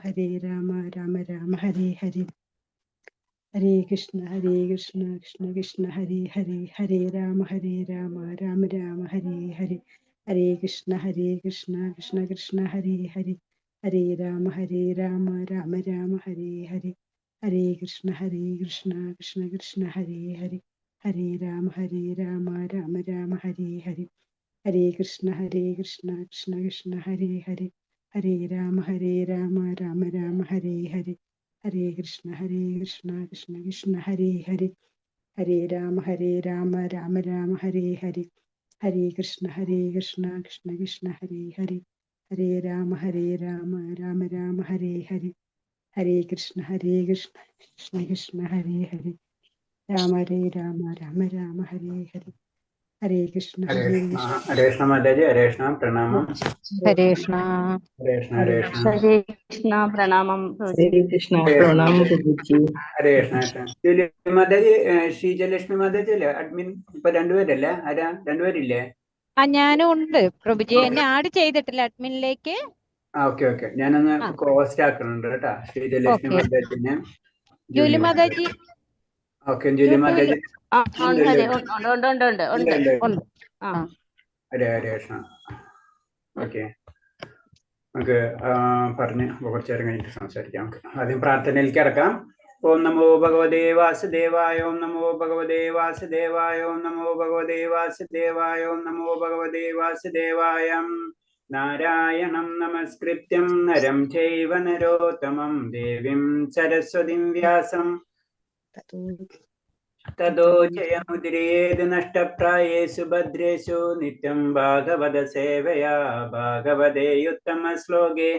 ഹരേ രാമ രാമ രാമ ഹരേ ഹരേ. ഹരേ കൃഷ്ണ കൃഷ്ണ കൃഷ്ണ ഹരേ ഹരേ. ഹരേ രാമ രാമ രാമ ഹരേ ഹരേ. ഹരേ കൃഷ്ണ കൃഷ്ണ കൃഷ്ണ ഹരേ ഹരേ. ഹരേ രാമ രാമ രാമ ഹരേ ഹരേ. ഹരേ കൃഷ്ണ കൃഷ്ണ കൃഷ്ണ ഹരേ ഹരേ. ഹരേ രാമ രാമ രാമ ഹരേ ഹരേ. ഹരേ കൃഷ്ണ കൃഷ്ണ കൃഷ്ണ ഹരേ ഹരേ. ഹരേ രാമ രാമ രാമ ഹരേ ഹരേ. ഹരേ കൃഷ്ണ കൃഷ്ണ ഹരേ ഹരേ. ഹരേ രാമ രാമ രാമ ഹരേ ഹരേ. ഹരേ കൃഷ്ണ കൃഷ്ണ ഹരേ ഹരേ. ഹരേ രാമ രാമ രാമ ഹരേ ഹരേ. ഹരേ കൃഷ്ണ കൃഷ്ണ ഹരേ ഹരേ. രാമ രാമ രാമ ഹരേ ഹരേ. ഹരേ കൃഷ്ണ ഹരേ കൃഷ്ണ മാതാജി. ഹരേ കൃഷ്ണ പ്രണാമം. ഹരേ കൃഷ്ണ. ഹരേ കൃഷ്ണ ഹരേ കൃഷ്ണ. ഹരേ കൃഷ്ണ പ്രണാമം. ഹരേ കൃഷ്ണ പ്രണാമം പ്രഭുജി. ഹരേ കൃഷ്ണ. ജൂലി മാതാജി, ശ്രീജലക്ഷ്മി മാതാജി അല്ലേ അഡ്മിൻ? ഇപ്പൊ രണ്ടുപേരല്ലേ? ആരാ? രണ്ടുപേരില്ലേ? ഞാനും ഉണ്ട് പ്രഭുജി. എന്നെ ആഡ് ചെയ്തിട്ടില്ല അഡ്മിനിലേക്ക്. ഓക്കെ ഓക്കെ, ഞാനൊന്ന് കോസ്റ്റ് ആക്കുന്നുണ്ട് കേട്ടാ. ശ്രീജലക്ഷ്മി മാതാജിനെ, Julie Mataji. Okay. Julie Mataji Hare Hare Krishna. Okay, നമുക്ക് പറഞ്ഞ് കുറച്ചു നേരം കഴിഞ്ഞിട്ട് സംസാരിക്കാം. ആദ്യം പ്രാർത്ഥനയിലേക്ക് കിടക്കാം. ഓം നമോ ഭഗവതേ വാസുദേവായ. ഓം നമോ ഭഗവതേ വാസുദേവായ. ഓം നമോ ഭഗവതേ വാസുദേവായ. ഓം നമോ ഭഗവതേ വാസുദേവായ. നാരായണം നമസ്കൃത്യം നരം ചൈവ നരോത്തമം ദേവീം സരസ്വതീം വ്യാസം തതോ ജയമുദിരേത് നഷ്ടപ്രായേഷു ഭദ്രേഷു നിത്യം ഭാഗവത സേവയാ ഭാഗവതേ ഉത്തമ ശ്ലോകേ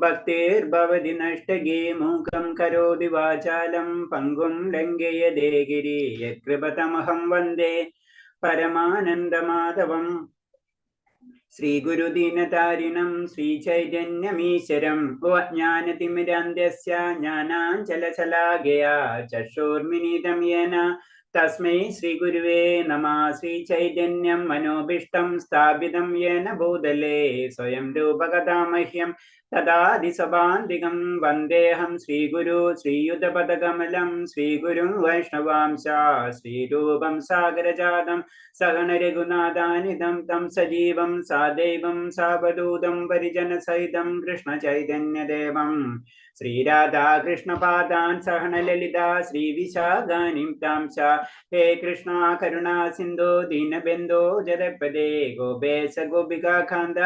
ഭക്തിർഭവതി നഷ്ടഗേ മൂകം കരോതി വാചാലം പങ്കും ലംഘയതേ ഗിരി യത്കൃപതമഹം വന്ദേ പരമാനന്ദമാധവം. ശ്രീഗുരുദീനതാരിണം ശ്രീചൈതന്യമീശ്വരം ജ്ഞാനതിമിരാന്ധ്യസ്യ ജ്ഞാനാഞ്ജലശലാകയാ ചക്ഷുർമിലിതം യേന തസ്മൈ ശ്രീഗുരുവേ നമഃ. ശ്രീചൈതന്യം മനോഭീഷ്ടം സ്ഥാപിതം യേന ഭൂതലേ സ്വയം രൂപകഥാ മഹ്യം തദാദി സഭാന്തികം വന്ദേഹം ശ്രീഗുരു ശ്രീയുതപദകമലം ശ്രീഗുരും വൈഷ്ണവാംശ ശ്രീരൂപം സാഗരജാതം സഗണ രഘുനാഥാനിധം തം സജീവം സാദൈവം സാവധൂതം പരിജനസഹിതം കൃഷ്ണ ചൈതന്യദേവം ശ്രീരാധാകൃഷ്ണപാദാൻ സഹണ ലളിതാ ശ്രീവിശാഖാനിം താംശ. ഹേ കൃഷ്ണ കരുണാ സിന്ധോ ദീനബന്ധോ ജഗത്പദേ ഗോപേശ ഗോപികാന്ത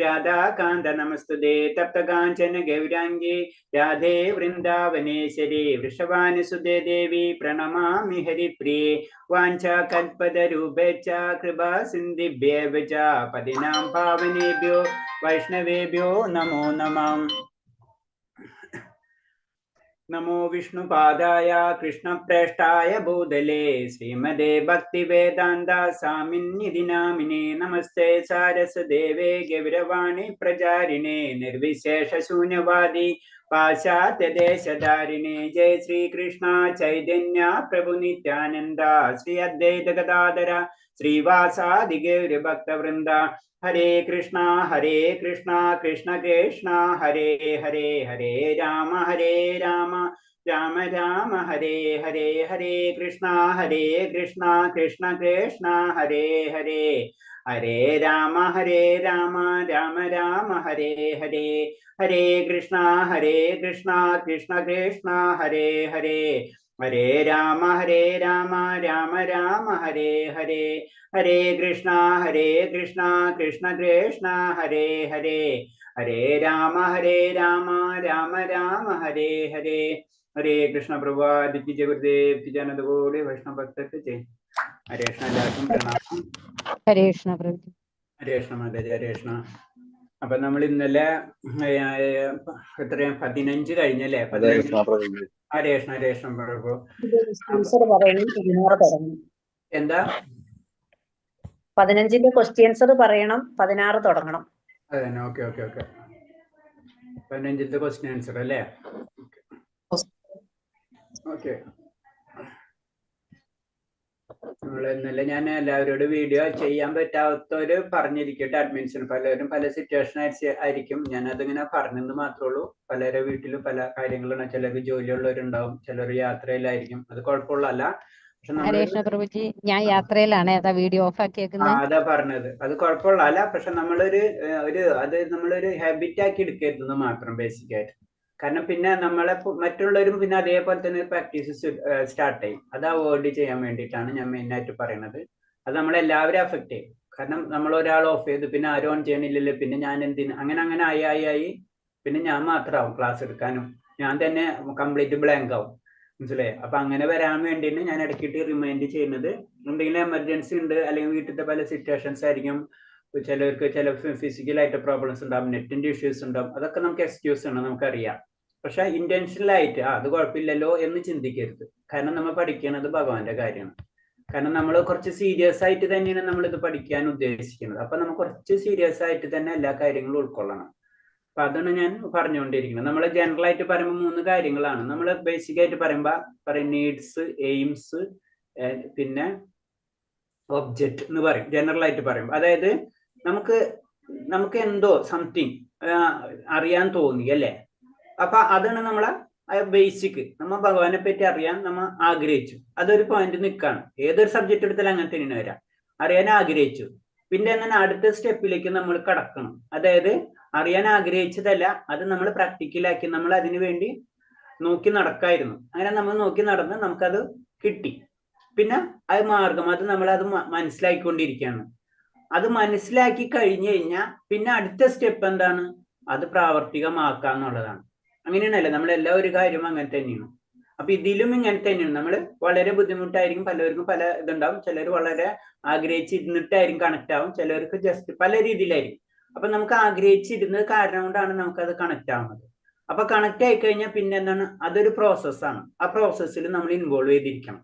രാധാകാന്ത നമസ്തുതേ. തപ്തകാഞ്ചന ഗൗരാംഗി രാധേ വൃന്ദാവനേശ്വരി വൃഷഭാനുസുതേ ദേവി പ്രണമാമി ഹരിപ്രിയേ. വാഞ്ചാകൽപതരൂപേച്ഛ കൃപാ സിന്ധിഭ്യേവ ച പതിനാം പാവനേഭ്യോ വൈഷ്ണവേഭ്യോ നമോ നമഃ. നമോ വിഷ്ണുപാദായ കൃഷ്ണപ്രേഷ്ഠായ ഭൂതലേ ശ്രീമദേ ഭക്തിവേദാന്ത സ്വാമിന്നിധി നാമിനേ. നമസ്തേ സാരസ്വതദേവേ ഗൗരവാണി പ്രചാരിണേ നിർവിശേഷ ശൂന്യവാദി പാശ്ചാത്യദേശധാരിണേ. ജയ ശ്രീകൃഷ്ണ ചൈതന്യ പ്രഭു നിത്യാനന്ദ ശ്രീ അദ്വൈത ഗദാധര ശ്രീവാസാദി ഗൗരഭക്തവൃന്ദ. ഹരേ കൃഷ്ണ കൃഷ്ണ കൃഷ്ണ ഹരേ ഹരേ. ഹരേ രാമ രാമ രാമ ഹരേ ഹരേ. ഹരേ കൃഷ്ണ കൃഷ്ണ കൃഷ്ണ ഹരേ ഹരേ. ഹരേ രാമ രാമ രാമ ഹരേ ഹരേ. ഹരേ കൃഷ്ണ കൃഷ്ണ കൃഷ്ണ ഹരേ ഹരേ. ഹരേ രാമ രാമ ഹരേ ഹരേ. ഹരേ കൃഷ്ണ കൃഷ്ണ കൃഷ്ണ ഹരേ ഹരേ. ഹരേ രാമ രാമ ഹരേ ഹരേ. ഹരേ കൃഷ്ണ പ്രഭാതി ജയ ഗുരുദേവ് ജനതകോടി വൈഷ്ണവ ഭക്തർക്ക് ജയ്. ഹരേ കൃഷ്ണ. എല്ലാവർക്കും പ്രണാമം. ഹരേ കൃഷ്ണ പ്രഭു. ഹരേ കൃഷ്ണ മാതാജി. ഹരേ കൃഷ്ണ. അപ്പൊ നമ്മൾ ഇന്നലെ എത്രയും 15 കഴിഞ്ഞല്ലേ? ഹരേ കൃഷ്ണ പ്രഭു. എന്താ 15ന്റെ ക്വസ്റ്റ്യൻസ് പറയണം, 16 തുടങ്ങണം. അതെ, ഓക്കെ ഓക്കെ ഓക്കെ. 15ത്തെ ക്വസ്റ്റ്യൻ ആൻസർ അല്ലേ? ഓക്കെ. നമ്മൾ ഇന്നലെ ഞാൻ എല്ലാവരോടും വീഡിയോ ചെയ്യാൻ പറ്റാത്തവര് പറഞ്ഞിരിക്കട്ടെ. അഡ്മിൻസിന് പലരും പല സിറ്റുവേഷൻ ആയിരിക്കും. ഞാൻ അതിങ്ങനെ പറഞ്ഞെന്ന് മാത്രമേ ഉള്ളൂ. പലരുടെ വീട്ടിലും പല കാര്യങ്ങളും, ചിലർക്ക് ജോലിയുള്ളവരുണ്ടാവും, ചിലർ യാത്രയിലായിരിക്കും. അത് കുഴപ്പമുള്ളതല്ല. പക്ഷെ നമ്മൾ ഹരേകൃഷ്ണ പ്രഭുജി, ഞാൻ യാത്രയിലാണ്. അതാ വീഡിയോ ഓഫ് ആക്കിയേക്കുന്നത്. അതാ പറഞ്ഞത്, അത് കുഴപ്പമുള്ളതല്ല. പക്ഷെ നമ്മളൊരു ഹാബിറ്റ് ആക്കി എടുക്കരുതെന്ന് മാത്രം, ബേസിക് ആയിട്ട്. കാരണം പിന്നെ നമ്മളെ മറ്റുള്ളവരും പിന്നെ അതേപോലെ തന്നെ പ്രാക്ടീസ് സ്റ്റാർട്ട് ചെയ്യും. അത് അവോയ്ഡ് ചെയ്യാൻ വേണ്ടിയിട്ടാണ് ഞാൻ മെയിൻ ആയിട്ട് പറയുന്നത്. അത് നമ്മളെല്ലാവരും അഫക്റ്റ് ചെയ്യും. കാരണം നമ്മൾ ഒരാൾ ഓഫ് ചെയ്ത് പിന്നെ ആരും ഓൺ ചെയ്യണില്ലല്ലോ, പിന്നെ ഞാൻ എന്തിന് അങ്ങനെ ആയി പിന്നെ ഞാൻ മാത്രമാവും ക്ലാസ് എടുക്കാനും. ഞാൻ തന്നെ കംപ്ലീറ്റ് ബ്ലാങ്ക് ആവും. മനസ്സിലായി? അപ്പൊ അങ്ങനെ വരാൻ വേണ്ടിയിട്ട് ഞാൻ ഇടയ്ക്കിട്ട് റിമൈൻഡ് ചെയ്യുന്നത്, എന്തെങ്കിലും എമർജൻസി ഉണ്ട്, അല്ലെങ്കിൽ വീട്ടിലത്തെ പല സിറ്റുവേഷൻസ് ആയിരിക്കും. ചിലർക്ക് ചില ഫിസിക്കലായിട്ട് പ്രോബ്ലംസ് ഉണ്ടാവും, നെറ്റിന്റെ ഇഷ്യൂസ് ഉണ്ടാവും. അതൊക്കെ നമുക്ക് എക്സ്ക്യൂസ് ആണ്, നമുക്കറിയാം. പക്ഷെ ഇന്റൻഷനലായിട്ട് അത് കുഴപ്പമില്ലല്ലോ എന്ന് ചിന്തിക്കരുത്. കാരണം നമ്മൾ പഠിക്കുന്നത് ഭഗവാന്റെ കാര്യമാണ്. കാരണം നമ്മൾ കുറച്ച് സീരിയസ് ആയിട്ട് തന്നെയാണ് നമ്മൾ ഇത് പഠിക്കാൻ ഉദ്ദേശിക്കുന്നത്. അപ്പൊ നമ്മൾ കുറച്ച് സീരിയസ് ആയിട്ട് തന്നെ എല്ലാ കാര്യങ്ങളും ഉൾക്കൊള്ളണം. അപ്പൊ അതാണ് ഞാൻ പറഞ്ഞുകൊണ്ടിരിക്കുന്നത്. നമ്മൾ ജനറൽ ആയിട്ട് പറയുമ്പോൾ 3 കാര്യങ്ങളാണ്. നമ്മൾ ബേസിക് ആയിട്ട് പറയും നീഡ്സ്, എയിംസ്, പിന്നെ ഒബ്ജക്റ്റ് എന്ന് പറയും. ജനറൽ ആയിട്ട് പറയും, അതായത് നമുക്ക് എന്തോ സംതിങ് അറിയാൻ തോന്നി അല്ലേ. അപ്പൊ അതാണ് നമ്മളെ ബേസിക്. നമ്മൾ ഭഗവാനെ പറ്റി അറിയാൻ നമ്മൾ ആഗ്രഹിച്ചു, അതൊരു പോയിന്റ് നിൽക്കാണ്. ഏതൊരു സബ്ജക്ട് എടുത്താലും അങ്ങനെ തന്നെയാണ് വരാം. അറിയാൻ ആഗ്രഹിച്ചു, പിന്നെ അങ്ങനെ അടുത്ത സ്റ്റെപ്പിലേക്ക് നമ്മൾ കടക്കണം. അതായത് അറിയാൻ ആഗ്രഹിച്ചതല്ല, അത് നമ്മൾ പ്രാക്ടിക്കലാക്കി നമ്മൾ അതിനു വേണ്ടി നോക്കി നടക്കായിരുന്നു. അങ്ങനെ നമ്മൾ നോക്കി നടന്ന് നമുക്കത് കിട്ടി. പിന്നെ അത് മാർഗം, അത് നമ്മളത് മനസ്സിലാക്കിക്കൊണ്ടിരിക്കുകയാണ്. അത് മനസ്സിലാക്കി കഴിഞ്ഞു കഴിഞ്ഞാൽ പിന്നെ അടുത്ത സ്റ്റെപ്പ് എന്താണ്? അത് പ്രാവർത്തികമാക്കുക എന്നുള്ളതാണ്. അങ്ങനെയാണല്ലേ നമ്മളെല്ലാ ഒരു കാര്യം അങ്ങനെ തന്നെയാണ്. അപ്പൊ ഇതിലും ഇങ്ങനെ തന്നെയാണ്. നമ്മൾ വളരെ ബുദ്ധിമുട്ടായിരിക്കും, പലർക്കും പല ഇതുണ്ടാവും. ചിലർ വളരെ ആഗ്രഹിച്ചിരുന്നിട്ടായിരിക്കും കണക്ട് ആവും, ചിലർക്ക് ജസ്റ്റ് പല രീതിയിലായിരിക്കും. അപ്പൊ നമുക്ക് ആഗ്രഹിച്ചിരുന്നത് കാരണം കൊണ്ടാണ് നമുക്കത് കണക്ട് ആവുന്നത്. അപ്പൊ കണക്ട് ആയി കഴിഞ്ഞാൽ പിന്നെ എന്താണ്? അതൊരു പ്രോസസ്സാണ്. ആ പ്രോസസ്സിൽ നമ്മൾ ഇൻവോൾവ് ചെയ്തിരിക്കണം,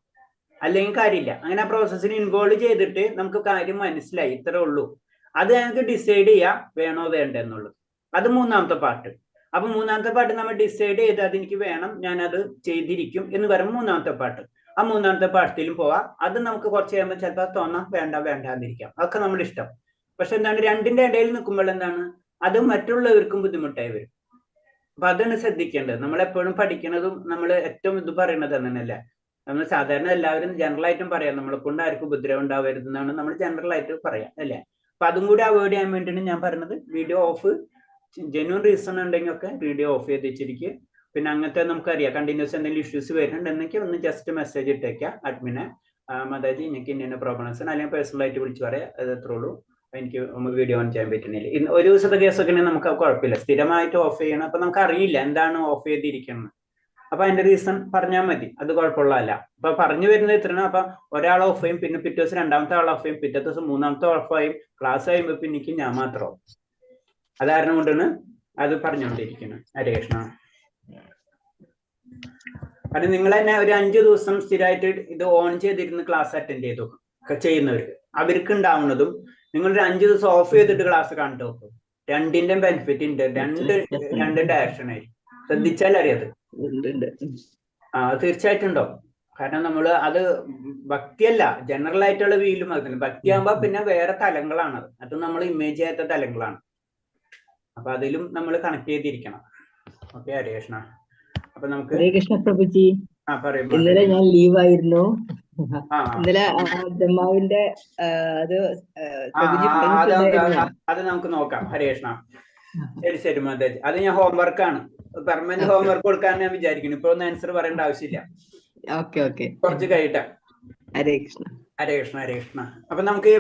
അല്ലെങ്കിൽ കാര്യമില്ല. അങ്ങനെ ആ പ്രോസസ്സിൽ ഇൻവോൾവ് ചെയ്തിട്ട് നമുക്ക് കാര്യം മനസ്സിലായി, ഇത്രേ ഉള്ളൂ. അത് ഞങ്ങൾക്ക് ഡിസൈഡ് ചെയ്യാം വേണോ വേണ്ട എന്നുള്ളത്. അത് 3ാമത്തെ പാർട്ട്. അപ്പൊ 3ാമത്തെ പാർട്ട് നമ്മൾ ഡിസൈഡ് ചെയ്ത് അതെനിക്ക് വേണം, ഞാനത് ചെയ്തിരിക്കും എന്ന് പറയുമ്പോൾ 3ാമത്തെ പാർട്ട്. ആ 3ാമത്തെ പാർട്ടിലും പോവാം. അത് നമുക്ക് കുറച്ച് കഴിയുമ്പോൾ ചിലപ്പോൾ തോന്നാം വേണ്ടാതിരിക്കാം, അതൊക്കെ നമ്മുടെ ഇഷ്ടം. പക്ഷെ എന്താണ്, രണ്ടിന്റെ ഇടയിൽ നിൽക്കുമ്പോൾ എന്താണ്, അത് മറ്റുള്ളവർക്കും ബുദ്ധിമുട്ടായി വരും. അപ്പൊ അതാണ് ശ്രദ്ധിക്കേണ്ടത്. നമ്മളെപ്പോഴും പഠിക്കുന്നതും നമ്മൾ ഏറ്റവും ഇത് പറയുന്നത് തന്നെയല്ല. നമ്മൾ സാധാരണ എല്ലാവരും ജനറൽ ആയിട്ടും പറയാം, നമ്മളെ കൊണ്ട് ആർക്കും ഉപദ്രവം ഉണ്ടാവരുതെന്നാണ് നമ്മൾ ജനറൽ ആയിട്ട് പറയാം അല്ലേ. അപ്പൊ അതും കൂടി അവോയ്ഡ് ചെയ്യാൻ വേണ്ടിയാണ് ഞാൻ പറയുന്നത്, വീഡിയോ ഓഫ്, ജെന്യൂൻ റീസൺ ഉണ്ടെങ്കിൽ ഒക്കെ വീഡിയോ ഓഫ് ചെയ്ത് വെച്ചിരിക്കുക. പിന്നെ അങ്ങനത്തെ നമുക്കറിയാം കണ്ടിന്യൂസ് എന്തെങ്കിലും ഇഷ്യൂസ് വരുന്നുണ്ടെങ്കിൽ ഒന്ന് ജസ്റ്റ് മെസ്സേജ് ഇട്ടേക്കാം അഡ്മിനെ, മാതാജി എനിക്ക് ഇന്ന പ്രോബ്ലംസ്, അല്ലെങ്കിൽ പേഴ്സണൽ ആയിട്ട് വിളിച്ചു പറയാം, അത് അത്രേ ഉള്ളൂ. എനിക്ക് വീഡിയോ ഓൺ ചെയ്യാൻ പറ്റുന്നില്ല. ഒരു ദിവസത്തെ കേസൊക്കെ നമുക്ക് കുഴപ്പമില്ല, സ്ഥിരമായിട്ട് ഓഫ് ചെയ്യണം. അപ്പൊ നമുക്ക് അറിയില്ല എന്താണ് ഓഫ് ചെയ്തിരിക്കുന്നത്. അപ്പൊ അതിന്റെ റീസൺ പറഞ്ഞാൽ മതി, അത് കുഴപ്പമുള്ളതല്ല. അപ്പൊ പറഞ്ഞു വരുന്നത് ഇത്രയാണ്. അപ്പൊ ഒരാൾ ഓഫ് ചെയ്യും, പിന്നെ പിറ്റേ ദിവസം 2ാമത്തെ ആൾ ഓഫ് ചെയ്യും, പിറ്റേ ദിവസം 3ാമത്തെ ഓഫ് ആയും, ക്ലാസ് കഴിയുമ്പോൾ പിന്നെ എനിക്ക് ഞാൻ മാത്രമാവും. അത് കാരണം കൊണ്ടാണ് അത് പറഞ്ഞുകൊണ്ടിരിക്കുന്നത്. ഹരേ കൃഷ്ണ. അത് നിങ്ങൾ തന്നെ ഒരു 5 ദിവസം സ്ഥിരമായിട്ട് ഇത് ഓൺ ചെയ്തിരുന്ന് ക്ലാസ് അറ്റൻഡ് ചെയ്തു ചെയ്യുന്നവർക്ക്, അവർക്ക് ഉണ്ടാവുന്നതും നിങ്ങൾ ഒരു 5 ദിവസം ഓഫ് ചെയ്തിട്ട് ക്ലാസ് കണ്ടു നോക്കും. രണ്ടിന്റെയും ബെനിഫിറ്റ് ഉണ്ട്. രണ്ട് ഡയറക്ഷൻ ആയിരിക്കും. ശ്രദ്ധിച്ചാൽ അറിയാത്. തീർച്ചയായിട്ടും ഉണ്ടാവും. കാരണം നമ്മൾ അത് ഭക്തിയല്ല, ജനറൽ ആയിട്ടുള്ള വീലും അതുണ്ട്. ഭക്തിയാകുമ്പോ പിന്നെ വേറെ തലങ്ങളാണ്, അത് നമ്മൾ ഇമേജ് ചെയ്യാത്ത തലങ്ങളാണ്. അപ്പൊ അതിലും നമ്മൾ കണക്ട് ചെയ്തിരിക്കണം. ഓക്കെ, ഹരേ കൃഷ്ണ. അപ്പൊ നമുക്ക് ഹരേ കൃഷ്ണ പ്രഭുജി, പറയും. ഇന്നലെ ഞാൻ ലീവായിരുന്നു. ഇന്നലെ ബ്രഹ്മാവിന്റെ അത് നമുക്ക് നോക്കാം. ഹരേ കൃഷ്ണ. ശരി മാതാജി, അത് ഞാൻ ഹോംവർക്കാണ്, പെർമനന്റ് ഹോംവർക്ക് കൊടുക്കാൻ ഞാൻ വിചാരിക്കുന്നു. ഇപ്പൊ ഒന്നും ആൻസർ പറയേണ്ട ആവശ്യമില്ല. കുറച്ച് കഴിയട്ടെ. ഹരേ കൃഷ്ണ. ഹരേ കൃഷ്ണ, ഹരേ കൃഷ്ണ. അപ്പൊ നമുക്ക്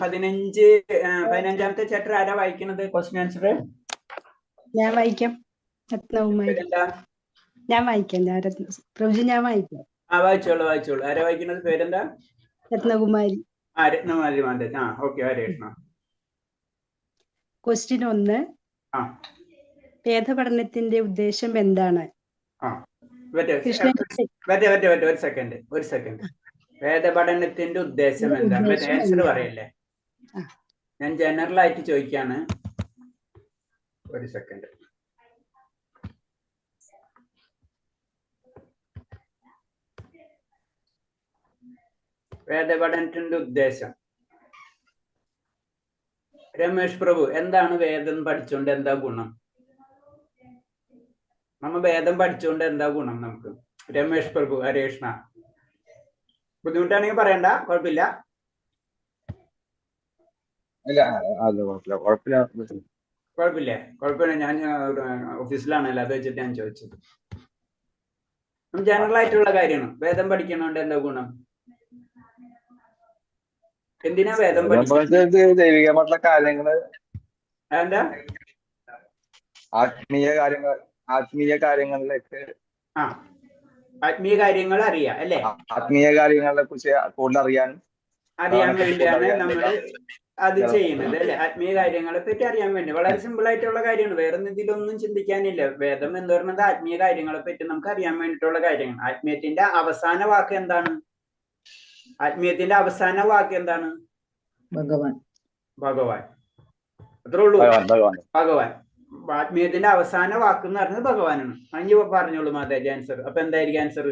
15ാമത്തെ ചാപ്റ്റർ ആരാ വായിക്കുന്നത്? ക്വസ്റ്റ്യൻ ആൻസർ ഞാൻ വായിക്കാം. ഞാൻ വായിക്കാം. പ്രഭുജി ഞാൻ വായിക്കാം. വായിച്ചോളൂ. ആരാ വായിക്കുന്നത്? പേരെന്താ? രത്നകുമാരി. രത്നകുമാരി മാതാജി. ഓക്കെ, ഹരേ കൃഷ്ണ. ക്വസ്റ്റ്യൻ 1. വേദപഠനത്തിന്റെ ഉദ്ദേശം എന്താണ്? ഒരു സെക്കൻഡ്. വേദപഠനത്തിന്റെ ഉദ്ദേശം എന്താണ്? ആൻസർ പറയല്ലേ? ഞാൻ ജനറൽ ആയിട്ട് ചോദിക്കാണ്. ഒരു സെക്കൻഡ്. വേദപഠനത്തിന്റെ ഉദ്ദേശം. രമേഷ് പ്രഭു, എന്താണ് വേദം പഠിച്ചുകൊണ്ട് എന്താ ഗുണം? നമ്മ വേദം പഠിച്ചുകൊണ്ട് എന്താ ഗുണം നമുക്ക്? രമേഷ് പ്രഭു, ഹരേ കൃഷ്ണ. ബുദ്ധിമുട്ടാണെങ്കിൽ പറയണ്ട, കുഴപ്പമില്ല. കുഴപ്പമില്ല, ഞാൻ ഓഫീസിലാണല്ലോ, അത് വെച്ചിട്ട് ഞാൻ ചോദിച്ചത്. ജനറൽ ആയിട്ടുള്ള കാര്യമാണ്. വേദം പഠിക്കണോണ്ട് എന്താ ഗുണം? എന്തിനാ വേദം പഠിക്കുന്നത്? ദൈവികമായിട്ടുള്ള കാര്യങ്ങള്, എന്താ ആത്മീയ കാര്യങ്ങളിലേക്ക് ആത്മീയ കാര്യങ്ങൾ അറിയാം അല്ലെ? ആത്മീയ കാര്യങ്ങളെ കുറിച്ച് കൂടുതൽ അറിയാൻ വേണ്ടിയാണ് നമ്മൾ അത് ചെയ്യുന്നത് അല്ലെ? ആത്മീയ കാര്യങ്ങളെ പറ്റി അറിയാൻ വേണ്ടി. വളരെ സിമ്പിൾ ആയിട്ടുള്ള കാര്യമാണ്. വേറെ ഇതിലൊന്നും ചിന്തിക്കാനില്ല. വേദം എന്ന് പറയുന്നത് ആത്മീയ കാര്യങ്ങളെ പറ്റി നമുക്ക് അറിയാൻ വേണ്ടിയിട്ടുള്ള കാര്യങ്ങൾ. ആത്മീയത്തിന്റെ അവസാന വാക്ക് എന്താണ്? ആത്മീയത്തിന്റെ അവസാന വാക്ക് എന്താണ്? ഭഗവാൻ. ഭഗവാൻ. അത്രേ ഉള്ളൂ, ഭഗവാൻ. ആത്മീയത്തിന്റെ അവസാന വാക്ക് എന്ന് പറയുന്നത് ഭഗവാനാണ്. അഞ്ച് പറഞ്ഞോളൂ മാതാജി ആൻസർ. അപ്പൊ എന്തായിരിക്കും ആൻസർ?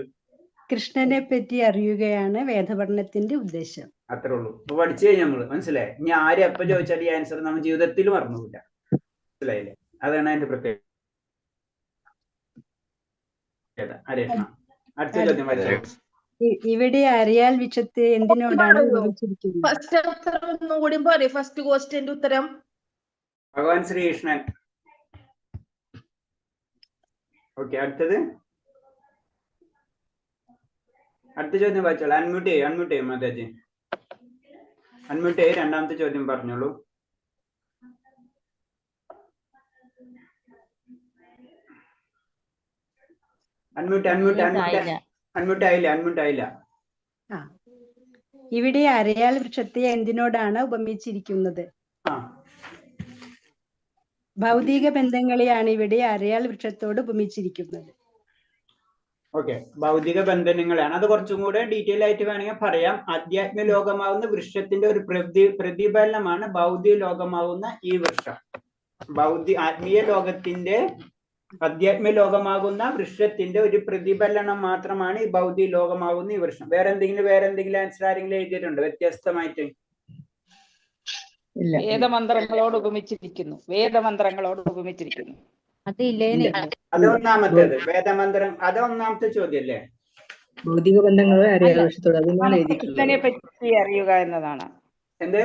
കൃഷ്ണനെ പറ്റി അറിയുകയാണ് വേദപഠനത്തിന്റെ ഉദ്ദേശം. അത്രേ ഉള്ളൂ. അപ്പൊ പഠിച്ചു കഴിഞ്ഞാൽ നമ്മള് മനസ്സിലായി. ഇനി ആരും എപ്പോ ചോദിച്ചാൽ ഈ ആൻസർ നമ്മൾ ജീവിതത്തിൽ മറന്നുമില്ല. മനസ്സിലായില്ലേ? അതാണ് അതിന്റെ പ്രത്യേകത. അടുത്ത ചോദ്യം വായിച്ചോ. ഇവിടെ അറിയാൽ വിഷത്തെ എന്തിനോടാണ് ഉപയോഗിച്ചിരിക്കുന്നത്? ഫസ്റ്റ് ക്വസ്റ്റ്യന്റെ ഉത്തരം ഭഗവാൻ ശ്രീകൃഷ്ണൻ. ഓക്കെ, അടുത്ത ചോദ്യം വായിച്ചോളൂ. അൺമ്യൂട്ട് ചെയ്യും മാതാജി. അൺമ്യൂട്ട് ചെയ്യും. രണ്ടാമത്തെ ചോദ്യം പറഞ്ഞോളൂ. അൺമ്യൂട്ട് ആയില്ല. ഇവിടെ അറിയാൽ വൃക്ഷത്തെ എന്തിനോടാണ് ഉപമിച്ചിരിക്കുന്നത്? ഭൗതിക ബന്ധങ്ങളെയാണ് ഇവിടെ അറിയാൽ വൃക്ഷത്തോട് ഉപമിച്ചിരിക്കുന്നത്. ഓക്കെ, ഭൗതിക ബന്ധനങ്ങളാണ്. അത് കുറച്ചും കൂടെ ഡീറ്റെയിൽ ആയിട്ട് വേണമെങ്കിൽ പറയാം. ആധ്യാത്മിക ലോകമാവുന്ന വൃക്ഷത്തിന്റെ ഒരു പ്രതിഫലനമാണ് ഭൗതിക ലോകമാവുന്ന ഈ വൃക്ഷം. ആത്മീയ ലോകത്തിന്റെ അധ്യാത്മിക ലോകമാകുന്ന വൃക്ഷത്തിന്റെ ഒരു പ്രതിഫലനം മാത്രമാണ് ഈ ഭൗതിക ലോകമാകുന്ന ഈ വൃക്ഷം. വേറെ എന്തെങ്കിലും ആൻസർ ആരെങ്കിലും എഴുതിയിട്ടുണ്ട് വ്യത്യസ്തമായിട്ട്? വേദമന്ത്രങ്ങളോട് ഉപമിച്ചിരിക്കുന്നു. അത് ഒന്നാമത്തേത് വേദമന്ത്രം. അത് ഒന്നാമത്തെ ചോദ്യല്ലേ? ഭൗതിക ബന്ധങ്ങളെ അറിയാൻ പറ്റി അറിയുക എന്നതാണ്. എന്ത്?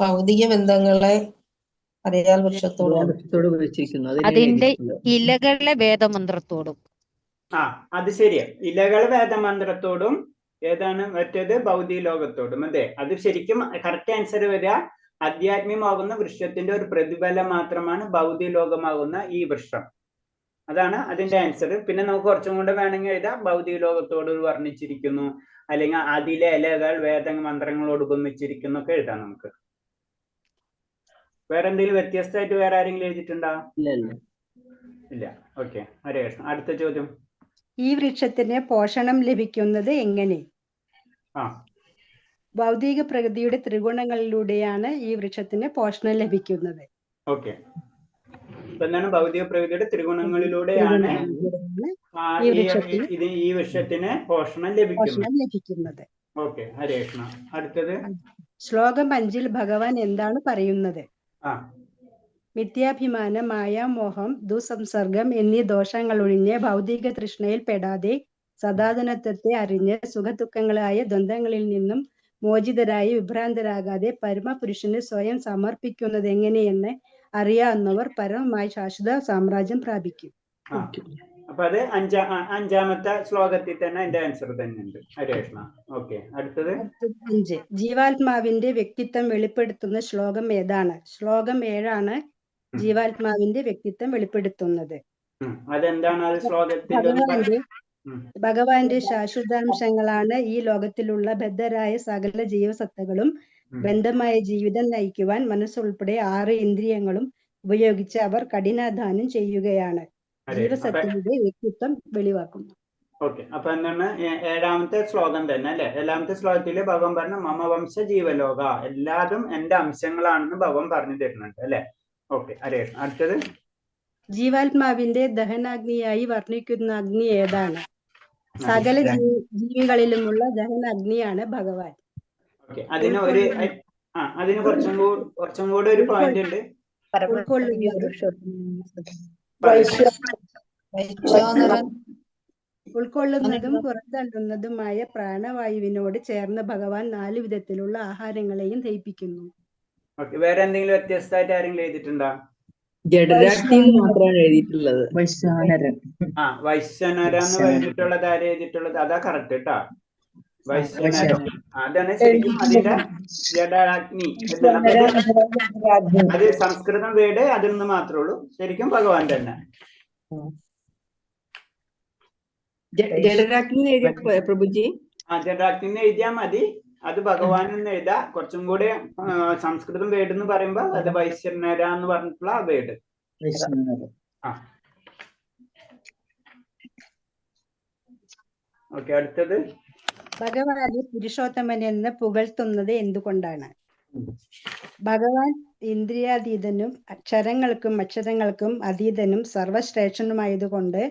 ഭൗതിക ബന്ധങ്ങളെ അറിയാൽ വൃക്ഷത്തോട് ഉപയോഗിച്ചിരിക്കുന്നു. അതിന്റെ ഇലകളെ വേദമന്ത്രത്തോടും. അത് ശരിയാ. ഇലകൾ വേദമന്ത്രത്തോടും ഏതാണ് മറ്റേത് ഭൗതിക ലോകത്തോടും. അതെ, അത് ശരിക്കും കറക്റ്റ് ആൻസർ വരിക ആധ്യാത്മികമാകുന്ന വൃക്ഷത്തിന്റെ ഒരു പ്രതിഫലം മാത്രമാണ് ഭൗതിക ലോകമാകുന്ന ഈ വൃക്ഷം. അതാണ് അതിന്റെ ആൻസർ. പിന്നെ നമുക്ക് കുറച്ചും കൂടെ വേണമെങ്കിൽ എഴുതാം ഭൗതിക ലോകത്തോട് വർണ്ണിച്ചിരിക്കുന്നു, അല്ലെങ്കിൽ അതിലെ ഇലകൾ വേദമന്ത്രങ്ങളോട് ഉപമിച്ചിരിക്കുന്നു ഒക്കെ എഴുതാം നമുക്ക്. വേറെ എന്തെങ്കിലും വ്യത്യസ്തമായിട്ട് വേറെ ആരെങ്കിലും എഴുതിയിട്ടുണ്ടോ? ഇല്ല. ഓക്കെ, ഹരേ കൃഷ്ണ. അടുത്ത ചോദ്യം. ഈ വൃക്ഷത്തിന് പോഷണം ലഭിക്കുന്നത് എങ്ങനെ? ഭൗതിക പ്രകൃതിയുടെ ത്രിഗുണങ്ങളിലൂടെയാണ് ഈ വൃക്ഷത്തിന് പോഷണം ലഭിക്കുന്നത്. ഓക്കെ, എന്താണ് ഭൗതിക പ്രകൃതിയുടെ ത്രിഗുണങ്ങളിലൂടെയാണ് ഈ വൃക്ഷത്തിന് പോഷണം ലഭിക്കുന്നത്. ഓക്കെ, ഹരേ കൃഷ്ണ. അടുത്തത് ശ്ലോകം 5 ഭഗവാൻ എന്താണ് പറയുന്നത്? മിഥ്യാഭിമാനം, മായാമോഹം, ദുസംസർഗം എന്നീ ദോഷങ്ങൾ ഒഴിഞ്ഞ് ഭൗതിക തൃഷ്ണയിൽ പെടാതെ സദാതനത്വത്തെ അറിഞ്ഞ് സുഖദുഃഖങ്ങളായ ദ്വന്ദ്ങ്ങളിൽ നിന്നും മോചിതരായി വിഭ്രാന്തരാകാതെ പരമപുരുഷന് സ്വയം സമർപ്പിക്കുന്നത് എങ്ങനെയെന്ന് അറിയാവുന്നവർ പരമമായ ശാശ്വത സാമ്രാജ്യം പ്രാപിക്കും. അപ്പൊ അത് അഞ്ചാമത്തെ ശ്ലോകത്തിൽ തന്നെ അതിന്റെ ആൻസർ തന്നെ ഉണ്ട്. ഹരേ കൃഷ്ണ. ഓക്കെ, അടുത്തത് 5 ജീവാത്മാവിന്റെ വ്യക്തിത്വം വെളിപ്പെടുത്തുന്ന ശ്ലോകം ഏതാണ്? ശ്ലോകം 7 ജീവാത്മാവിന്റെ വ്യക്തിത്വം വെളിപ്പെടുത്തുന്നത്. അതെന്താണ്? ഭഗവാന്റെ ശാശ്വതാംശങ്ങളാണ് ഈ ലോകത്തിലുള്ള ബദ്ധരായ സകല ജീവസത്തകളും ബന്ധമായ ജീവിതം നയിക്കുവാൻ മനസ്സുൾപ്പെടെ 6 ഇന്ദ്രിയങ്ങളും ഉപയോഗിച്ച് അവർ കഠിനാധ്വാനം ചെയ്യുകയാണ്. ജീവസത്തയുടെ വ്യക്തിത്വം വെളിവാക്കുന്നു. ഓക്കെ, അപ്പൊ എന്താണ് 7ാമത്തെ ശ്ലോകം തന്നെ അല്ലെ? 7ാമത്തെ ശ്ലോകത്തില് ഭഗവാൻ പറഞ്ഞ മമ വംശ ജീവലോക, എല്ലാതും എന്റെ അംശങ്ങളാണെന്ന് ഭഗവാൻ പറഞ്ഞു തരുന്നുണ്ട് അല്ലെ? ഓക്കെ, ഹരേ കൃഷ്ണ. അടുത്തത് ജീവാത്മാവിന്റെ ദഹനാഗ്നിയായി വർണ്ണിക്കുന്ന അഗ്നി ഏതാണ്? സകല ജീവികളിലുമുള്ള ദഹന അഗ്നിയാണ് ഭഗവാൻ. ഓക്കെ, അതിന് കുറച്ചും കൂടെ ഒരു പോയിന്റ് ഉണ്ട്. ഉൾക്കൊള്ളുന്നതും പുറന്തള്ളുന്നതുമായ പ്രാണവായുവിനോട് ചേർന്ന് ഭഗവാൻ 4 വിധത്തിലുള്ള ആഹാരങ്ങളെയും ദഹിപ്പിക്കുന്നു. വേറെ എന്തെങ്കിലും വ്യത്യസ്തമായിട്ട് ആരെങ്കിലും എഴുതിയിട്ടുണ്ടോ? ജഡരാഗ്നി മാത്രമാണ് എഴുതിയിട്ടുള്ളത്. വൈശ്വാനരൻ. വൈശ്വനര എന്ന് പറഞ്ഞിട്ടുള്ളത് ആര് എഴുതിയിട്ടുള്ളത്? അതാ കറക്റ്റ് കേട്ടാ. വൈശ്വനരൻ അതാണ് ശരിക്കും അതിന്റെ ജഡരാഗ്നി. അത് സംസ്കൃതം വേട്, അതിൽ നിന്ന് മാത്രമേ ഉള്ളൂ. ശരിക്കും ഭഗവാൻ തന്നെ. ജഡരാഗ്നി എഴുതിയ പ്രഭുജി, ജഡരാഗ്നി എഴുതിയാ മതി. അത് ഭഗവാൻ എന്ന് എഴുതാ. കുറച്ചും കൂടെ സംസ്കൃതം വേട് എന്ന് പറയുമ്പോ അത് വൈശ്വനര എന്ന് പറഞ്ഞിട്ടുള്ള ആ വേട്. ഓക്കെ, അടുത്തത് ഭഗവാനെ പുരുഷോത്തമൻ എന്ന് പുകഴ്ത്തുന്നത് എന്തുകൊണ്ടാണ്? ഭഗവാൻ ഇന്ദ്രിയാതീതനും അക്ഷരങ്ങൾക്കും അക്ഷരങ്ങൾക്കും അതീതനും സർവശ്രേഷ്ഠനുമായതുകൊണ്ട്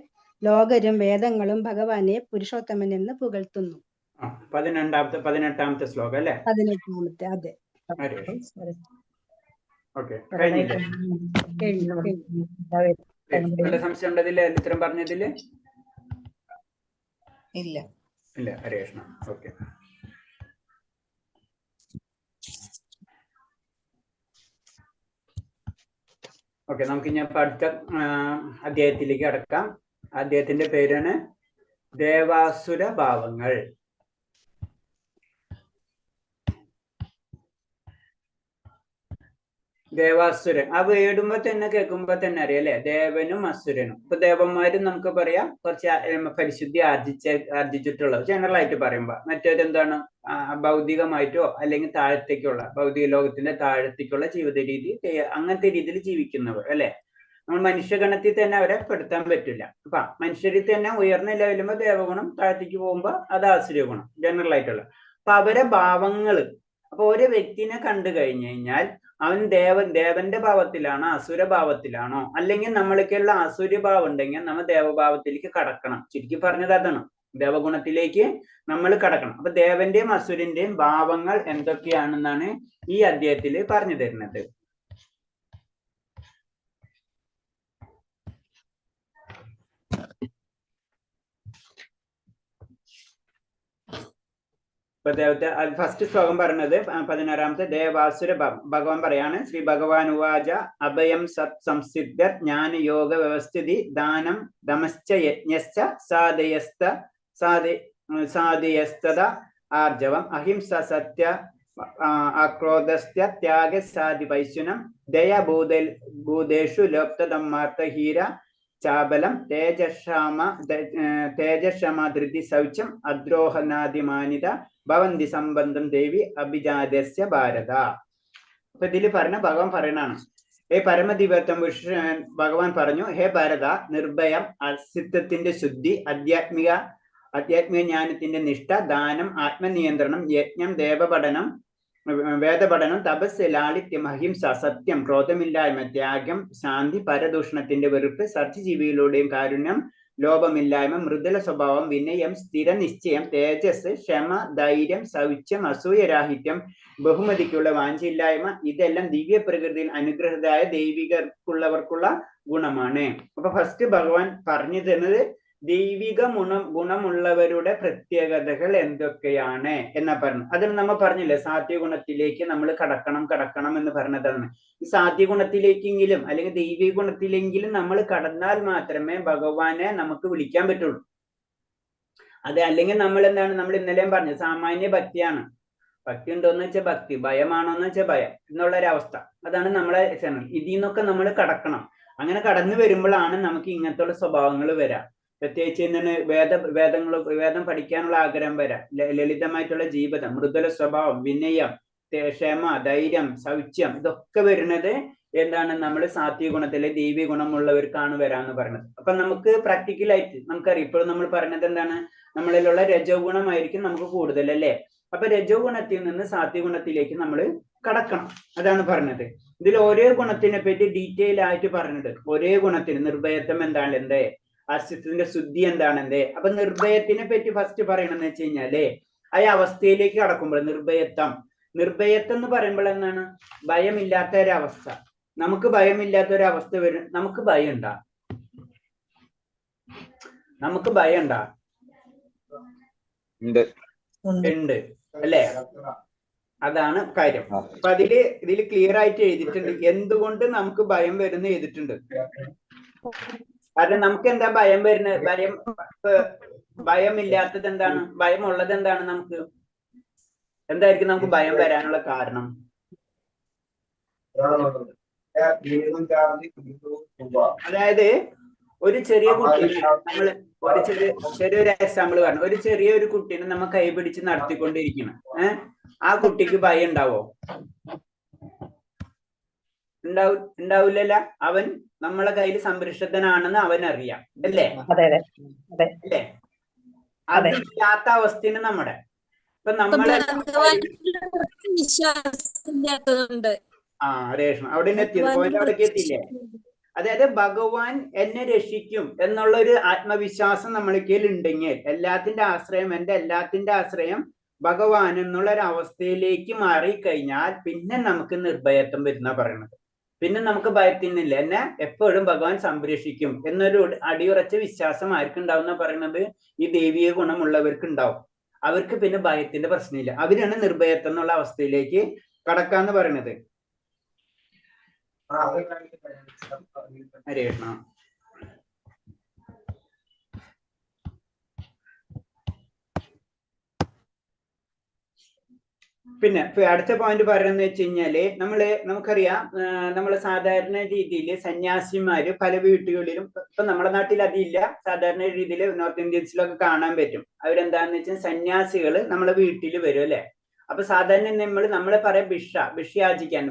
ലോകരും വേദങ്ങളും ഭഗവാനെ പുരുഷോത്തമൻ എന്ന് പുകഴ്ത്തുന്നു. 18ാമത്തെ ശ്ലോകം അല്ലേ? 18ാമത്തെ, അതെ. ഓക്കെ, വല്ല സംശയം ഉണ്ടതില്ലേ? ഉത്തരം പറഞ്ഞതില് ഇല്ല. ഹരേ കൃഷ്ണ. ഓക്കെ, നമുക്ക് ഇനി അടുത്ത അധ്യായത്തിലേക്ക് കടക്കാം. അദ്ദേഹത്തിന്റെ പേരാണ് ദേവാസുര ഭാവങ്ങൾ. ദേവാസുരൻ ആ വേടുമ്പോ തന്നെ കേൾക്കുമ്പോ തന്നെ അറിയാം അല്ലെ? ദേവനും അസുരനും. ഇപ്പൊ ദേവന്മാരും നമുക്ക് പറയാം കുറച്ച് പരിശുദ്ധി ആർജിച്ചിട്ടുള്ളത് ജനറൽ ആയിട്ട് പറയുമ്പോ. മറ്റേതെന്താണ് ഭൗതികമായിട്ടോ അല്ലെങ്കിൽ താഴത്തേക്കുള്ള ഭൗതിക ലോകത്തിന്റെ താഴത്തേക്കുള്ള ജീവിത രീതി, അങ്ങനത്തെ രീതിയിൽ ജീവിക്കുന്നവർ അല്ലെ? നമ്മൾ മനുഷ്യഗണത്തിൽ തന്നെ അവരെ പെടുത്താൻ പറ്റില്ല. അപ്പൊ മനുഷ്യരിൽ തന്നെ ഉയർന്ന ലെവലുമ്പോ ദേവഗുണം, താഴത്തേക്ക് പോകുമ്പോ അത് ആസുര ഗുണം ജനറൽ ആയിട്ടുള്ള. അപ്പൊ അവരെ ഭാവങ്ങള്, അപ്പൊ ഒരു വ്യക്തിനെ കണ്ടു കഴിഞ്ഞു കഴിഞ്ഞാൽ അവൻ ദേവന്റെ ഭാവത്തിലാണോ അസുരഭാവത്തിലാണോ? അല്ലെങ്കിൽ നമ്മൾക്കുള്ള അസുരഭാവം ഉണ്ടെങ്കിൽ നമ്മൾ ദേവഭാവത്തിലേക്ക് കടക്കണം. ചുരുക്കി പറഞ്ഞത് അതാണ്, ദേവഗുണത്തിലേക്ക് നമ്മൾ കടക്കണം. അപ്പൊ ദേവന്റെയും അസുരന്റെയും ഭാവങ്ങൾ എന്തൊക്കെയാണെന്നാണ് ഈ അധ്യായത്തിൽ പറഞ്ഞു തരുന്നത്. ഫസ്റ്റ് ശ്ലോകം പറഞ്ഞത് 16ാമത്തെ ദേവാസുര ഭഗവാൻ പറയാണ്. ശ്രീ ഭഗവാൻ ഉവാച അഭയം സത് സംസിദ്ധ ജ്ഞാന യോഗ വ്യവസ്ഥിതി ദാനം ദമശ്ച യജ്ഞശ്ച സാധയസ്തദ ആർജവം അഹിംസ സത്യ അക്രോധസ്യ ത്യാഗ സാധി വൈശ്വനം ദയ ഭൂതേഷു ലോപ്തദമ്മാർത്ഥഹീര ചാബലം തേജക്ഷമ ധൃതി ശൗചം അദ്രോഹനാദിമാനിത ഭവന്തി സംബന്ധം ദേവി അഭിജാതസ്യ ഭാരത. അപ്പൊ ഇതിൽ പറഞ്ഞ ഭഗവാൻ പറയണാണ്, ഹേ പരമദിവ്യത്വം ഭഗവാൻ പറഞ്ഞു, ഹേ ഭാരത, നിർഭയം, അസിത്വത്തിന്റെ ശുദ്ധി, ആധ്യാത്മിക ജ്ഞാനത്തിന്റെ നിഷ്ഠ, ദാനം, ആത്മനിയന്ത്രണം, യജ്ഞം, വേദപഠനം, തപസ്, ലാളിത്യം, അഹിംസ, സത്യം, ക്രോധമില്ലായ്മ, ത്യാഗം, ശാന്തി, പരദൂഷണത്തിന്റെ വെറുപ്പ്, സത്യജീവികളുടെയും കാരുണ്യം, ലോഭമില്ലായ്മ, മൃദുല സ്വഭാവം, വിനയം, സ്ഥിര നിശ്ചയം, തേജസ്, ക്ഷമ, ധൈര്യം, ശൗച്യം, അസൂയരാഹിത്യം, ബഹുമതിക്കുള്ള വാഞ്ചയില്ലായ്മ, ഇതെല്ലാം ദിവ്യ പ്രകൃതിയിൽ അനുഗ്രഹീതരായ ദൈവികർക്കുള്ളവർക്കുള്ള ഗുണമാണ്. അപ്പൊ ഫസ്റ്റ് ഭഗവാൻ പറഞ്ഞു തരുന്നത് ദൈവിക ഗുണമുള്ളവരുടെ പ്രത്യേകതകൾ എന്തൊക്കെയാണ് എന്നാ പറഞ്ഞു. അതിൽ നമ്മൾ പറഞ്ഞില്ലേ, സാത്വിക ഗുണത്തിലേക്ക് നമ്മൾ കടക്കണം എന്ന് പറഞ്ഞതാണ്. ഈ സാത്വിക ഗുണത്തിലേക്കെങ്കിലും അല്ലെങ്കിൽ ദൈവിക ഗുണത്തിലെങ്കിലും നമ്മൾ കടന്നാൽ മാത്രമേ ഭഗവാനെ നമുക്ക് വിളിക്കാൻ പറ്റുള്ളൂ. അതെ, അല്ലെങ്കിൽ നമ്മൾ എന്താണ്, നമ്മൾ ഇന്നലെയും പറഞ്ഞു, സാമാന്യ ഭക്തിയാണ്. ഭക്തി ഉണ്ടോന്ന് വെച്ചാൽ ഭക്തി, ഭയമാണോന്ന് വെച്ചാൽ ഭയം എന്നുള്ളൊരവസ്ഥ. അതാണ് നമ്മളെ ഇതിൽ നിന്നൊക്കെ നമ്മൾ കടക്കണം. അങ്ങനെ കടന്നു വരുമ്പോഴാണ് നമുക്ക് ഇങ്ങനത്തെ സ്വഭാവങ്ങൾ വരാം. പ്രത്യേകിച്ച് എന്താണ് വേദം പഠിക്കാനുള്ള ആഗ്രഹം വരാം, ലളിതമായിട്ടുള്ള ജീവിതം, മൃദുല സ്വഭാവം, വിനയം, ക്ഷമ, ധൈര്യം, ശൗച്യം, ഇതൊക്കെ വരുന്നത് എന്താണ്, നമ്മൾ സാത്വിക ഗുണത്തിലെ ദൈവിക ഗുണമുള്ളവർക്കാണ് വരാന്ന് പറയുന്നത്. അപ്പൊ നമുക്ക് പ്രാക്ടിക്കലായിട്ട് നമുക്കറിയാം, ഇപ്പോഴും നമ്മൾ പറഞ്ഞത് എന്താണ്, നമ്മളിലുള്ള രജോ ഗുണമായിരിക്കും നമുക്ക് കൂടുതൽ അല്ലേ? അപ്പൊ രജോ ഗുണത്തിൽ നിന്ന് സാത്വിക ഗുണത്തിലേക്ക് നമ്മൾ കടക്കണം, അതാണ് പറഞ്ഞത്. ഇതിൽ ഓരോ ഗുണത്തിനെ പറ്റി ഡീറ്റെയിൽ ആയിട്ട് പറഞ്ഞിട്ട്, ഒരേ ഗുണത്തിന് നിർഭയത്വം എന്താണ്, അസ്തിത്വത്തിന്റെ ശുദ്ധി എന്താണെന്ന്. അപ്പൊ നിർഭയത്തിനെ പറ്റി ഫസ്റ്റ് പറയണമെന്ന് വെച്ച് കഴിഞ്ഞാല് ആ അവസ്ഥയിലേക്ക് കടക്കുമ്പോൾ നിർഭയത്വം എന്ന് പറയുമ്പോൾ എന്താണ്? ഭയമില്ലാത്ത ഒരവസ്ഥ. നമുക്ക് ഭയമില്ലാത്ത ഒരവസ്ഥ വരും. നമുക്ക് ഭയം ഉണ്ടാ? ഉണ്ട് അല്ലേ? അതാണ് കാര്യം. അപ്പൊ ഇതില് ക്ലിയർ ആയിട്ട് എഴുതിയിട്ടുണ്ട് എന്തുകൊണ്ട് നമുക്ക് ഭയം വരുന്ന എഴുതിയിട്ടുണ്ട്. കാരണം നമുക്ക് എന്താ ഭയം വരുന്നത്? ഭയമില്ലാത്തത് എന്താണ്? ഭയമുള്ളത് എന്താണ്? നമുക്ക് എന്തായിരിക്കും നമുക്ക് ഭയം വരാനുള്ള കാരണം? അതായത് ഒരു ചെറിയ കുട്ടീനെ നമ്മള് ചെറിയൊരു എക്സാമ്പിൾ പറഞ്ഞു. ഒരു ചെറിയൊരു കുട്ടീനെ നമ്മ കൈ പിടിച്ച് നടത്തിക്കൊണ്ടിരിക്കണം. ആ കുട്ടിക്ക് ഭയം ഉണ്ടാവോ? ഉണ്ടാവില്ലല്ല. അവൻ നമ്മളെ കയ്യിൽ സംരക്ഷിതനാണെന്ന് അവനറിയാം അല്ലേ? അല്ലേ? അതില്ലാത്ത അവസ്ഥയാണ് നമ്മുടെ. ഇപ്പൊ നമ്മളെ രേഷ്മ അവിടെ എത്തിയത് പോയിന്റ് അവിടേക്ക് എത്തിയില്ലേ? അതായത് ഭഗവാൻ എന്നെ രക്ഷിക്കും എന്നുള്ള ഒരു ആത്മവിശ്വാസം നമ്മൾക്ക് ഉണ്ടെങ്കിൽ എല്ലാത്തിന്റെ ആശ്രയം, എന്റെ എല്ലാത്തിന്റെ ആശ്രയം ഭഗവാൻ എന്നുള്ള ഒരു അവസ്ഥയിലേക്ക് മാറിക്കഴിഞ്ഞാൽ പിന്നെ നമുക്ക് നിർഭയത്വം വരുന്ന പറയണത്. പിന്നെ നമുക്ക് ഭയത്തിനില്ല. എന്നെ എപ്പോഴും ഭഗവാൻ സംരക്ഷിക്കും എന്നൊരു അടിയുറച്ച വിശ്വാസം ആർക്കുണ്ടാവുന്ന പറയുന്നത് ഈ ദൈവീയ ഗുണമുള്ളവർക്ക് ഉണ്ടാവും. അവർക്ക് പിന്നെ ഭയത്തിന്റെ പ്രശ്നമില്ല. അവരാണ് നിർഭയത്വം എന്നുള്ള അവസ്ഥയിലേക്ക് കടക്കാന്ന് പറയുന്നത്. ഹരേഷ്ണ പിന്നെ അടുത്ത പോയിന്റ് പറയുന്നത് വെച്ച് കഴിഞ്ഞാല് നമുക്കറിയാം, നമ്മള് സാധാരണ രീതിയിൽ സന്യാസിമാര് പല വീട്ടുകളിലും, ഇപ്പൊ നമ്മുടെ നാട്ടിൽ അതില്ല, സാധാരണ രീതിയിൽ നോർത്ത് ഇന്ത്യൻസിലൊക്കെ കാണാൻ പറ്റും. അവരെന്താന്ന് വെച്ചാൽ സന്യാസികള് നമ്മളെ വീട്ടിൽ വരും അല്ലെ. അപ്പൊ സാധാരണ നമ്മളെ പറയാം ഭിക്ഷ യാചിക്കാൻ.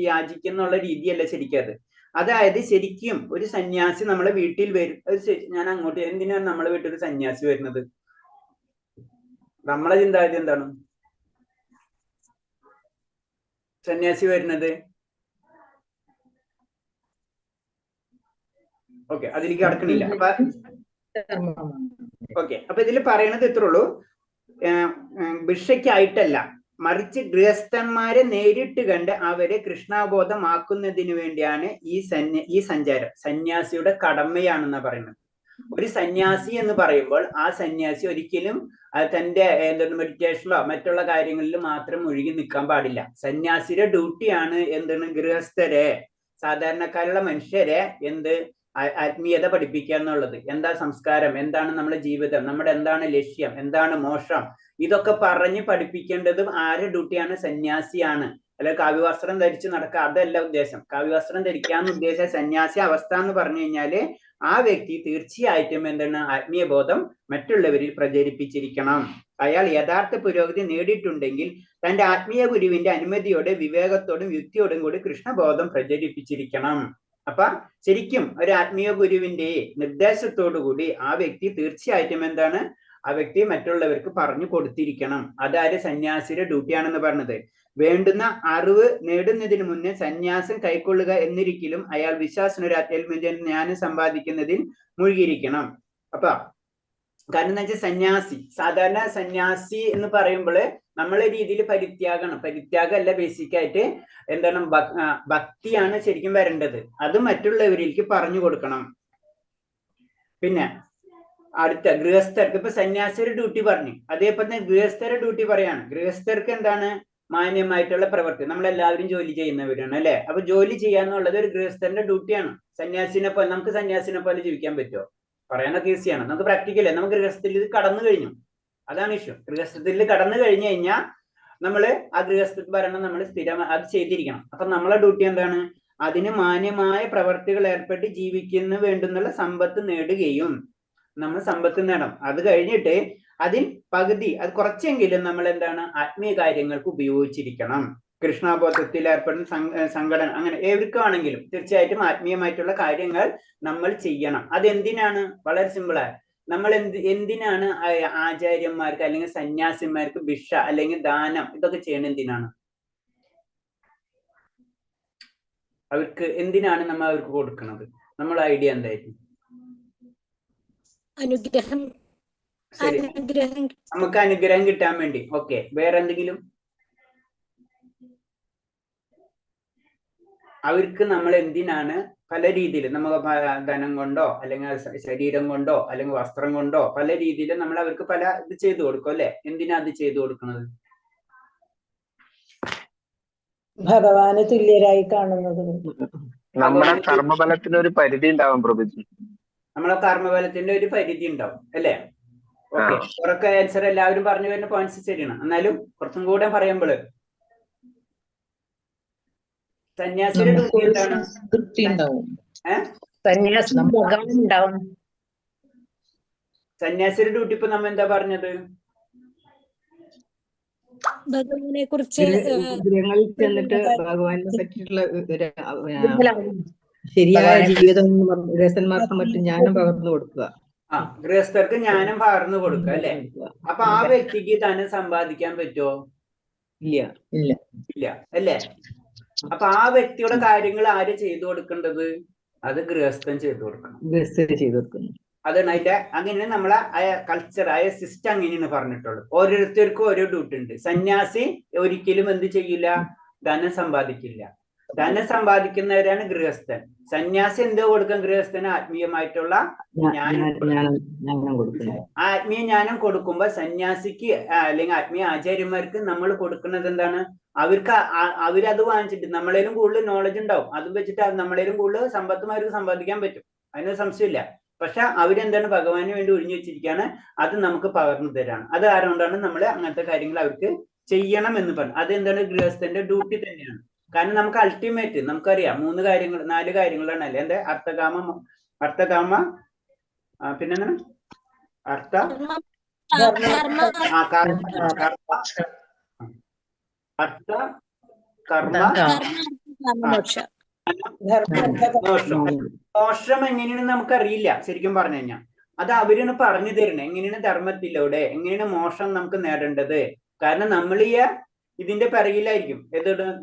യാചിക്കുന്നുള്ള രീതിയല്ല ശരിക്കും അത്. അതായത് ശരിക്കും ഒരു സന്യാസി നമ്മളെ വീട്ടിൽ വരും. ഞാൻ അങ്ങോട്ട് എന്തിനാണ് നമ്മളെ വീട്ടിൽ ഒരു സന്യാസി വരുന്നത്? നമ്മളെ ചിന്താഗതി എന്താണ്? സന്യാസി വരുന്നത് ഓക്കെ, അതിലേക്ക് കടക്കണില്ല. ഓക്കെ, അപ്പൊ ഇതിൽ പറയണത് ഇത്രേ ഉള്ളൂ. ഭിക്ഷയ്ക്കായിട്ടല്ല, മറിച്ച് ഗൃഹസ്ഥന്മാരെ നേരിട്ട് കണ്ട് അവരെ കൃഷ്ണാബോധമാക്കുന്നതിന് വേണ്ടിയാണ് ഈ സഞ്ചാരം. സന്യാസിയുടെ കടമയാണെന്നാ പറയുന്നത്. ഒരു സന്യാസി എന്ന് പറയുമ്പോൾ ആ സന്യാസി ഒരിക്കലും തന്റെ മെഡിറ്റേഷനിലോ മറ്റുള്ള കാര്യങ്ങളിൽ മാത്രം ഒഴുകി നിൽക്കാൻ പാടില്ല. സന്യാസിയുടെ ഡ്യൂട്ടിയാണ് ഗൃഹസ്ഥരെ, സാധാരണക്കാരുള്ള മനുഷ്യരെ ആത്മീയത പഠിപ്പിക്കുക എന്നുള്ളത്. എന്താ സംസ്കാരം, എന്താണ് നമ്മുടെ ജീവിതം, നമ്മുടെ എന്താണ് ലക്ഷ്യം, എന്താണ് മോക്ഷം, ഇതൊക്കെ പറഞ്ഞ് പഠിപ്പിക്കേണ്ടതും ആരുടെ ഡ്യൂട്ടിയാണ്? സന്യാസിയാണ്. അല്ല കാവ്യവസ്ത്രം ധരിച്ച് നടക്കുക, അതല്ല ഉദ്ദേശം. കാവ്യവസ്ത്രം ധരിക്കാന്ന് ഉദ്ദേശിച്ച സന്യാസി അവസ്ഥ എന്ന് പറഞ്ഞു കഴിഞ്ഞാല് ആ വ്യക്തി തീർച്ചയായിട്ടും ആത്മീയ ബോധം മറ്റുള്ളവരിൽ പ്രചരിപ്പിച്ചിരിക്കണം. അയാൾ യഥാർത്ഥ പുരോഗതി നേടിയിട്ടുണ്ടെങ്കിൽ തന്റെ ആത്മീയ ഗുരുവിന്റെ അനുമതിയോടെ വിവേകത്തോടും യുക്തിയോടും കൂടി കൃഷ്ണബോധം പ്രചരിപ്പിച്ചിരിക്കണം. അപ്പൊ ശരിക്കും ഒരു ആത്മീയ ഗുരുവിന്റെ നിർദ്ദേശത്തോടു കൂടി ആ വ്യക്തി തീർച്ചയായിട്ടും ആ വ്യക്തി മറ്റുള്ളവർക്ക് പറഞ്ഞു കൊടുത്തിരിക്കണം. അതായത് സന്യാസിയുടെ ഡ്യൂട്ടിയാണെന്ന് പറഞ്ഞത്. വേണ്ടുന്ന അറിവ് നേടുന്നതിന് മുന്നേ സന്യാസം കൈക്കൊള്ളുക എന്നിരിക്കലും അയാൾ വിശ്വാസനൊരു ആത്മീയ ജ്ഞാനം സമ്പാദിക്കുന്നതിൽ മുഴുകിയിരിക്കണം. അപ്പൊ കാരണം എന്താ വെച്ചാൽ സന്യാസി, സാധാരണ സന്യാസി എന്ന് പറയുമ്പോൾ നമ്മളെ രീതിയിൽ പരിത്യാഗമല്ല, ബേസിക്കായിട്ട് ഭക്തിയാണ് ശരിക്കും വരേണ്ടത്. അത് മറ്റുള്ളവരിലേക്ക് പറഞ്ഞു കൊടുക്കണം. പിന്നെ അടുത്ത ഗൃഹസ്ഥർക്ക്, ഇപ്പൊ സന്യാസിയുടെ ഡ്യൂട്ടി പറഞ്ഞു, അതേപോലെ തന്നെ ഗൃഹസ്ഥരുടെ ഡ്യൂട്ടി പറയാണ്. ഗൃഹസ്ഥർക്ക് എന്താണ്? മാന്യമായിട്ടുള്ള പ്രവൃത്തി. നമ്മളെല്ലാവരും ജോലി ചെയ്യുന്നവരാണ് അല്ലെ. അപ്പൊ ജോലി ചെയ്യാന്നുള്ളത് ഒരു ഗൃഹസ്ഥന്റെ ഡ്യൂട്ടിയാണ്. നമുക്ക് സന്യാസിനെ പോലെ ജീവിക്കാൻ പറ്റുമോ? പറയാനൊക്കെ ഈസിയാണ്. നമുക്ക് പ്രാക്ടിക്കലേ. നമുക്ക് ഗൃഹസ്ഥത്തിൽ കടന്നു കഴിഞ്ഞു, അതാണ് ഇഷ്യൂ. ഗൃഹസ്ഥത്തിൽ കടന്നു കഴിഞ്ഞു കഴിഞ്ഞാൽ നമ്മള് ആ ഗൃഹസ്ഥ ഭരണം നമ്മൾ സ്ഥിരം അത് ചെയ്തിരിക്കണം. അപ്പൊ നമ്മളെ ഡ്യൂട്ടി എന്താണ്? അതിന് മാന്യമായ പ്രവർത്തികൾ ഏർപ്പെട്ട് ജീവിക്കുന്ന വേണ്ടുന്നുള്ള സമ്പത്ത് നേടുകയും, നമ്മൾ സമ്പത്ത് നേടണം. അത് കഴിഞ്ഞിട്ട് അതിൽ പകുതി, അത് കുറച്ചെങ്കിലും നമ്മൾ ആത്മീയ കാര്യങ്ങൾക്ക് ഉപയോഗിച്ചിരിക്കണം. കൃഷ്ണബോധത്തിൽ ഏർപ്പെടുന്ന സംഘടന, അങ്ങനെ ഏവർക്കാണെങ്കിലും തീർച്ചയായിട്ടും ആത്മീയമായിട്ടുള്ള കാര്യങ്ങൾ നമ്മൾ ചെയ്യണം. അതെന്തിനാണ്? വളരെ സിമ്പിളാണ്. നമ്മൾ എന്തിനാണ് ആചാര്യന്മാർക്ക് അല്ലെങ്കിൽ സന്യാസിമാർക്ക് ഭിക്ഷ അല്ലെങ്കിൽ ദാനം ഇതൊക്കെ ചെയ്യണം? എന്തിനാണ്? അവർക്ക് എന്തിനാണ് നമ്മൾ അവർക്ക് കൊടുക്കുന്നത്? നമ്മളെ ഐഡിയ എന്തായിരുന്നു? അനുഗ്രഹം ശരി, അനുഗ്രഹം നമുക്ക് അനുഗ്രഹം കിട്ടാൻ വേണ്ടി. ഓക്കെ, വേറെ എന്തെങ്കിലും? അവർക്ക് നമ്മൾ എന്തിനാണ് പല രീതിയിൽ നമ്മൾ ധനം കൊണ്ടോ അല്ലെങ്കിൽ ശരീരം കൊണ്ടോ അല്ലെങ്കിൽ വസ്ത്രം കൊണ്ടോ പല രീതിയിൽ നമ്മൾ അവർക്ക് പല ഇത് ചെയ്തു കൊടുക്കും അല്ലെ? എന്തിനാ അത് ചെയ്തു കൊടുക്കുന്നത്? ഭഗവാന് തുല്യരായി കാണുന്നത്. നമ്മുടെ കർമ്മഫലത്തിന് ഒരു പരിധി ഉണ്ടാവും പ്രഭുജി. നമ്മളെ കർമ്മഫലത്തിന്റെ ഒരു പരിധി ഉണ്ടാവും അല്ലേ? ഓക്കെ, ഉറക്കെ ആൻസർ എല്ലാവരും പറഞ്ഞു വരുന്ന പോയിന്റ്സ് ശരിയാണ്. എന്നാലും കുറച്ചും കൂടെ പറയുമ്പോൾ സന്യാസിയുടെ ഡ്യൂട്ടി എന്താണ്? സന്യാസിയുടെ ഡ്യൂട്ടി ഇപ്പൊ നമ്മ എന്താ പറഞ്ഞത്? ഭഗവാനെ കുറിച്ച് ഗൃഹങ്ങളിൽ ചെന്നിട്ട് ഭഗവാനെ പറ്റിയിട്ടുള്ള ശരിയായ ജീവിതം ഗൃഹസ്ഥന്മാർക്ക് മറ്റും ജ്ഞാനം പകർന്നു കൊടുക്കുക. ഗൃഹസ്ഥർക്ക് ജ്ഞാനം പകർന്നു കൊടുക്കുക അല്ലെ? അപ്പൊ ആ വ്യക്തിക്ക് ധനം സമ്പാദിക്കാൻ പറ്റുമോ? ഇല്ല ഇല്ല ഇല്ല അല്ലേ? അപ്പൊ ആ വ്യക്തിയുടെ കാര്യങ്ങൾ ആര് ചെയ്തു കൊടുക്കേണ്ടത്? അത് ഗൃഹസ്ഥൻ ചെയ്തു കൊടുക്കണം. ഗൃഹസ്ഥര് ചെയ്തു കൊടുക്കുന്നു. അതാണ് അതിന്റെ അങ്ങനെ നമ്മളെ കൾച്ചർ സിസ്റ്റം അങ്ങനെയാണ് പറഞ്ഞിട്ടുള്ളത്. ഓരോരുത്തർക്കും ഓരോ ഡ്യൂട്ടി ഉണ്ട്. സന്യാസി ഒരിക്കലും എന്ത് ചെയ്യില്ല? ധനം സമ്പാദിക്കില്ല. ധനം സമ്പാദിക്കുന്നവരാണ് ഗൃഹസ്ഥൻ. സന്യാസി എന്തോ കൊടുക്കാൻ? ഗൃഹസ്ഥന് ആത്മീയമായിട്ടുള്ള ആത്മീയ ജ്ഞാനം കൊടുക്കുമ്പോ സന്യാസിക്ക് അല്ലെങ്കിൽ ആത്മീയ ആചാര്യന്മാർക്ക് നമ്മൾ കൊടുക്കുന്നത് എന്താണ്? അവരത് വാങ്ങിച്ചിട്ട് നമ്മളേലും കൂടുതൽ നോളജ് ഉണ്ടാവും. അത് വെച്ചിട്ട് നമ്മളേലും കൂടുതൽ സമ്പത്തും അവർക്ക് സമ്പാദിക്കാൻ പറ്റും. അതിനൊരു സംശയമില്ല. പക്ഷെ അവരെന്താണ്? ഭഗവാന് വേണ്ടി ഒഴിഞ്ഞു വെച്ചിരിക്കുകയാണ്. അത് നമുക്ക് പകർന്നു തരാണ്. അത് ആരോണ്ടാണ് നമ്മൾ അങ്ങനത്തെ കാര്യങ്ങൾ അവർക്ക് ചെയ്യണം എന്ന് പറഞ്ഞു. അതെന്താണ്? ഗൃഹസ്ഥന്റെ ഡ്യൂട്ടി തന്നെയാണ്. കാരണം നമുക്ക് അൾട്ടിമേറ്റ് നമുക്കറിയാം 4 കാര്യങ്ങളാണ് അല്ലെ? എന്താ? അർത്ഥകാമ പിന്നെന്താണ്? മോക്ഷം എങ്ങനെയാണ് നമുക്കറിയില്ല ശരിക്കും പറഞ്ഞു കഴിഞ്ഞാൽ. അത് അവരാണ് പറഞ്ഞു തരുന്നത്. എങ്ങനെയാണ് ധർമ്മത്തിലൂടെ എങ്ങനെയാണ് മോക്ഷം നമുക്ക് നേടേണ്ടത്. കാരണം നമ്മൾ ഇതിന്റെ പിറകിലായിരിക്കും.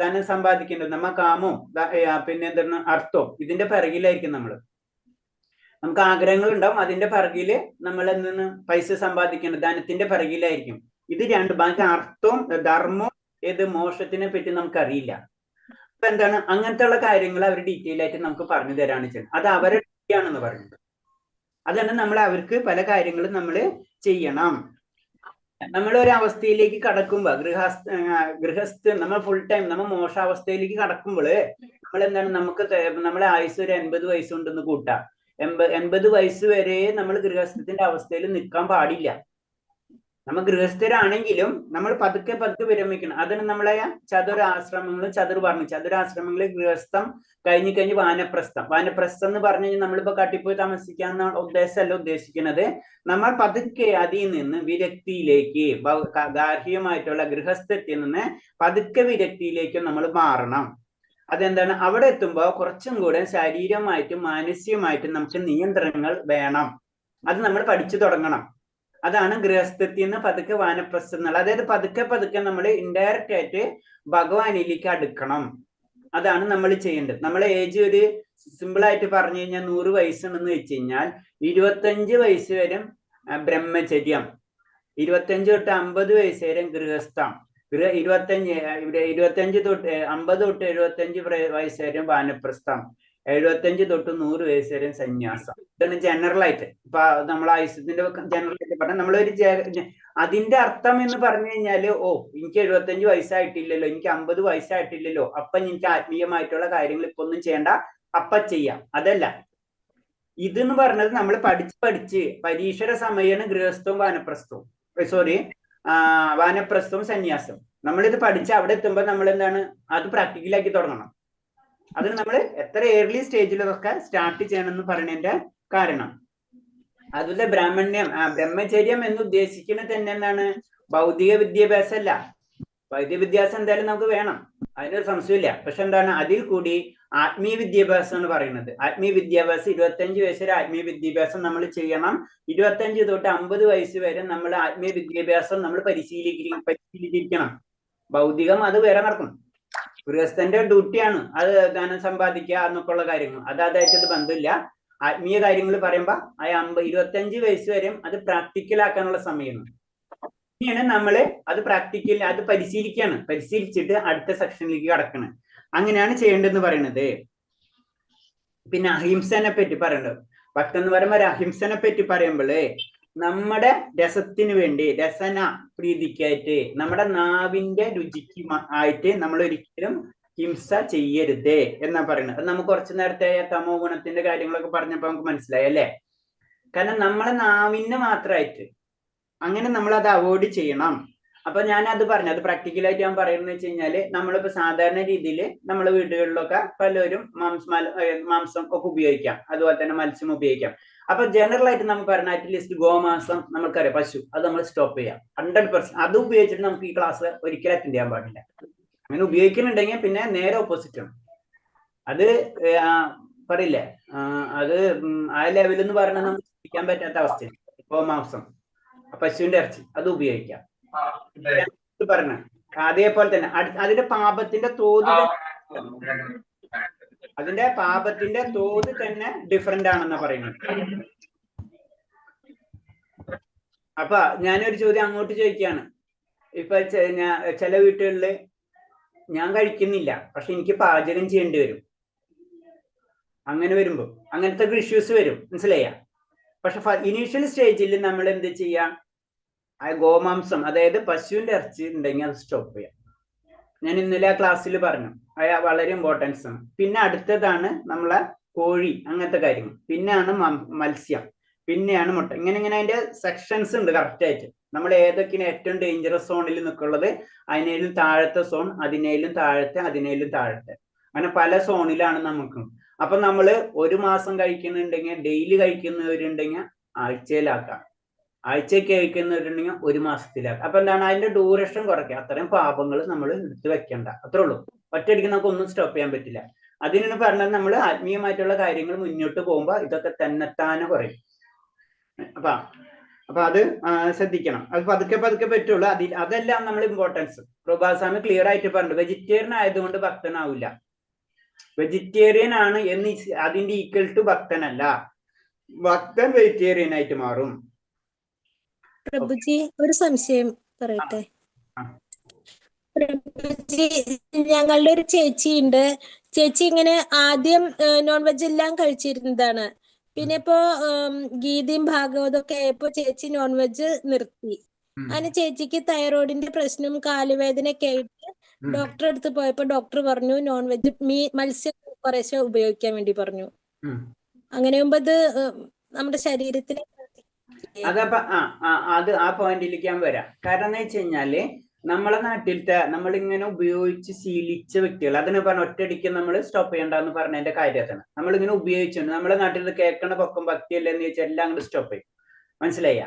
ധനം സമ്പാദിക്കേണ്ടത്. നമ്മ കാമവും പിന്നെ എന്താണ് അർത്ഥവും ഇതിന്റെ പിറകിലായിരിക്കും. നമുക്ക് ആഗ്രഹങ്ങൾ ഉണ്ടാവും. അതിന്റെ പിറകില് നമ്മൾ എന്താണ് പൈസ സമ്പാദിക്കേണ്ടത് ധനത്തിന്റെ പിറകിലായിരിക്കും. ഇത് ബാക്കി അർത്ഥവും ധർമ്മവും മോക്ഷത്തിനെ പറ്റി നമുക്കറിയില്ല. അപ്പൊ എന്താണ് അങ്ങനത്തെ ഉള്ള കാര്യങ്ങൾ അവർ ഡീറ്റെയിൽ ആയിട്ട് നമുക്ക് പറഞ്ഞു തരാണ് ചെയ്യുന്നത്. അത് അവരുടെ ഡ്യൂട്ടിയാണെന്ന് പറയുന്നത്. അതാണ് നമ്മൾ അവർക്ക് പല കാര്യങ്ങളും നമ്മൾ ചെയ്യണം. നമ്മൾ ഒരു അവസ്ഥയിലേക്ക് കടക്കുമ്പോ ഗൃഹസ്ഥ നമ്മൾ ഫുൾ ടൈം നമ്മൾ മോശാവസ്ഥയിലേക്ക് കടക്കുമ്പോൾ നമ്മൾ എന്താണ് നമ്മളെ ആയുസ് ഒരു 80 വയസ്സുണ്ടെന്ന് കൂട്ടാം. 80 വയസ്സ് വരെ നമ്മൾ ഗൃഹസ്ഥത്തിന്റെ അവസ്ഥയിൽ നിൽക്കാൻ പാടില്ല. നമ്മൾ ഗൃഹസ്ഥരാണെങ്കിലും നമ്മൾ പതുക്കെ വിരമിക്കണം. അതിന് നമ്മളെ ചതുരാശ്രമങ്ങളിൽ ഗൃഹസ്ഥം കഴിഞ്ഞ് വാനപ്രസ്ഥം എന്ന് പറഞ്ഞു കഴിഞ്ഞാൽ നമ്മളിപ്പോ കാട്ടിപ്പോയി താമസിക്കാന്ന ഉദ്ദേശമല്ല ഉദ്ദേശിക്കുന്നത്. നമ്മൾ പതുക്കെ അതിൽ നിന്ന് വിരക്തിയിലേക്ക് ഗാർഹികമായിട്ടുള്ള ഗൃഹസ്ഥത്തിൽ നിന്ന് പതുക്കെ വിരക്തിയിലേക്ക് നമ്മൾ മാറണം. അതെന്താണ്? അവിടെ എത്തുമ്പോൾ കുറച്ചും കൂടെ ശാരീരികമായിട്ടും മാനസികമായിട്ടും നമുക്ക് നിയന്ത്രണങ്ങൾ വേണം. അത് നമ്മൾ പഠിച്ചു തുടങ്ങണം. അതാണ് ഗൃഹസ്ഥത്തിൽ നിന്ന് പതുക്കെ വാനപ്രസ്ഥം എന്നുള്ളത്. അതായത് പതുക്കെ നമ്മൾ ഇൻഡയറക്റ്റ് ആയിട്ട് ഭഗവാനിലേക്ക് അടുക്കണം. അതാണ് നമ്മൾ ചെയ്യേണ്ടത്. നമ്മളെ ഏജ് ഒരു സിമ്പിൾ ആയിട്ട് പറഞ്ഞു കഴിഞ്ഞാൽ 100 വയസ്സുണ്ടെന്ന് വെച്ച് കഴിഞ്ഞാൽ 25 വയസ്സ് വരെ ബ്രഹ്മചര്യം, 25 തൊട്ട് 50 വയസ്സ് വരെ ഗൃഹസ്ഥം, 25 തൊട്ട് 50 തൊട്ട് 75 വയസ്സ് വരെ വാനപ്രസ്ഥം, 75 തൊട്ട് 100 വയസ്സ് വരെ സന്യാസം. ഇതാണ് ജനറൽ ആയിട്ട്. ഇപ്പൊ നമ്മൾ ആയുസത്തിന്റെ ജനറൽ ആയിട്ട് പറഞ്ഞാൽ നമ്മളൊരു അതിന്റെ അർത്ഥം എന്ന് പറഞ്ഞു കഴിഞ്ഞാല് എനിക്ക് 75 വയസ്സായിട്ടില്ലല്ലോ, എനിക്ക് 50 വയസ്സായിട്ടില്ലല്ലോ, അപ്പൊ എനിക്ക് ആത്മീയമായിട്ടുള്ള കാര്യങ്ങൾ ഇപ്പൊ ഒന്നും ചെയ്യണ്ട, അപ്പൊ ചെയ്യാം. അതല്ല. ഇതെന്ന് പറഞ്ഞത് നമ്മൾ പഠിച്ച് പരീക്ഷയുടെ സമയമാണ് ഗൃഹസ്ഥവും വാനപ്രസ്ഥവും വാനപ്രസ്ഥവും സന്യാസം. നമ്മളിത് പഠിച്ച് അവിടെ എത്തുമ്പോൾ നമ്മൾ എന്താണ് അത് പ്രാക്ടിക്കലാക്കി തുടങ്ങണം. അതിന് നമ്മൾ എത്ര ഏർലി സ്റ്റേജിലൊക്കെ സ്റ്റാർട്ട് ചെയ്യണം എന്ന് പറയുന്നതിന്റെ കാരണം. അതുപോലെ ബ്രഹ്മചര്യം എന്ന് ഉദ്ദേശിക്കുന്നത് തന്നെ എന്താണ്? ഭൗതിക വിദ്യാഭ്യാസം അല്ല. ഭൗതിക വിദ്യാഭ്യാസം എന്തായാലും നമുക്ക് വേണം, അതിനൊരു സംശയമില്ല. പക്ഷെ എന്താണ് അതിൽ കൂടി ആത്മീയ വിദ്യാഭ്യാസം എന്ന് പറയുന്നത്. ആത്മീയ വിദ്യാഭ്യാസം 25 വയസ്സ് വരെ ആത്മീയ വിദ്യാഭ്യാസം നമ്മൾ ചെയ്യണം. 25 തൊട്ട് 50 വയസ്സ് വരെ നമ്മൾ ആത്മീയ വിദ്യാഭ്യാസം നമ്മൾ പരിശീലിച്ചിരിക്കണം. ഭൗതികം അത് വേറെ നടക്കും. ഗൃഹസ്ഥന്റെ ഡ്യൂട്ടിയാണ് അത് ധനം സമ്പാദിക്കുക എന്നൊക്കെ ഉള്ള കാര്യങ്ങൾ. അതായിട്ട് ബന്ധമില്ല. ആത്മീയ കാര്യങ്ങൾ പറയുമ്പോ ആ 25 വയസ്സ് വരെയും അത് പ്രാക്ടിക്കൽ ആക്കാനുള്ള സമയമാണ്. ഇനിയാണ് നമ്മള് അത് പ്രാക്ടിക്കൽ അത് പരിശീലിച്ചിട്ട് അടുത്ത സെക്ഷനിലേക്ക് കടക്കണം. അങ്ങനെയാണ് ചെയ്യേണ്ടതെന്ന് പറയുന്നത്. പിന്നെ അഹിംസനെ പറ്റി പറയണ്ടത്. ഭക്തൻ എന്ന് പറയുമ്പോൾ അഹിംസനെ പറ്റി പറയുമ്പോഴേ നമ്മുടെ രസത്തിന് വേണ്ടി രസന പ്രീതിക്കായിട്ട് നമ്മുടെ നാവിന്റെ രുചിക്ക് ആയിട്ട് നമ്മൾ ഒരിക്കലും ഹിംസ ചെയ്യരുത് എന്നാ പറയുന്നത്. അത് നമുക്ക് കുറച്ചു നേരത്തെ തമോ ഗുണത്തിന്റെ കാര്യങ്ങളൊക്കെ പറഞ്ഞപ്പോ നമുക്ക് മനസ്സിലായി അല്ലേ? കാരണം നമ്മളെ നാവിനെ മാത്രമായിട്ട് അങ്ങനെ നമ്മൾ അത് അവോയ്ഡ് ചെയ്യണം. അപ്പൊ ഞാൻ അത് പറഞ്ഞു, അത് പ്രാക്ടിക്കലായിട്ട് ഞാൻ പറയുന്നത് വെച്ച് കഴിഞ്ഞാല് നമ്മളിപ്പോ സാധാരണ രീതിയിൽ നമ്മളെ വീടുകളിലൊക്കെ പലരും മാംസം ഒക്കെ ഉപയോഗിക്കാം, അതുപോലെ തന്നെ മത്സ്യം ഉപയോഗിക്കാം. അപ്പൊ ജനറൽ ആയിട്ട് നമ്മൾ പറഞ്ഞ അറ്റ്ലീസ്റ്റ് ഗോമാംസം നമുക്കറിയാം, പശു, അത് നമ്മൾ സ്റ്റോപ്പ് ചെയ്യാം 100%. അത് ഉപയോഗിച്ചിട്ട് നമുക്ക് ഈ ക്ലാസ് ഒരിക്കലും അറ്റൻഡ് ചെയ്യാൻ പാടില്ല. അങ്ങനെ ഉപയോഗിക്കുന്നുണ്ടെങ്കിൽ പിന്നെ നേരെ ഓപ്പോസിറ്റ് ആണ്. അത് പറയില്ലേ, അത് ആ ലെവലിൽ എന്ന് പറഞ്ഞാൽ നമുക്ക് ചിന്തിക്കാൻ പറ്റാത്ത അവസ്ഥയാണ്. ഗോമാംസം, പശുവിന്റെ ഇറച്ചി അത് ഉപയോഗിക്കാം പറഞ്ഞ. അതേപോലെ തന്നെ അതിന്റെ പാപത്തിന്റെ തോത് തന്നെ ഡിഫറെന്റ് ആണെന്നാ പറയുന്നത്. അപ്പൊ ഞാനൊരു ചോദ്യം അങ്ങോട്ട് ചോദിക്കുകയാണ്. ഇപ്പൊ ചില വീട്ടുകളില് ഞാൻ കഴിക്കുന്നില്ല, പക്ഷെ എനിക്ക് പാചകം ചെയ്യേണ്ടി വരും. അങ്ങനെ വരുമ്പോ അങ്ങനത്തെ ഇഷ്യൂസ് വരും, മനസ്സിലായ? പക്ഷെ ഇനീഷ്യൽ സ്റ്റേജിൽ നമ്മൾ എന്ത് ചെയ്യാം, ആ ഗോമാംസം അതായത് പശുവിന്റെ ഇറച്ചി ഉണ്ടെങ്കിൽ അത് സ്റ്റോപ്പ് ചെയ്യാം. ഞാൻ ഇന്നലെ ആ ക്ലാസ്സിൽ പറഞ്ഞു, അത് വളരെ ഇമ്പോർട്ടൻസ് ആണ്. പിന്നെ അടുത്തതാണ് നമ്മളെ കോഴി, അങ്ങനത്തെ കാര്യങ്ങൾ. പിന്നെയാണ് മത്സ്യം, പിന്നെയാണ് മുട്ട. ഇങ്ങനെ അതിന്റെ സെക്ഷൻസ് ഉണ്ട് കറക്റ്റ് ആയിട്ട്. നമ്മൾ ഏതൊക്കെയാണ് ഏറ്റവും ഡേഞ്ചറസ് സോണിൽ നിൽക്കുള്ളത്, അതിനേലും താഴത്തെ സോൺ, അതിനേലും താഴത്തെ, അതിനേലും താഴത്തെ, അങ്ങനെ പല സോണിലാണ് നമുക്ക്. അപ്പൊ നമ്മള് 1 മാസം കഴിക്കുന്നുണ്ടെങ്കിൽ, ഡെയിലി കഴിക്കുന്നവരുണ്ടെങ്കിൽ ആഴ്ചയിലാക്കാം, ആഴ്ചയ്ക്ക് കഴിക്കുന്നവരുണ്ടെങ്കിൽ 1 മാസത്തിലാക്കാം. അപ്പൊ എന്താണ് അതിന്റെ ഡ്യൂറേഷൻ കുറയ്ക്കുക. അത്രയും പാപങ്ങൾ നമ്മൾ എടുത്ത് വെക്കണ്ട, അത്രേ ഉള്ളൂ. ഒറ്റയടിക്ക് നമുക്ക് ഒന്നും സ്റ്റോപ്പ് ചെയ്യാൻ പറ്റില്ല. അതിനാണ് പറഞ്ഞത് നമ്മൾ ആത്മീയമായിട്ടുള്ള കാര്യങ്ങൾ മുന്നോട്ട് പോകുമ്പോൾ ഇതൊക്കെ തന്നെത്താനെ കുറയും. അപ്പൊ അത് ശ്രദ്ധിക്കണം. അത് പതുക്കെ പറ്റുള്ളൂ. അതെല്ലാം നമ്മൾ ഇമ്പോർട്ടൻസ്. പ്രഭാസ്വാമി ക്ലിയർ ആയിട്ട് പറഞ്ഞു, വെജിറ്റേറിയൻ ആയതുകൊണ്ട് ഭക്തനാവില്ല. വെജിറ്റേറിയൻ ആണ് എന്ന് അതിന്റെ ഈക്വൽ ടു ഭക്തനല്ല. ഭക്തൻ വെജിറ്റേറിയൻ ആയിട്ട് മാറും. പ്രഭുജി, ഒരു സംശയം പറയട്ടെ? പ്രഭുജി, ഞങ്ങളുടെ ഒരു ചേച്ചിയുണ്ട്. ചേച്ചി ഇങ്ങനെ ആദ്യം നോൺ വെജ് എല്ലാം കഴിച്ചിരുന്നതാണ്. പിന്നെ ഇപ്പോ ഗീതയും ഭാഗവതം ഒക്കെ ആയപ്പോ ചേച്ചി നോൺ വെജ് നിർത്തി. അങ്ങനെ ചേച്ചിക്ക് തൈറോയിഡിന്റെ പ്രശ്നം, കാലുവേദനയൊക്കെ ആയിട്ട് ഡോക്ടറെ അടുത്ത് പോയപ്പോ ഡോക്ടർ പറഞ്ഞു നോൺ വെജ് മത്സ്യം കുറേശ്ശെ ഉപയോഗിക്കാൻ വേണ്ടി പറഞ്ഞു. അങ്ങനെ ആകുമ്പോ അത് നമ്മുടെ ശരീരത്തിന് അതപ്പോ അത് ആ പോയിന്റിലേക്ക് ഞാൻ വരാം. കാരണം എന്ന് വെച്ച് കഴിഞ്ഞാല് നമ്മളെ നാട്ടിലത്തെ നമ്മളിങ്ങനെ ഉപയോഗിച്ച് ശീലിച്ച വ്യക്തികൾ, അതിന് പറഞ്ഞ ഒറ്റയടിക്ക് നമ്മൾ സ്റ്റോപ്പ് ചെയ്യണ്ടെന്ന് പറഞ്ഞതിന്റെ കാര്യത്താണ്. നമ്മളിങ്ങനെ ഉപയോഗിച്ചുണ്ട്. നമ്മളെ നാട്ടിൽ കേൾക്കണ പൊക്കം ഭക്തിയല്ല എന്ന് ചോദിച്ചാൽ എല്ലാം അങ്ങോട്ട് സ്റ്റോപ്പ് ചെയ്യും, മനസ്സിലായ?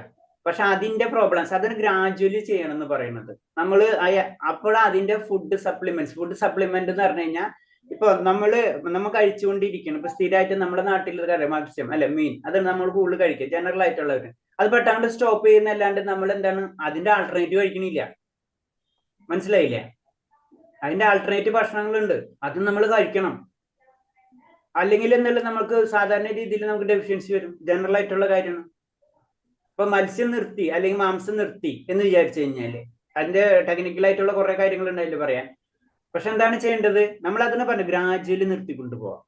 പക്ഷെ അതിന്റെ പ്രോബ്ലംസ് അതിന് ഗ്രാജുവലി ചെയ്യണം എന്ന് പറയുന്നത്. നമ്മൾ അപ്പോൾ അതിന്റെ ഫുഡ് സപ്ലിമെന്റ് എന്ന് പറഞ്ഞു കഴിഞ്ഞാൽ, ഇപ്പൊ നമ്മൾ കഴിച്ചുകൊണ്ടിരിക്കണം. ഇപ്പൊ സ്ഥിരമായിട്ട് നമ്മുടെ നാട്ടിൽ മത്സ്യം അല്ലെ, മീൻ, അത് നമ്മൾ കൂടുതൽ കഴിക്കുക ജനറൽ ആയിട്ടുള്ളവര്. അത് പെട്ടെന്ന് സ്റ്റോപ്പ് ചെയ്യുന്നല്ലാണ്ട് നമ്മൾ എന്താണ് അതിന്റെ ആൾട്ടർനേറ്റീവ് കഴിക്കണില്ല, മനസ്സിലായില്ലേ? അതിന്റെ ആൾട്ടർനേറ്റീവ് ഭക്ഷണങ്ങളുണ്ട്, അത് നമ്മൾ കഴിക്കണം. അല്ലെങ്കിൽ എന്തെങ്കിലും നമുക്ക് സാധാരണ രീതിയിൽ നമുക്ക് ഡെഫിഷ്യൻസി വരും, ജനറൽ ആയിട്ടുള്ള കാര്യമാണ്. ഇപ്പൊ മത്സ്യം നിർത്തി അല്ലെങ്കിൽ മാംസം നിർത്തി എന്ന് വിചാരിച്ചു കഴിഞ്ഞാല് അതിന്റെ ടെക്നിക്കലായിട്ടുള്ള കുറെ കാര്യങ്ങൾ ഉണ്ടായില്ലേ പറയാൻ. പക്ഷെ എന്താണ് ചെയ്യേണ്ടത്, നമ്മൾ അതിനെ പറഞ്ഞു ഗ്രാജുവലി നിർത്തിക്കൊണ്ടുപോവാം.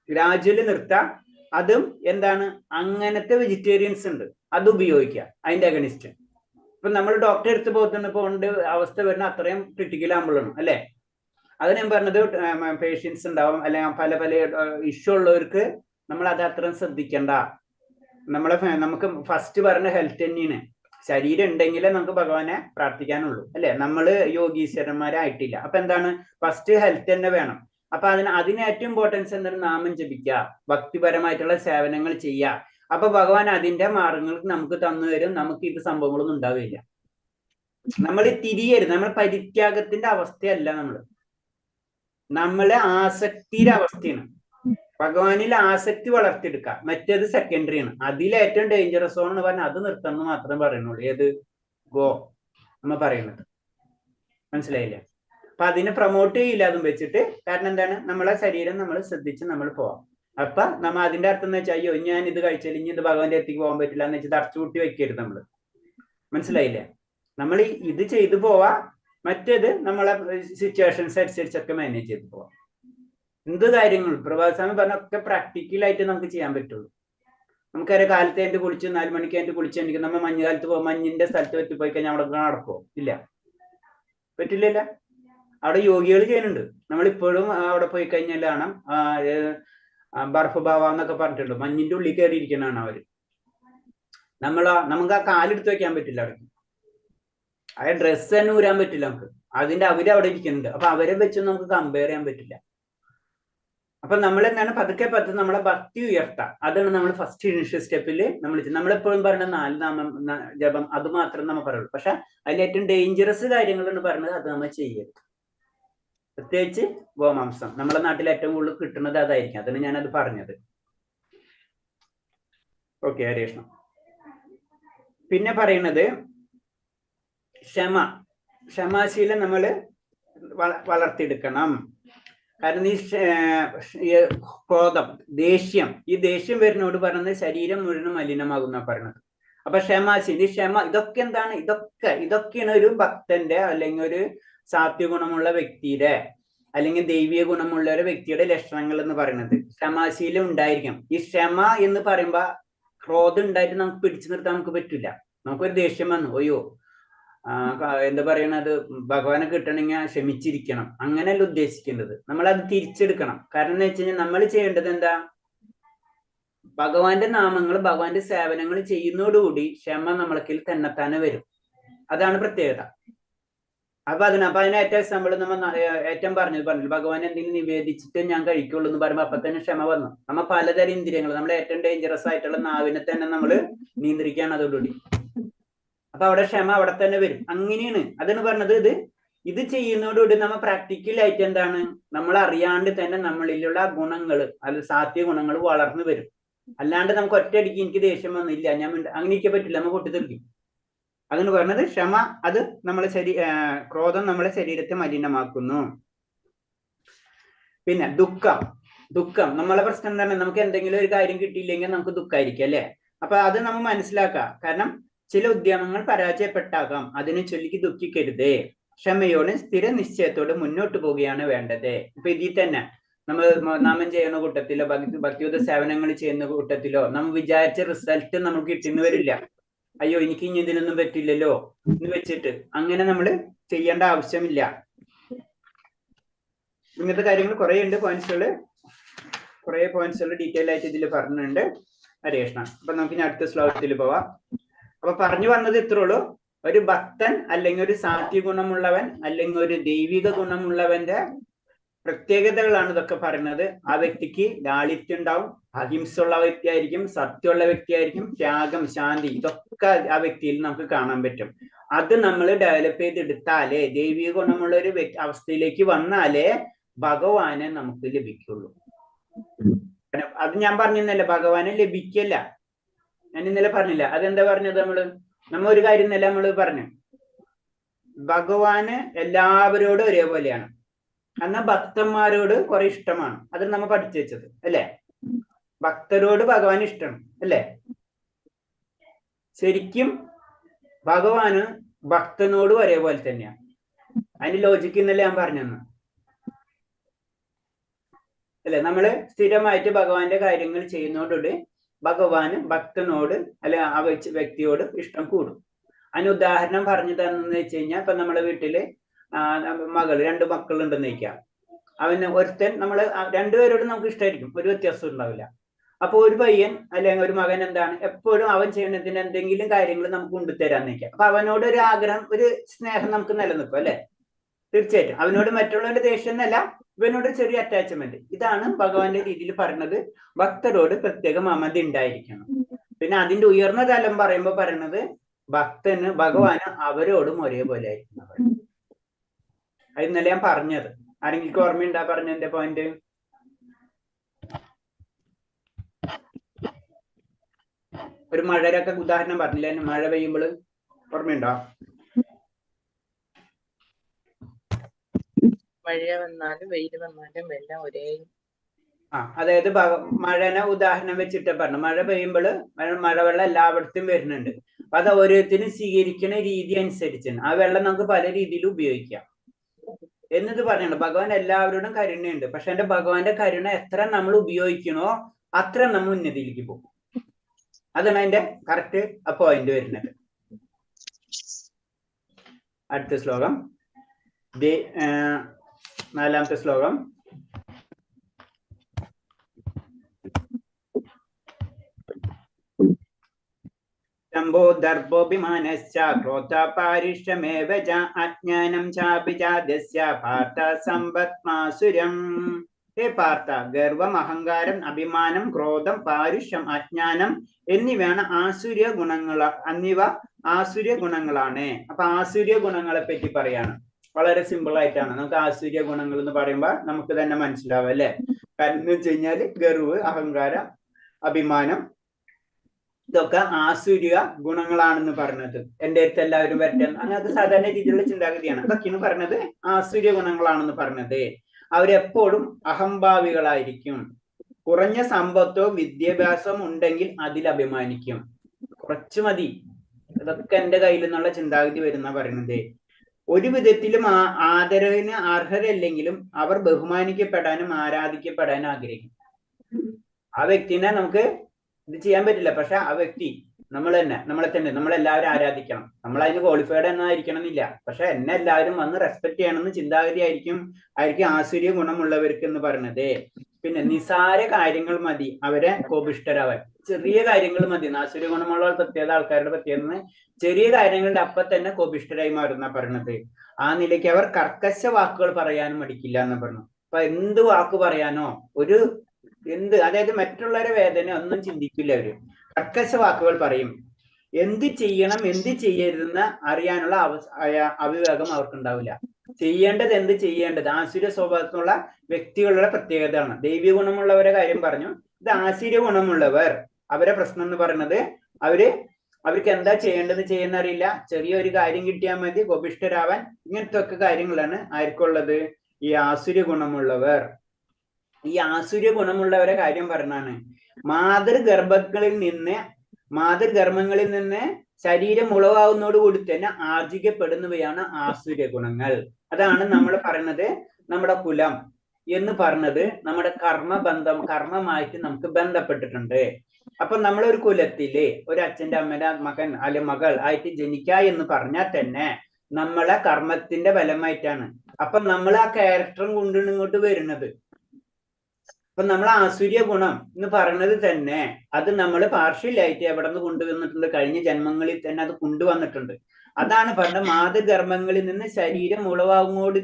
ഗ്രാജുവലി നിർത്താം. അതും എന്താണ്, അങ്ങനത്തെ വെജിറ്റേറിയൻസ് ഉണ്ട്, അത് ഉപയോഗിക്കുക അതിന്റെ അഗനിസ്റ്റ്. ഇപ്പൊ നമ്മൾ ഡോക്ടറെ അടുത്ത് പോകുന്ന അവസ്ഥ വരുന്ന അത്രയും ക്രിട്ടിക്കൽ ആകുമ്പോഴാണ് അല്ലെ. അത് ഞാൻ പറഞ്ഞത്, പേഷ്യൻസ് ഉണ്ടാവും അല്ലെങ്കിൽ പല ഇഷ്യൂ ഉള്ളവർക്ക് നമ്മൾ അത് അത്രയും ശ്രദ്ധിക്കണ്ട. നമുക്ക് ഫസ്റ്റ് പറഞ്ഞ ഹെൽത്ത് തന്നെയാണ്. ശരീരം ഉണ്ടെങ്കിലേ നമുക്ക് ഭഗവാനെ പ്രാർത്ഥിക്കാനുള്ളൂ അല്ലെ. നമ്മള് യോഗീശ്വരന്മാരായിട്ടില്ല. അപ്പൊ എന്താണ്, ഫസ്റ്റ് ഹെൽത്ത് തന്നെ വേണം. അപ്പൊ അതിന് ഏറ്റവും ഇമ്പോർട്ടൻസ് എന്താണ്, നാമം ജപിക്കുക, ഭക്തിപരമായിട്ടുള്ള സേവനങ്ങൾ ചെയ്യുക. അപ്പൊ ഭഗവാൻ അതിന്റെ മാർഗങ്ങൾ നമുക്ക് തന്നു തരും. നമുക്ക് ഇത് സംഭവങ്ങളൊന്നും ഉണ്ടാവില്ല. നമ്മൾ തിരിയരുത്. നമ്മൾ പരിത്യാഗത്തിന്റെ അവസ്ഥയല്ല, നമ്മള് ആസക്തിയുടെ അവസ്ഥയാണ്. ഭഗവാനിൽ ആസക്തി വളർത്തിയെടുക്കുക, മറ്റേത് സെക്കൻഡറി ആണ്. അതിലേറ്റവും ഡേഞ്ചറസ് സോൺ എന്ന് പറഞ്ഞാൽ അത് നിർത്തണം എന്ന് മാത്രമേ പറയുന്നുള്ളൂ. ഏത് ഗോ നമ്മൾ പറയുന്നത്, മനസ്സിലായില്ലേ? അപ്പൊ അതിനെ പ്രൊമോട്ട് ചെയ്യില്ല അതും വെച്ചിട്ട്. കാരണം എന്താണ്, നമ്മളെ ശരീരം നമ്മൾ ശ്രദ്ധിച്ച് നമ്മൾ പോവാം. അപ്പൊ നമ്മ അതിന്റെ അർത്ഥം എന്ന് വെച്ചാൽ അയ്യോ ഞാൻ ഇത് കഴിച്ചാൽ ഇനി ഇത് ഭഗവാന്റെ അടുത്തേക്ക് പോകാൻ പറ്റില്ല എന്ന് വെച്ചാൽ അടച്ചുകൂട്ടി വെക്കരുത് നമ്മള്. മനസ്സിലായില്ലേ? നമ്മൾ ഇത് ചെയ്തു പോവാ, മറ്റേത് നമ്മളെ സിറ്റുവേഷൻസ് അനുസരിച്ചൊക്കെ മാനേജ് ചെയ്ത് പോവാം. എന്ത് കാര്യങ്ങളും പ്രഭാസ്വാമി പറഞ്ഞ ഒക്കെ പ്രാക്ടിക്കലായിട്ട് നമുക്ക് ചെയ്യാൻ പറ്റുള്ളൂ. നമുക്കറിയാം കാലത്ത് അതിന്റെ കുളിച്ച് 4 മണിക്ക് അതിന്റെ കുളിച്ച് എനിക്ക് നമ്മൾ മഞ്ഞുകാലത്ത് പോകും, മഞ്ഞിന്റെ സ്ഥലത്ത് പറ്റിപ്പോയി കഴിഞ്ഞാൽ അവിടെ നടക്കുമോ? ഇല്ല, പറ്റില്ലല്ല. അവിടെ യോഗികൾ ചെയ്യുന്നുണ്ട്. നമ്മളിപ്പോഴും അവിടെ പോയി കഴിഞ്ഞാലാണ് ബർഫ് ഭാവ എന്നൊക്കെ പറഞ്ഞിട്ടുണ്ട്. മഞ്ഞിന്റെ ഉള്ളിൽ കയറിയിരിക്കണാണ് അവര്. നമുക്ക് ആ കാലെടുത്ത് വെക്കാൻ പറ്റില്ല അവിടേക്ക്, ആ ഡ്രസ്സ് തന്നെ ഊരാൻ പറ്റില്ല നമുക്ക്. അവര് അവിടെ ഇരിക്കുന്നുണ്ട്. അപ്പൊ അവരെ വെച്ച് നമുക്ക് കമ്പയർ ചെയ്യാൻ പറ്റില്ല. അപ്പൊ നമ്മൾ എന്താണ് പതുക്കെ നമ്മളെ ഭക്തി ഉയർത്താം. അതാണ് നമ്മൾ ഫസ്റ്റ് ഇനിഷ്യൽ സ്റ്റെപ്പിൽ നമ്മളെപ്പോഴും പറയുന്ന 4 നാമം ജപം അത് മാത്രം നമ്മൾ പറയുള്ളൂ. പക്ഷെ അതിൽ ഏറ്റവും ഡേഞ്ചറസ് കാര്യങ്ങൾ എന്ന് പറയുന്നത് അത് നമ്മൾ ചെയ്യരുത്. പ്രത്യേകിച്ച് ഗോമാംസം നമ്മുടെ നാട്ടിൽ ഏറ്റവും കൂടുതൽ കിട്ടുന്നത് അതായിരിക്കും. അതാണ് ഞാനത് പറഞ്ഞത്. ഓക്കെ, ഹരേ കൃഷ്ണ. പിന്നെ പറയുന്നത് ക്ഷമാശീലം നമ്മൾ വളർത്തിയെടുക്കണം. കാരണം ഈ ക്രോധം, ദേഷ്യം, ഈ ദേഷ്യം വരുന്നോട് പറയുന്നത് ശരീരം മുഴുവൻ മലിനമാകുന്ന പറയുന്നത്. അപ്പൊ ക്ഷമ ഇതൊക്കെ എന്താണ്? ഇതൊക്കെയാണ് ഒരു ഭക്തന്റെ അല്ലെങ്കിൽ ഒരു സാത്വിക ഗുണമുള്ള വ്യക്തിയുടെ അല്ലെങ്കിൽ ദൈവീയ ഗുണമുള്ള ഒരു വ്യക്തിയുടെ ലക്ഷണങ്ങൾ എന്ന് പറയുന്നത്. ക്ഷമാശീലം ഉണ്ടായിരിക്കും. ഈ ക്ഷമ എന്ന് പറയുമ്പോ ക്രോധം ഉണ്ടായിട്ട് നമുക്ക് പിടിച്ചു നിർത്താൻ നമുക്ക് പറ്റില്ല. നമുക്കൊരു ദേഷ്യം വന്നു, അയ്യോ എന്താ പറയണത്, ഭഗവാനെ കിട്ടണമെങ്കിൽ ക്ഷമിച്ചിരിക്കണം, അങ്ങനെയല്ല ഉദ്ദേശിക്കേണ്ടത്. നമ്മളത് തിരിച്ചെടുക്കണം. കാരണം എന്ന് വെച്ച് കഴിഞ്ഞാൽ നമ്മൾ ചെയ്യേണ്ടത് എന്താ? ഭഗവാന്റെ നാമങ്ങൾ, ഭഗവാന്റെ സേവനങ്ങൾ ചെയ്യുന്നതോടുകൂടി ക്ഷമ നമ്മൾക്കിൽ തന്നെത്താനെ വരും. അതാണ് പ്രത്യേകത. അപ്പൊ അതിന് ഏറ്റവും എക്സാമ്പിൾ നമ്മൾ ഏറ്റവും പറഞ്ഞു ഭഗവാൻ എന്തെങ്കിലും നിവേദിച്ചിട്ട് ഞാൻ കഴിക്കുള്ളൂ എന്ന് പറയുമ്പോൾ അപ്പൊ തന്നെ ക്ഷമ വന്നു. നമ്മ പലതരം ഇന്ദ്രിയങ്ങൾ, നമ്മൾ ഏറ്റവും ഡേഞ്ചറസ് ആയിട്ടുള്ള നാവിനെ തന്നെ നമ്മൾ നിയന്ത്രിക്കുകയാണ് അതോടുകൂടി. അപ്പൊ അവിടെ ക്ഷമ അവിടെ തന്നെ വരും. അങ്ങനെയാണ് അതാണ് പറഞ്ഞത്. ഇത് ചെയ്യുന്നതോടുകൂടി നമ്മൾ പ്രാക്ടിക്കലായിട്ട് എന്താണ്, നമ്മൾ അറിയാണ്ട് തന്നെ നമ്മളിലുള്ള ഗുണങ്ങൾ അത് സാത്വിക ഗുണങ്ങൾ വളർന്നു വരും. അല്ലാണ്ട് നമുക്ക് ഒറ്റയടിക്ക് എനിക്ക് ദേഷ്യം വന്നില്ല ഞാൻ അങ്ങനെയൊക്കെ പറ്റില്ല, നമ്മൾ പൊട്ടിത്തെറിക്കും. അതെന്ന് പറഞ്ഞത് ക്ഷമ അത് നമ്മളെ ക്രോധം നമ്മളെ ശരീരത്തെ മലിനമാക്കുന്നു. പിന്നെ ദുഃഖം നമ്മളെ പ്രശ്നം എന്താണ്? നമുക്ക് എന്തെങ്കിലും ഒരു കാര്യം കിട്ടിയില്ലെങ്കിൽ നമുക്ക് ദുഃഖമായിരിക്കും അല്ലെ? അപ്പൊ അത് നമ്മൾ മനസ്സിലാക്കാം. കാരണം ചില ഉദ്യമങ്ങൾ പരാജയപ്പെട്ടാകാം, അതിനെ ചൊല്ലിക്ക് ദുഃഖിക്കരുതേ. ക്ഷമയോടെ സ്ഥിര നിശ്ചയത്തോടെ മുന്നോട്ട് പോവുകയാണ് വേണ്ടത്. ഇപ്പൊ ഇതിൽ തന്നെ നമ്മൾ നാമം ചെയ്യുന്ന കൂട്ടത്തിലോ ഭക്തിയുത സേവനങ്ങൾ ചെയ്യുന്ന കൂട്ടത്തിലോ നമ്മൾ വിചാരിച്ച റിസൾട്ട് നമുക്ക് കിട്ടിയെന്ന് വരില്ല. അയ്യോ എനിക്ക് ഇനി ഇതിനൊന്നും പറ്റില്ലല്ലോ എന്ന് വെച്ചിട്ട് അങ്ങനെ നമ്മൾ ചെയ്യേണ്ട ആവശ്യമില്ല. ഇങ്ങനത്തെ കാര്യങ്ങൾ കുറെ ഉണ്ട്, കുറെ പോയിന്റ്സുകൾ ഡീറ്റെയിൽ ആയിട്ട് ഇതിൽ പറഞ്ഞിട്ടുണ്ട്. ഹരേ കൃഷ്ണ. അപ്പൊ നമുക്ക് ഇനി അടുത്ത ശ്ലോകത്തിൽ പോവാം. അപ്പൊ പറഞ്ഞു വന്നത് ഇത്രേ ഉള്ളൂ. ഒരു ഭക്തൻ അല്ലെങ്കിൽ ഒരു സാത്വിക ഗുണമുള്ളവൻ അല്ലെങ്കിൽ ഒരു ദൈവിക ഗുണമുള്ളവന്റെ പ്രത്യേകതകളാണ് ഇതൊക്കെ പറയുന്നത്. ആ വ്യക്തിക്ക് ലാളിത്യം ഉണ്ടാവും, അഹിംസ ഉള്ള വ്യക്തിയായിരിക്കും, സത്യമുള്ള വ്യക്തിയായിരിക്കും, ത്യാഗം, ശാന്തി, ഇതൊക്കെ ആ വ്യക്തിയിൽ നമുക്ക് കാണാൻ പറ്റും. അത് നമ്മൾ ഡെവലപ്പ് ചെയ്തെടുത്താലേ, ദൈവിക ഗുണമുള്ള ഒരു അവസ്ഥയിലേക്ക് വന്നാലേ ഭഗവാനെ നമുക്ക് ലഭിക്കുള്ളൂ. അത് ഞാൻ പറഞ്ഞിരുന്നല്ലേ, ഭഗവാനെ ലഭിക്കല്ല. ഞാൻ ഇന്നലെ പറഞ്ഞില്ല. അതെന്താ പറഞ്ഞത്? നമ്മ ഒരു കാര്യം ഇന്നലെ നമ്മൾ പറഞ്ഞു, ഭഗവാന് എല്ലാവരോടും ഒരേപോലെയാണ്. എന്നാൽ ഭക്തന്മാരോട് കുറെ ഇഷ്ടമാണ്. അത് നമ്മൾ പഠിച്ചു വെച്ചത് അല്ലെ? ഭക്തരോട് ഭഗവാൻ ഇഷ്ടമാണ് അല്ലെ? ശരിക്കും ഭഗവാന് ഭക്തനോടും ഒരേപോലെ തന്നെയാണ്. അതിന്റെ ലോജിക്ക് ഇന്നലെ ഞാൻ പറഞ്ഞു അല്ലെ? നമ്മള് സ്ഥിരമായിട്ട് ഭഗവാന്റെ കാര്യങ്ങൾ ചെയ്യുന്നതോടുകൂടി ഭഗവാന് ഭക്തനോട് അല്ലെ ആ വ്യക്തിയോട് ഇഷ്ടം കൂടും. അതിന് ഉദാഹരണം പറഞ്ഞു തന്നെന്ന് വെച്ച് കഴിഞ്ഞാൽ, ഇപ്പൊ നമ്മുടെ വീട്ടില് മകള് 2 മക്കളുണ്ടെന്ന് വയ്ക്കാം. അവന് ഒരുത്തൻ നമ്മള് രണ്ടുപേരോടും നമുക്ക് ഇഷ്ടമായിരിക്കും, ഒരു വ്യത്യാസം ഉണ്ടാവില്ല. അപ്പൊ ഒരു പയ്യൻ അല്ലെങ്കിൽ ഒരു മകൻ എന്താണ് എപ്പോഴും അവൻ ചെയ്യുന്നതിന് എന്തെങ്കിലും കാര്യങ്ങൾ നമുക്ക് കൊണ്ടുതരാന്ന് വയ്ക്കാം. അപ്പൊ അവനോട് ഒരു ആഗ്രഹം, ഒരു സ്നേഹം നമുക്ക് നിലനിൽക്കും അല്ലെ? തീർച്ചയായിട്ടും. അവനോട് മറ്റുള്ളവരുടെ ദേഷ്യം എന്നല്ല, ഇവനോട് ചെറിയ അറ്റാച്ച്മെന്റ്. ഇതാണ് ഭഗവാന്റെ രീതിയിൽ പറയുന്നത്. ഭക്തരോട് പ്രത്യേക മമത ഉണ്ടായിരിക്കണം. പിന്നെ അതിന്റെ ഉയർന്ന തലം പറയുമ്പോ പറയുന്നത് ഭഗവാന് അവരോടും ഒരേപോലെ ആയിരിക്കണം. അത് ഇന്നലെ ഞാൻ പറഞ്ഞത്. ആരെങ്കിലും ഓർമ്മയുണ്ടാ പറഞ്ഞതിന്റെ പോയിന്റ്? ഒരു മഴയൊക്കെ ഉദാഹരണം പറഞ്ഞില്ലേ, മഴ പെയ്യുമ്പോൾ ഓർമ്മയുണ്ടോ? മഴ വന്നാലും വെയിൽ വന്നാലും എല്ലാം ഒരേ അതായത് മഴനെ ഉദാഹരണം വെച്ചിട്ട് പറഞ്ഞു. മഴ പെയ്യുമ്പോൾ മഴവെള്ളം എല്ലായിടത്തും വരുന്നുണ്ട്. അപ്പൊ അത് ഓരോരുത്തരും സ്വീകരിക്കുന്ന രീതി അനുസരിച്ചാണ് ആ വെള്ളം നമുക്ക് പല രീതിയിൽ ഉപയോഗിക്കാം എന്നത് പറഞ്ഞിട്ടുണ്ട്. ഭഗവാൻ എല്ലാവരോടും കരുണയുണ്ട്. പക്ഷെ എന്റെ ഭഗവാന്റെ കരുണ എത്ര നമ്മൾ ഉപയോഗിക്കണോ അത്ര നമ്മൾ ഉന്നതിയിലേക്ക് പോകും. അതാണ് അതിന്റെ കറക്റ്റ് ആ പോയിന്റ് വരുന്നത്. അടുത്ത ശ്ലോകം, നാലാമത്തെ ശ്ലോകം. ശംഭോ ദർഭോഭിമാനശ്ച ക്രോധാപാരിഷ്യമേവ ച അജ്ഞാനം ചാപി ചാദ്യസ്യ പാർത്ഥ സമ്പത്മാസുരം. ഹേ പാർത്ഥ, ഗർവം, അഹങ്കാരം, അഭിമാനം, ക്രോധം, പാരുഷ്യം, അജ്ഞാനം എന്നിവയാണ് ആസുര്യ ഗുണങ്ങളാണ്. അപ്പൊ ആസുര്യ ഗുണങ്ങളെ പറ്റി പറയാണ്. വളരെ സിമ്പിൾ ആയിട്ടാണ് നമുക്ക് ആസുര്യ ഗുണങ്ങൾ എന്ന് പറയുമ്പോൾ നമുക്ക് തന്നെ മനസ്സിലാവും അല്ലെ. കാരണം എന്ന് വെച്ച് കഴിഞ്ഞാല് ഗർവ്, അഹങ്കാരം, അഭിമാനം ഇതൊക്കെ ആസുര്യ ഗുണങ്ങളാണെന്ന് പറഞ്ഞത്. എന്റെ അടുത്ത് എല്ലാവരും വരട്ടെ അങ്ങനത്തെ സാധാരണ രീതിയിലുള്ള ചിന്താഗതിയാണ്. അതൊക്കെയാണ് പറഞ്ഞത് ആസുര്യ ഗുണങ്ങളാണെന്ന് പറഞ്ഞത്. അവരെപ്പോഴും അഹംഭാവികളായിരിക്കും. കുറഞ്ഞ സമ്പത്തോ വിദ്യാഭ്യാസമോ ഉണ്ടെങ്കിൽ അതിൽ അഭിമാനിക്കും. കുറച്ചു മതി, ഇതൊക്കെ എന്റെ കയ്യിൽ നിന്നുള്ള ചിന്താഗതി വരുന്ന പറയുന്നത്. ഒരു വിധത്തിലും ആദരവിന് അർഹരല്ലെങ്കിലും അവർ ബഹുമാനിക്കപ്പെടാനും ആരാധിക്കപ്പെടാനും ആഗ്രഹിക്കും. ആ വ്യക്തിനെ നമുക്ക് ഇത് ചെയ്യാൻ പറ്റില്ല. പക്ഷെ ആ വ്യക്തി നമ്മളെല്ലാവരും ആരാധിക്കണം. നമ്മൾ അതിന് ക്വാളിഫൈഡ് എന്നായിരിക്കണം എന്നില്ല. പക്ഷെ എന്നെ എല്ലാവരും വന്ന് റെസ്പെക്ട് ചെയ്യണമെന്ന് ചിന്താഗതി ആയിരിക്കും ആസുര്യ ഗുണമുള്ളവർക്ക് എന്ന് പറഞ്ഞത്. പിന്നെ നിസാര കാര്യങ്ങൾ മതി അവരെ കോപിഷ്ഠരാവാൻ. ചെറിയ കാര്യങ്ങൾ മതി. ആസുര്യ ഗുണമുള്ള ആൾക്കാരുടെ പ്രത്യേകത ചെറിയ കാര്യങ്ങളുടെ അപ്പം തന്നെ കോപിഷ്ഠരായി മാറുന്ന പറഞ്ഞത്. ആ നിലയ്ക്ക് അവർ കർക്കശ വാക്കുകൾ പറയാനും മടിക്കില്ല എന്ന് പറഞ്ഞു. അപ്പൊ എന്ത് വാക്ക് പറയാനോ അതായത് മറ്റുള്ളവരെ വേദന ഒന്നും ചിന്തിക്കില്ല. അവര് കർക്കശ വാക്കുകൾ പറയും. എന്ത് ചെയ്യണം എന്ത് ചെയ്യരുതെന്ന് അറിയാനുള്ള അവിവേകം അവർക്കുണ്ടാവില്ല. ചെയ്യേണ്ടത് എന്ത് ചെയ്യേണ്ടത് ആസുര സ്വഭാവത്തിലുള്ള വ്യക്തികളുടെ പ്രത്യേകതയാണ്. ദൈവീയ ഗുണമുള്ളവരെ കാര്യം പറഞ്ഞു. ഇത് ആസുര ഗുണമുള്ളവർ അവരെ പ്രശ്നം എന്ന് പറയുന്നത് അവർക്ക് എന്താ ചെയ്യേണ്ടത് ചെയ്യുന്ന അറിയില്ല. ചെറിയൊരു കാര്യം കിട്ടിയാൽ മതി കോപിഷ്ഠരാവാൻ. ഇങ്ങനത്തെ ഒക്കെ കാര്യങ്ങളാണ് ആർക്കുള്ളത്? ഈ ആസുര ഗുണമുള്ളവർ. ഈ ആസുര ഗുണമുള്ളവരെ കാര്യം പറഞ്ഞാണ്. മാതൃഗർഭങ്ങളിൽ നിന്ന് ശരീരം ഉളവാകുന്നതോടുകൂടി തന്നെ ആർജിക്കപ്പെടുന്നവയാണ് ആസുര ഗുണങ്ങൾ. അതാണ് നമ്മൾ പറയുന്നത് നമ്മുടെ കുലം എന്ന് പറഞ്ഞത് നമ്മുടെ കർമ്മമായിട്ട് നമുക്ക് ബന്ധപ്പെട്ടിട്ടുണ്ട്. അപ്പൊ നമ്മളൊരു കുലത്തില് ഒരു അച്ഛന്റെ അമ്മയുടെ മകൻ അല്ലെ മകൾ ആയിട്ട് ജനിക്കുക എന്ന് പറഞ്ഞാൽ തന്നെ നമ്മളെ കർമ്മത്തിന്റെ ഫലമായിട്ടാണ്. അപ്പൊ നമ്മൾ ആ ക്യാരക്ടറും കൊണ്ടാണ് ഇങ്ങോട്ട് വരുന്നത്. അപ്പൊ നമ്മൾ ആസുര്യ ഗുണം എന്ന് പറയുന്നത് തന്നെ അത് നമ്മൾ പാർഷ്യലായിട്ട് എവിടെ നിന്ന് കൊണ്ടുവന്നിട്ടുണ്ട്? കഴിഞ്ഞ ജന്മങ്ങളിൽ തന്നെ അത് കൊണ്ടുവന്നിട്ടുണ്ട്. അതാണ് പറഞ്ഞ മാതൃഗർഭങ്ങളിൽ നിന്ന് ശരീരം ഉളവാകുന്നത്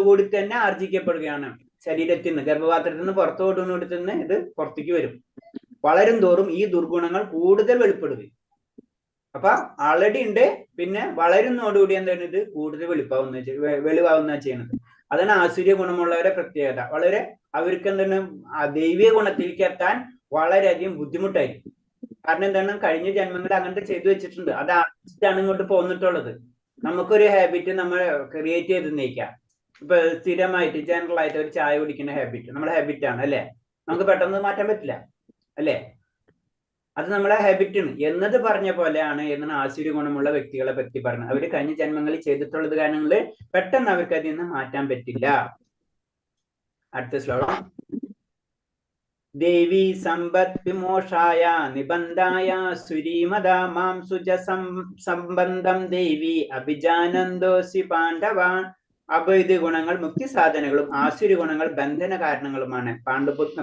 കൂടി തന്നെ ആർജിക്കപ്പെടുകയാണ്. ശരീരത്തിൽ നിന്ന് ഗർഭപാത്രത്തിൽ നിന്ന് പുറത്തോടുകൂടി തന്നെ ഇത് പുറത്തേക്ക് വരും. വളരും തോറും ഈ ദുർഗുണങ്ങൾ കൂടുതൽ വെളിപ്പെടുകയും. അപ്പൊ ആൾറെഡി ഉണ്ട്, പിന്നെ വളരുന്നതോടുകൂടി എന്താണ് ഇത് കൂടുതൽ വെളിവാകുന്ന ചെയ്യുന്നത്. അതാണ് ആസുര്യ ഗുണമുള്ളവരെ പ്രത്യേകത. അവർക്ക് എന്താണ് ദൈവീയ ഗുണത്തിലേക്ക് എത്താൻ വളരെയധികം ബുദ്ധിമുട്ടായിരിക്കും. കാരണം എന്താണ്? കഴിഞ്ഞ ജന്മങ്ങളിൽ അങ്ങനത്തെ ചെയ്തു വെച്ചിട്ടുണ്ട്. അത് ആർജിച്ചിട്ടാണ് ഇങ്ങോട്ട് പോന്നിട്ടുള്ളത്. നമുക്കൊരു ഹാബിറ്റ് നമ്മൾ ക്രിയേറ്റ് ചെയ്ത് നയിക്കാം. ഇപ്പൊ സ്ഥിരമായിട്ട് ജനറൽ ആയിട്ട് ഒരു ചായ കുടിക്കുന്ന ഹാബിറ്റ് നമ്മുടെ ഹാബിറ്റാണ് അല്ലെ. നമുക്ക് പെട്ടെന്ന് മാറ്റാൻ പറ്റില്ല അല്ലെ. അത് നമ്മളെ ഹാബിറ്റാണ് എന്നത് പറഞ്ഞ പോലെയാണ് എന്നാണ് ആസുര്യ ഗുണമുള്ള വ്യക്തികളെ പറ്റി പറഞ്ഞത്. അവര് കഴിഞ്ഞ ജന്മങ്ങളിൽ ചെയ്തിട്ടുള്ളത് കാരണങ്ങള് പെട്ടെന്ന് അവർക്ക് അതിൽ നിന്ന് മാറ്റാൻ പറ്റില്ല. അടുത്ത ശ്ലോകം. ദേവി സമ്പത് വിമോഷായ നിബന്ധായ സുരീമത മാം സുജ സംബന്ധം ദേവി അഭിജാനന്ദോസി പാണ്ഡവാൻ. അഭൈത ഗുണങ്ങൾ മുക്തി സാധനങ്ങളും ആസുര്യ ഗുണങ്ങൾ ബന്ധന കാരണങ്ങളുമാണ്.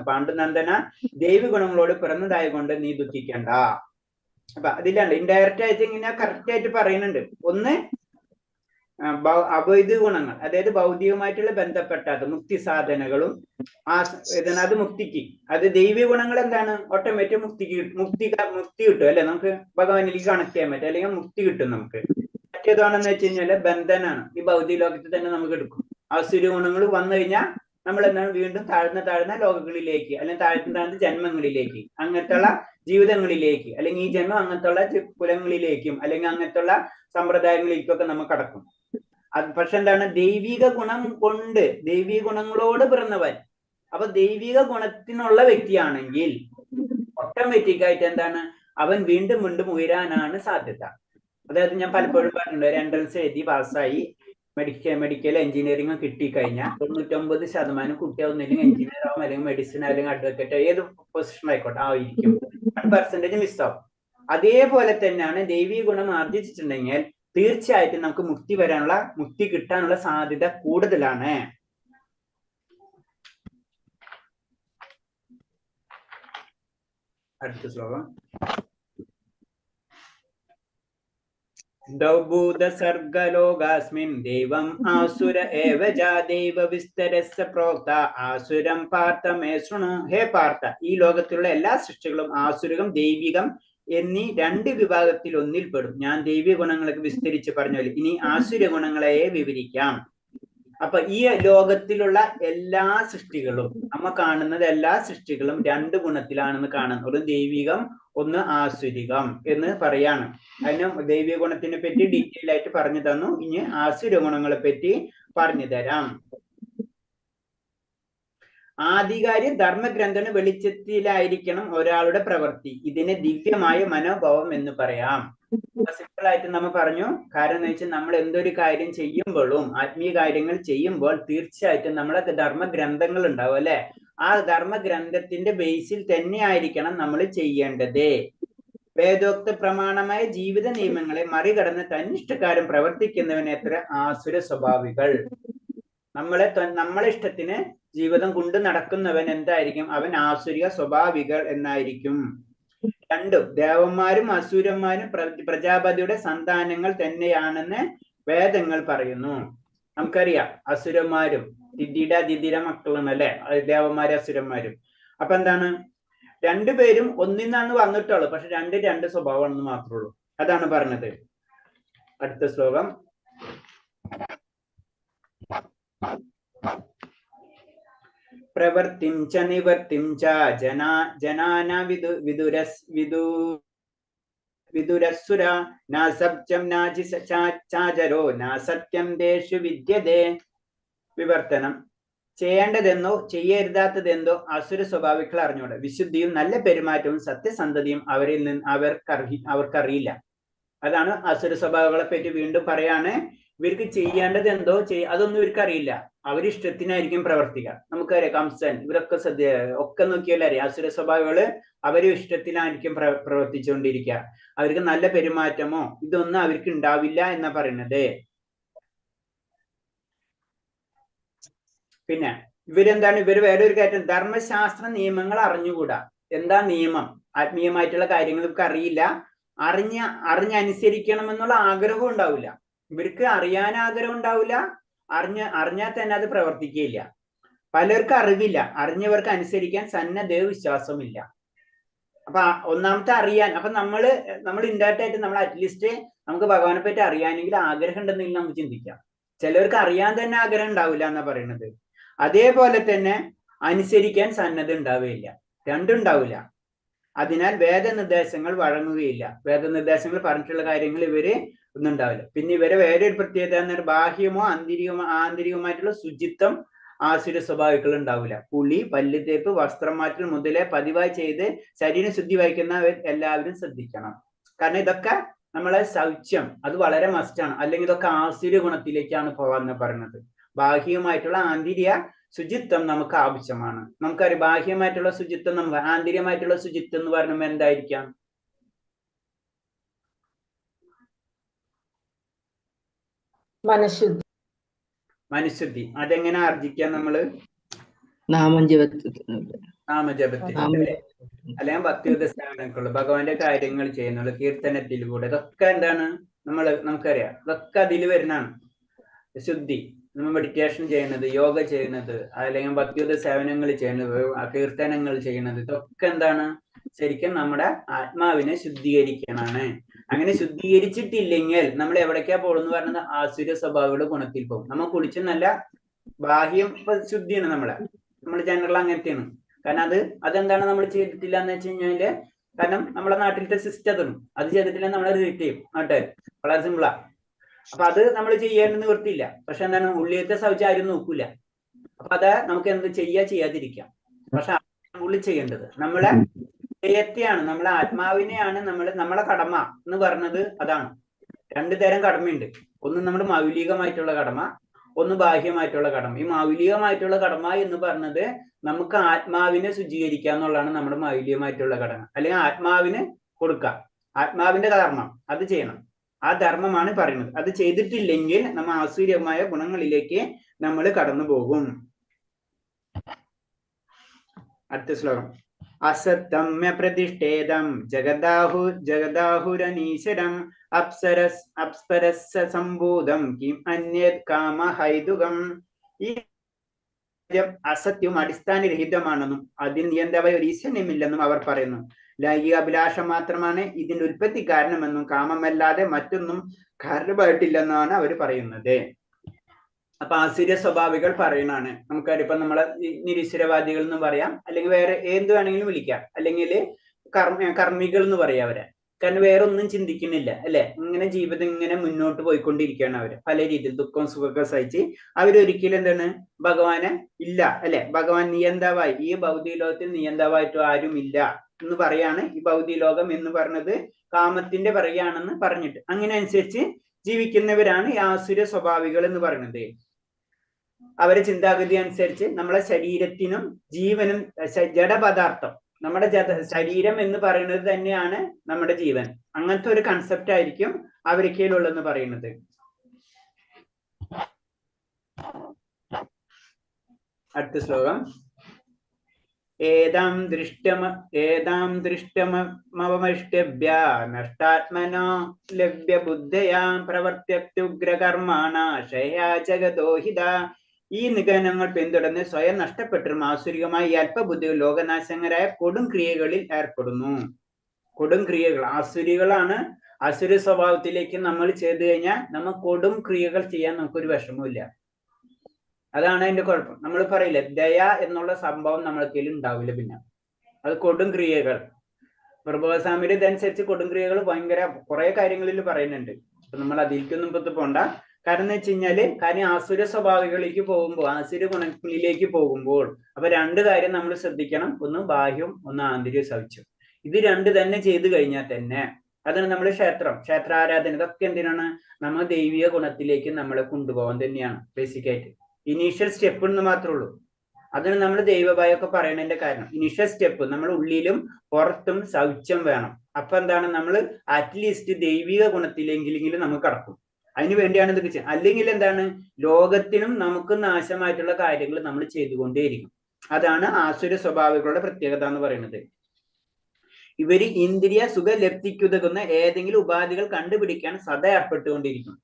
പാണ്ഡുനന്ദന ദേവി ഗുണങ്ങളോട് പിറന്നതായ കൊണ്ട് നീ ദുഃഖിക്കണ്ട. അപ്പൊ അതിലാണ് ഇൻഡയറക്റ്റ് ആയിട്ട് ഇങ്ങനെ കറക്റ്റ് ആയിട്ട് പറയുന്നുണ്ട്. ഒന്ന് അഭൈത ഗുണങ്ങൾ, അതായത് ഭൗതികമായിട്ടുള്ള ബന്ധപ്പെട്ടാത്ത മുക്തി സാധനങ്ങളും അത് മുക്തിക്ക്. അത് ദൈവീയ ഗുണങ്ങൾ എന്താണ്? ഓട്ടോമാറ്റിക് മുക്തി കിട്ടും അല്ലെ. നമുക്ക് ഭഗവാനിലേക്ക് കണക്ട് ചെയ്യാൻ പറ്റും, അല്ലെങ്കിൽ മുക്തി കിട്ടും നമുക്ക്. മറ്റേതാണെന്ന് വെച്ച് കഴിഞ്ഞാല് ബന്ധനാണ്. ഈ ഭൗതിക ലോകത്തിൽ തന്നെ നമുക്ക് എടുക്കും. ആസുര്യ ഗുണങ്ങൾ വന്നു കഴിഞ്ഞാൽ നമ്മൾ എന്താണ് വീണ്ടും താഴ്ന്ന ലോകങ്ങളിലേക്ക്, അല്ലെങ്കിൽ താഴ്ന്ന ജന്മങ്ങളിലേക്ക്, അങ്ങനത്തുള്ള ജീവിതങ്ങളിലേക്ക്, അല്ലെങ്കിൽ ഈ ജന്മം അങ്ങനത്തുള്ള കുലങ്ങളിലേക്കും അല്ലെങ്കിൽ അങ്ങനത്തുള്ള സമ്പ്രദായങ്ങളിലേക്കൊക്കെ നമുക്ക് കടക്കും. പക്ഷെ എന്താണ് ദൈവിക ഗുണം കൊണ്ട് ദൈവിക ഗുണങ്ങളോട് പിറന്നവൻ. അപ്പൊ ദൈവിക ഗുണത്തിനുള്ള വ്യക്തിയാണെങ്കിൽ ഓട്ടോമാറ്റിക് ആയിട്ട് എന്താണ് അവൻ വീണ്ടും വീണ്ടും ഉയരാനാണ് സാധ്യത. അതായത് ഞാൻ പലപ്പോഴും പറഞ്ഞിട്ടുണ്ട്, ഒരു എൻട്രൻസ് എഴുതി പാസ്സായി മെഡിക്കൽ എഞ്ചിനീയറിംഗ് കിട്ടിക്കഴിഞ്ഞാൽ 99% കുട്ടി ഒന്നില്ലെങ്കിൽ എഞ്ചിനീയർ ആവും, അല്ലെങ്കിൽ മെഡിസിൻ, അല്ലെങ്കിൽ അഡ്വക്കേറ്റ്, ഏത് പൊസിഷൻ ആയിക്കോട്ടെ ആയിരിക്കും. 1% മിസ്സാവും. അതേപോലെ തന്നെയാണ് ദൈവിക ഗുണം ആർജിച്ചിട്ടുണ്ടെങ്കിൽ തീർച്ചയായിട്ടും നമുക്ക് മുക്തി കിട്ടാനുള്ള സാധ്യത കൂടുതലാണ്. അടുത്ത ശ്ലോകം. ദൗഭൂത സർഗലോകാസ്മിൻ ദൈവം ആസുര ഏവ ദൈവ വിസ്തരസ്യ പ്രോക്ത ആസുരം പാർത്ഥ മേ ശൃണു. ഹേ പാർത്ഥ, ഈ ലോകത്തിലുള്ള എല്ലാ സൃഷ്ടികളും ആസുരികം ദൈവികം എന്നീ 2 വിഭാഗത്തിൽ ഒന്നിൽ പെടും. ഞാൻ ദൈവിക ഗുണങ്ങളൊക്കെ വിസ്തരിച്ച് പറഞ്ഞാൽ ഇനി ആസുര ഗുണങ്ങളെ വിവരിക്കാം. അപ്പൊ ഈ ലോകത്തിലുള്ള എല്ലാ സൃഷ്ടികളും, നമ്മ കാണുന്നത് എല്ലാ സൃഷ്ടികളും 2 ഗുണത്തിലാണെന്ന് കാണുന്നു. ഒന്ന് ദൈവികം, ഒന്ന് ആസുരികം എന്ന് പറയാണ്. അതിന് ദൈവിക ഗുണത്തിനെ പറ്റി ഡീറ്റെയിൽ ആയിട്ട് പറഞ്ഞു തന്നു. ഇനി ആസുര ഗുണങ്ങളെ പറ്റി പറഞ്ഞു തരാം. ആധികാരി ധർമ്മഗ്രന്ഥന വെളിച്ചത്തിലായിരിക്കണം ഒരാളുടെ പ്രവൃത്തി. ഇതിനെ ദിവ്യമായ മനോഭാവം എന്ന് പറയാം. സിമ്പിൾ ആയിട്ട് നമ്മൾ പറഞ്ഞു. കാരണം എന്ന് വെച്ചാൽ നമ്മൾ എന്തൊരു കാര്യം ചെയ്യുമ്പോഴും ആത്മീയ കാര്യങ്ങൾ ചെയ്യുമ്പോൾ തീർച്ചയായിട്ടും നമ്മളെ ധർമ്മഗ്രന്ഥങ്ങൾ ഉണ്ടാവും അല്ലെ. ആ ധർമ്മഗ്രന്ഥത്തിന്റെ ബേസിൽ തന്നെ ആയിരിക്കണം നമ്മൾ ചെയ്യേണ്ടത്. വേദോക്ത പ്രമാണമായ ജീവിത നിയമങ്ങളെ മറികടന്ന് തന്നിഷ്ടക്കാരൻ പ്രവർത്തിക്കുന്നവനെ എത്ര ആസുര സ്വഭാവികൾ. നമ്മളെ ഇഷ്ടത്തിന് ജീവിതം കൊണ്ട് നടക്കുന്നവൻ എന്തായിരിക്കും? അവൻ ആസുരിക സ്വഭാവികൾ എന്നായിരിക്കും. 2 ദേവന്മാരും അസുരന്മാരും പ്രജാപതിയുടെ സന്താനങ്ങൾ തന്നെയാണെന്ന് വേദങ്ങൾ പറയുന്നു. നമുക്കറിയാം അസുരന്മാരും ദിദിര മക്കളും അല്ലെ, ദേവന്മാരും അസുരന്മാരും. അപ്പൊ എന്താണ്, 2 പേരും ഒന്നിന്നാണ് വന്നിട്ടുള്ളൂ, പക്ഷെ 2 സ്വഭാവമാണെന്ന് മാത്രമേ ഉള്ളൂ. അതാണ് പറഞ്ഞത്. അടുത്ത ശ്ലോകം. പ്രവർത്തിം ച നിവർത്തിം ച ജനാന വിദുരസുര ന സത്യം നാചാചരോ ന സത്യം ദേശു വിദ്യതേ. വിവർത്തനം. ചെയ്യേണ്ടതെന്നോ ചെയ്യരുതാത്തതെന്തോ അസുര സ്വഭാവികൾ അറിഞ്ഞൂടെ. വിശുദ്ധിയും നല്ല പെരുമാറ്റവും സത്യസന്ധതയും അവർക്കറിയില്ല. അതാണ് അസുര സ്വഭാവങ്ങളെ പറ്റി വീണ്ടും പറയാണ്. ഇവർക്ക് ചെയ്യേണ്ടത് എന്തോ അതൊന്നും ഇവർക്ക് അറിയില്ല. അവരിഷ്ടത്തിനായിരിക്കും പ്രവർത്തിക്കുക. നമുക്കറിയാം കംസൻ, ഇവരൊക്കെ ഒക്കെ നോക്കിയാലും അറിയാം അസുര സ്വഭാവികള് അവര് ഇഷ്ടത്തിനായിരിക്കും പ്രവർത്തിച്ചുകൊണ്ടിരിക്കുക. അവർക്ക് നല്ല പെരുമാറ്റമോ ഇതൊന്നും അവർക്ക് ഉണ്ടാവില്ല എന്നാ പറയുന്നത്. പിന്നെ ഇവര് വേറെ ഒരു കാര്യം, ധർമ്മശാസ്ത്ര നിയമങ്ങൾ അറിഞ്ഞുകൂടാ. എന്താ നിയമം? ആത്മീയമായിട്ടുള്ള കാര്യങ്ങൾ ഇവർക്ക് അറിയില്ല. അറിഞ്ഞനുസരിക്കണമെന്നുള്ള ആഗ്രഹവും ഉണ്ടാവില്ല. ഇവർക്ക് അറിയാൻ ആഗ്രഹം ഉണ്ടാവില്ല, അറിഞ്ഞാൽ തന്നെ അത് പ്രവർത്തിക്കുകയില്ല. പലർക്കും അറിവില്ല, അറിഞ്ഞവർക്ക് അനുസരിക്കാൻ സന്നദ്ധയോ വിശ്വാസമില്ല. അപ്പൊ ഒന്നാമത്തെ അറിയാൻ. അപ്പൊ നമ്മൾ ഇൻഡയറക്റ്റ് ആയിട്ട് നമ്മൾ അറ്റ്ലീസ്റ്റ് നമുക്ക് ഭഗവാനെ പറ്റി അറിയാനെങ്കിൽ ആഗ്രഹം ഉണ്ടെന്നെങ്കിൽ നമുക്ക് ചിന്തിക്കാം. ചിലവർക്ക് അറിയാൻ തന്നെ ആഗ്രഹം ഉണ്ടാവില്ല എന്നാ പറയുന്നത്. അതേപോലെ തന്നെ അനുസരിക്കാൻ സന്നദ്ധ ഉണ്ടാവുകയില്ല. 2 ഉണ്ടാവില്ല. അതിനാൽ വേദനിർദ്ദേശങ്ങൾ വഴങ്ങുകയില്ല. വേദനിർദ്ദേശങ്ങൾ പറഞ്ഞിട്ടുള്ള കാര്യങ്ങൾ ഇവര് ഒന്നും ഉണ്ടാവില്ല. പിന്നെ ഇവരെ വേറെ ഒരു പ്രത്യേകത എന്നൊരു ബാഹ്യമോ ആന്തരികമായിട്ടുള്ള ശുചിത്വം ആസുര സ്വഭാവികൾ ഉണ്ടാവില്ല. കുളി, പല്ലുതേപ്പ്, വസ്ത്രം മാറ്റൽ മുതലേ പതിവായി ചെയ്ത് ശരീരം ശുദ്ധി വഹിക്കുന്നവർ എല്ലാവരും ശ്രദ്ധിക്കണം. കാരണം ഇതൊക്കെ നമ്മളെ ശൗച്യം അത് വളരെ മസ്റ്റാണ്. അല്ലെങ്കിൽ ഇതൊക്കെ ആസുര ഗുണത്തിലേക്കാണ് പോവാന്ന് പറയുന്നത്. ബാഹ്യമായിട്ടുള്ള ആന്തരിക ശുചിത്വം നമുക്ക് ആവശ്യമാണ്. നമുക്കറിയാം ബാഹ്യമായിട്ടുള്ള ശുചിത്വം നമുക്ക്, ആന്തരികമായിട്ടുള്ള ശുചിത്വം എന്ന് പറയുമ്പോൾ എന്തായിരിക്കാം? മനഃശുദ്ധി. അതെങ്ങനെ ആർജിക്കാം നമ്മള്? നാമജപത്തിൽ അല്ലെങ്കിൽ ഭക്തിയുദ്ധ സ്ഥാനങ്ങളുള്ള ഭഗവാന്റെ കാര്യങ്ങൾ ചെയ്യുന്നുള്ള കീർത്തനത്തിലൂടെ ഇതൊക്കെ എന്താണ് നമുക്കറിയാം. ഇതൊക്കെ അതിൽ വരുന്നതാണ് ശുദ്ധി. നമ്മൾ മെഡിറ്റേഷൻ ചെയ്യുന്നത്, യോഗ ചെയ്യുന്നത്, അല്ലെങ്കിൽ ഭക്തിയുദ്ധ സേവനങ്ങൾ ചെയ്യുന്നത്, കീർത്തനങ്ങൾ ചെയ്യുന്നത്, ഇതൊക്കെ എന്താണ് ശരിക്കും നമ്മുടെ ആത്മാവിനെ ശുദ്ധീകരിക്കണാണ്. അങ്ങനെ ശുദ്ധീകരിച്ചിട്ടില്ലെങ്കിൽ നമ്മൾ എവിടേക്കാ പോകുന്നു പറഞ്ഞത് ആസുര സ്വഭാവയുടെ ഗുണത്തിൽ പോകും. നമ്മൾ കുളിച്ച് നല്ല ബാഹ്യം ശുദ്ധിയാണ് നമ്മൾ ജനറൽ അങ്ങനത്തെയാണ്. കാരണം അതെന്താണ് നമ്മൾ ചെയ്തിട്ടില്ല എന്ന് വെച്ച് കഴിഞ്ഞാല്, കാരണം നമ്മളെ നാട്ടിലത്തെ സിസ്റ്റം അത് ചെയ്തിട്ടില്ല, നമ്മളെ റിലേറ്റ് ചെയ്യും. ആട്ടെ, വളരെ സിമ്പിളാ. അപ്പൊ അത് നമ്മൾ ചെയ്യാൻ നിവൃത്തിയില്ല. പക്ഷെ എന്താണ്, ഉള്ളിലത്തെ ശൗചം ആരും നോക്കൂല. അപ്പൊ അത് നമുക്ക് എന്ത് ചെയ്യാതിരിക്കാം. പക്ഷെ ഉള്ളിൽ ചെയ്യേണ്ടത് നമ്മളെ ഹൃദയത്തെയാണ്, നമ്മളെ ആത്മാവിനെയാണ് നമ്മളെ കടമ എന്ന് പറഞ്ഞത്. അതാണ്. രണ്ടു തരം കടമയുണ്ട്. ഒന്ന് നമ്മുടെ മൗലികമായിട്ടുള്ള കടമ, ഒന്ന് ബാഹ്യമായിട്ടുള്ള കടമ. ഈ മൗലികമായിട്ടുള്ള കടമ എന്ന് പറഞ്ഞത് നമുക്ക് ആത്മാവിനെ ശുചീകരിക്കുക എന്നുള്ളതാണ് നമ്മുടെ മൗലികമായിട്ടുള്ള കടമ. അല്ലെങ്കിൽ ആത്മാവിന് കൊടുക്കുക, ആത്മാവിന്റെ ധർമ്മം അത് ചെയ്യണം. ആ ധർമ്മമാണ് പറയുന്നത്. അത് ചെയ്തിട്ടില്ലെങ്കിൽ നമ്മൾ ആസുര്യമായ ഗുണങ്ങളിലേക്ക് നമ്മൾ കടന്നു പോകും. അടുത്ത ശ്ലോകം. അസത്തമ്യ പ്രതിഷ്ഠേദം ജഗദാഹുരനീശ്വരം അപ്സരസ് സംഭൂതം കിം അന്യത് കാമഹൈതുകം. ഈ അസത്യവും അടിസ്ഥാനരഹിതമാണെന്നും അതിൽ നിയന്ത്രമായ ഒരു ഈശ്വര്യമില്ലെന്നും അവർ പറയുന്നു. ലൈംഗിക അഭിലാഷം മാത്രമാണ് ഇതിന്റെ ഉൽപ്പത്തി കാരണമെന്നും കാമമല്ലാതെ മറ്റൊന്നും കാരണമായിട്ടില്ലെന്നാണ് അവർ പറയുന്നത്. അപ്പൊ ആസുര സ്വഭാവികൾ പറയുന്നതാണ്. നമുക്കറിയാം, ഇപ്പൊ നമ്മളെ നിരീശ്വരവാദികൾ എന്ന് പറയാം, അല്ലെങ്കിൽ വേറെ എന്ത് വേണമെങ്കിലും വിളിക്കാം, അല്ലെങ്കിൽ കർമ്മികൾ എന്ന് പറയാം അവരെ. കാരണം വേറെ ഒന്നും ചിന്തിക്കുന്നില്ല, അല്ലെ? ഇങ്ങനെ ജീവിതം ഇങ്ങനെ മുന്നോട്ട് പോയിക്കൊണ്ടിരിക്കുകയാണ് അവര്. പല രീതിയിൽ ദുഃഖവും സുഖമൊക്കെ സഹിച്ച് അവരൊരിക്കലും എന്താണ് ഭഗവാനെ ഇല്ല, അല്ലെ? ഭഗവാൻ നിയന്താവായി, ഈ ഭൗതിക ലോകത്തിൽ നിയന്താവായിട്ട് ആരും ഇല്ല എന്ന് പറയാണ്. ഈ ഭൗതിക ലോകം എന്ന് പറഞ്ഞത് കാമത്തിന്റെ പറയുകയാണെന്ന് പറഞ്ഞിട്ട് അങ്ങനെ അനുസരിച്ച് ജീവിക്കുന്നവരാണ് ഈ ആസുര സ്വഭാവികൾ എന്ന് പറയുന്നത്. അവരെ ചിന്താഗതി അനുസരിച്ച് നമ്മളെ ശരീരത്തിനും ജീവനും, ജഡപദാർത്ഥം, നമ്മുടെ ശരീരം എന്ന് പറയുന്നത് തന്നെയാണ് നമ്മുടെ ജീവൻ. അങ്ങനത്തെ ഒരു കൺസെപ്റ്റ് ആയിരിക്കും അവരിക്കലുള്ളതെന്ന് പറയുന്നത്. അടുത്ത ശ്ലോകം. ഏതാം ദൃഷ്ടമവമഷ്ടഭ്യ നഷ്ടാത്മനോ ലഭ്യ ബുദ്ധയാ പ്രവർത്യത്യുഗ്രകർമാണ ശയാ ജഗദോഹിത. ഈ നിഗമനങ്ങൾ പിന്തുടർന്ന് സ്വയം നഷ്ടപ്പെട്ടും ആസുരികമായ ഈ അല്പബുദ്ധികൾ ലോകനാശകരായ കൊടും ക്രിയകളിൽ ഏർപ്പെടുന്നു. കൊടും ക്രിയകൾ ആസുരികളാണ്. അസുര സ്വഭാവത്തിലേക്ക് നമ്മൾ ചെയ്തു കഴിഞ്ഞാൽ നമ്മൾ കൊടും ക്രിയകൾ ചെയ്യാൻ നമുക്കൊരു വിഷമമില്ല. അതാണ് അതിന്റെ കുഴപ്പം. നമ്മൾ പറയില്ല, ദയ എന്നുള്ള സംഭവം നമ്മൾക്കതിൽ ഉണ്ടാവില്ല. പിന്നെ അത് കൊടും ക്രിയകൾ. പ്രഭുസ്വാമിയുടെ ഇതനുസരിച്ച് കൊടും ക്രിയകൾ ഭയങ്കര കുറെ കാര്യങ്ങളിൽ പറയുന്നുണ്ട്. അപ്പൊ നമ്മൾ അതിലേക്കൊന്നും ഇപ്പത്ത് പോണ്ട. കാരണം എന്ന് വെച്ച് കഴിഞ്ഞാല്, കാര്യം ആസുര സ്വഭാവികളിലേക്ക് പോകുമ്പോൾ, ആസുര ഗുണങ്ങളിലേക്ക് പോകുമ്പോൾ അപ്പൊ രണ്ട് കാര്യം നമ്മൾ ശ്രദ്ധിക്കണം. ഒന്ന് ബാഹ്യവും ഒന്ന് ആന്തരിക ശൗച്യം. ഇത് രണ്ട് തന്നെ ചെയ്തു കഴിഞ്ഞാൽ തന്നെ അതാണ് നമ്മൾ ക്ഷേത്രാരാധന, ഇതൊക്കെ എന്തിനാണ്? നമ്മൾ ദൈവിക ഗുണത്തിലേക്ക് നമ്മളെ കൊണ്ടുപോകാൻ തന്നെയാണ് ബേസിക്കായിട്ട്. ഇനീഷ്യൽ സ്റ്റെപ്പ് എന്ന് മാത്രമേ ഉള്ളൂ. അതിന് നമ്മൾ ദൈവഭയമൊക്കെ പറയുന്നതിന്റെ കാരണം ഇനീഷ്യൽ സ്റ്റെപ്പ് നമ്മൾ ഉള്ളിലും പുറത്തും ശൗച്യം വേണം. അപ്പൊ എന്താണ്, നമ്മൾ അറ്റ്ലീസ്റ്റ് ദൈവിക ഗുണത്തിലെങ്കിലും നമുക്ക് കടക്കും. അതിന് വേണ്ടിയാണ് ഇതൊക്കെ ചെയ്യുന്നത്. അല്ലെങ്കിൽ എന്താണ്, ലോകത്തിനും നമുക്ക് നാശമായിട്ടുള്ള കാര്യങ്ങൾ നമ്മൾ ചെയ്തുകൊണ്ടേയിരിക്കും. അതാണ് ആസുര സ്വഭാവികളുടെ പ്രത്യേകത എന്ന് പറയുന്നത്. ഇവര് ഇന്ദ്രിയ സുഖലബ്ധിക്കുതകുന്ന ഏതെങ്കിലും ഉപാധികൾ കണ്ടുപിടിക്കാൻ സദാ ഏർപ്പെട്ടുകൊണ്ടിരിക്കും.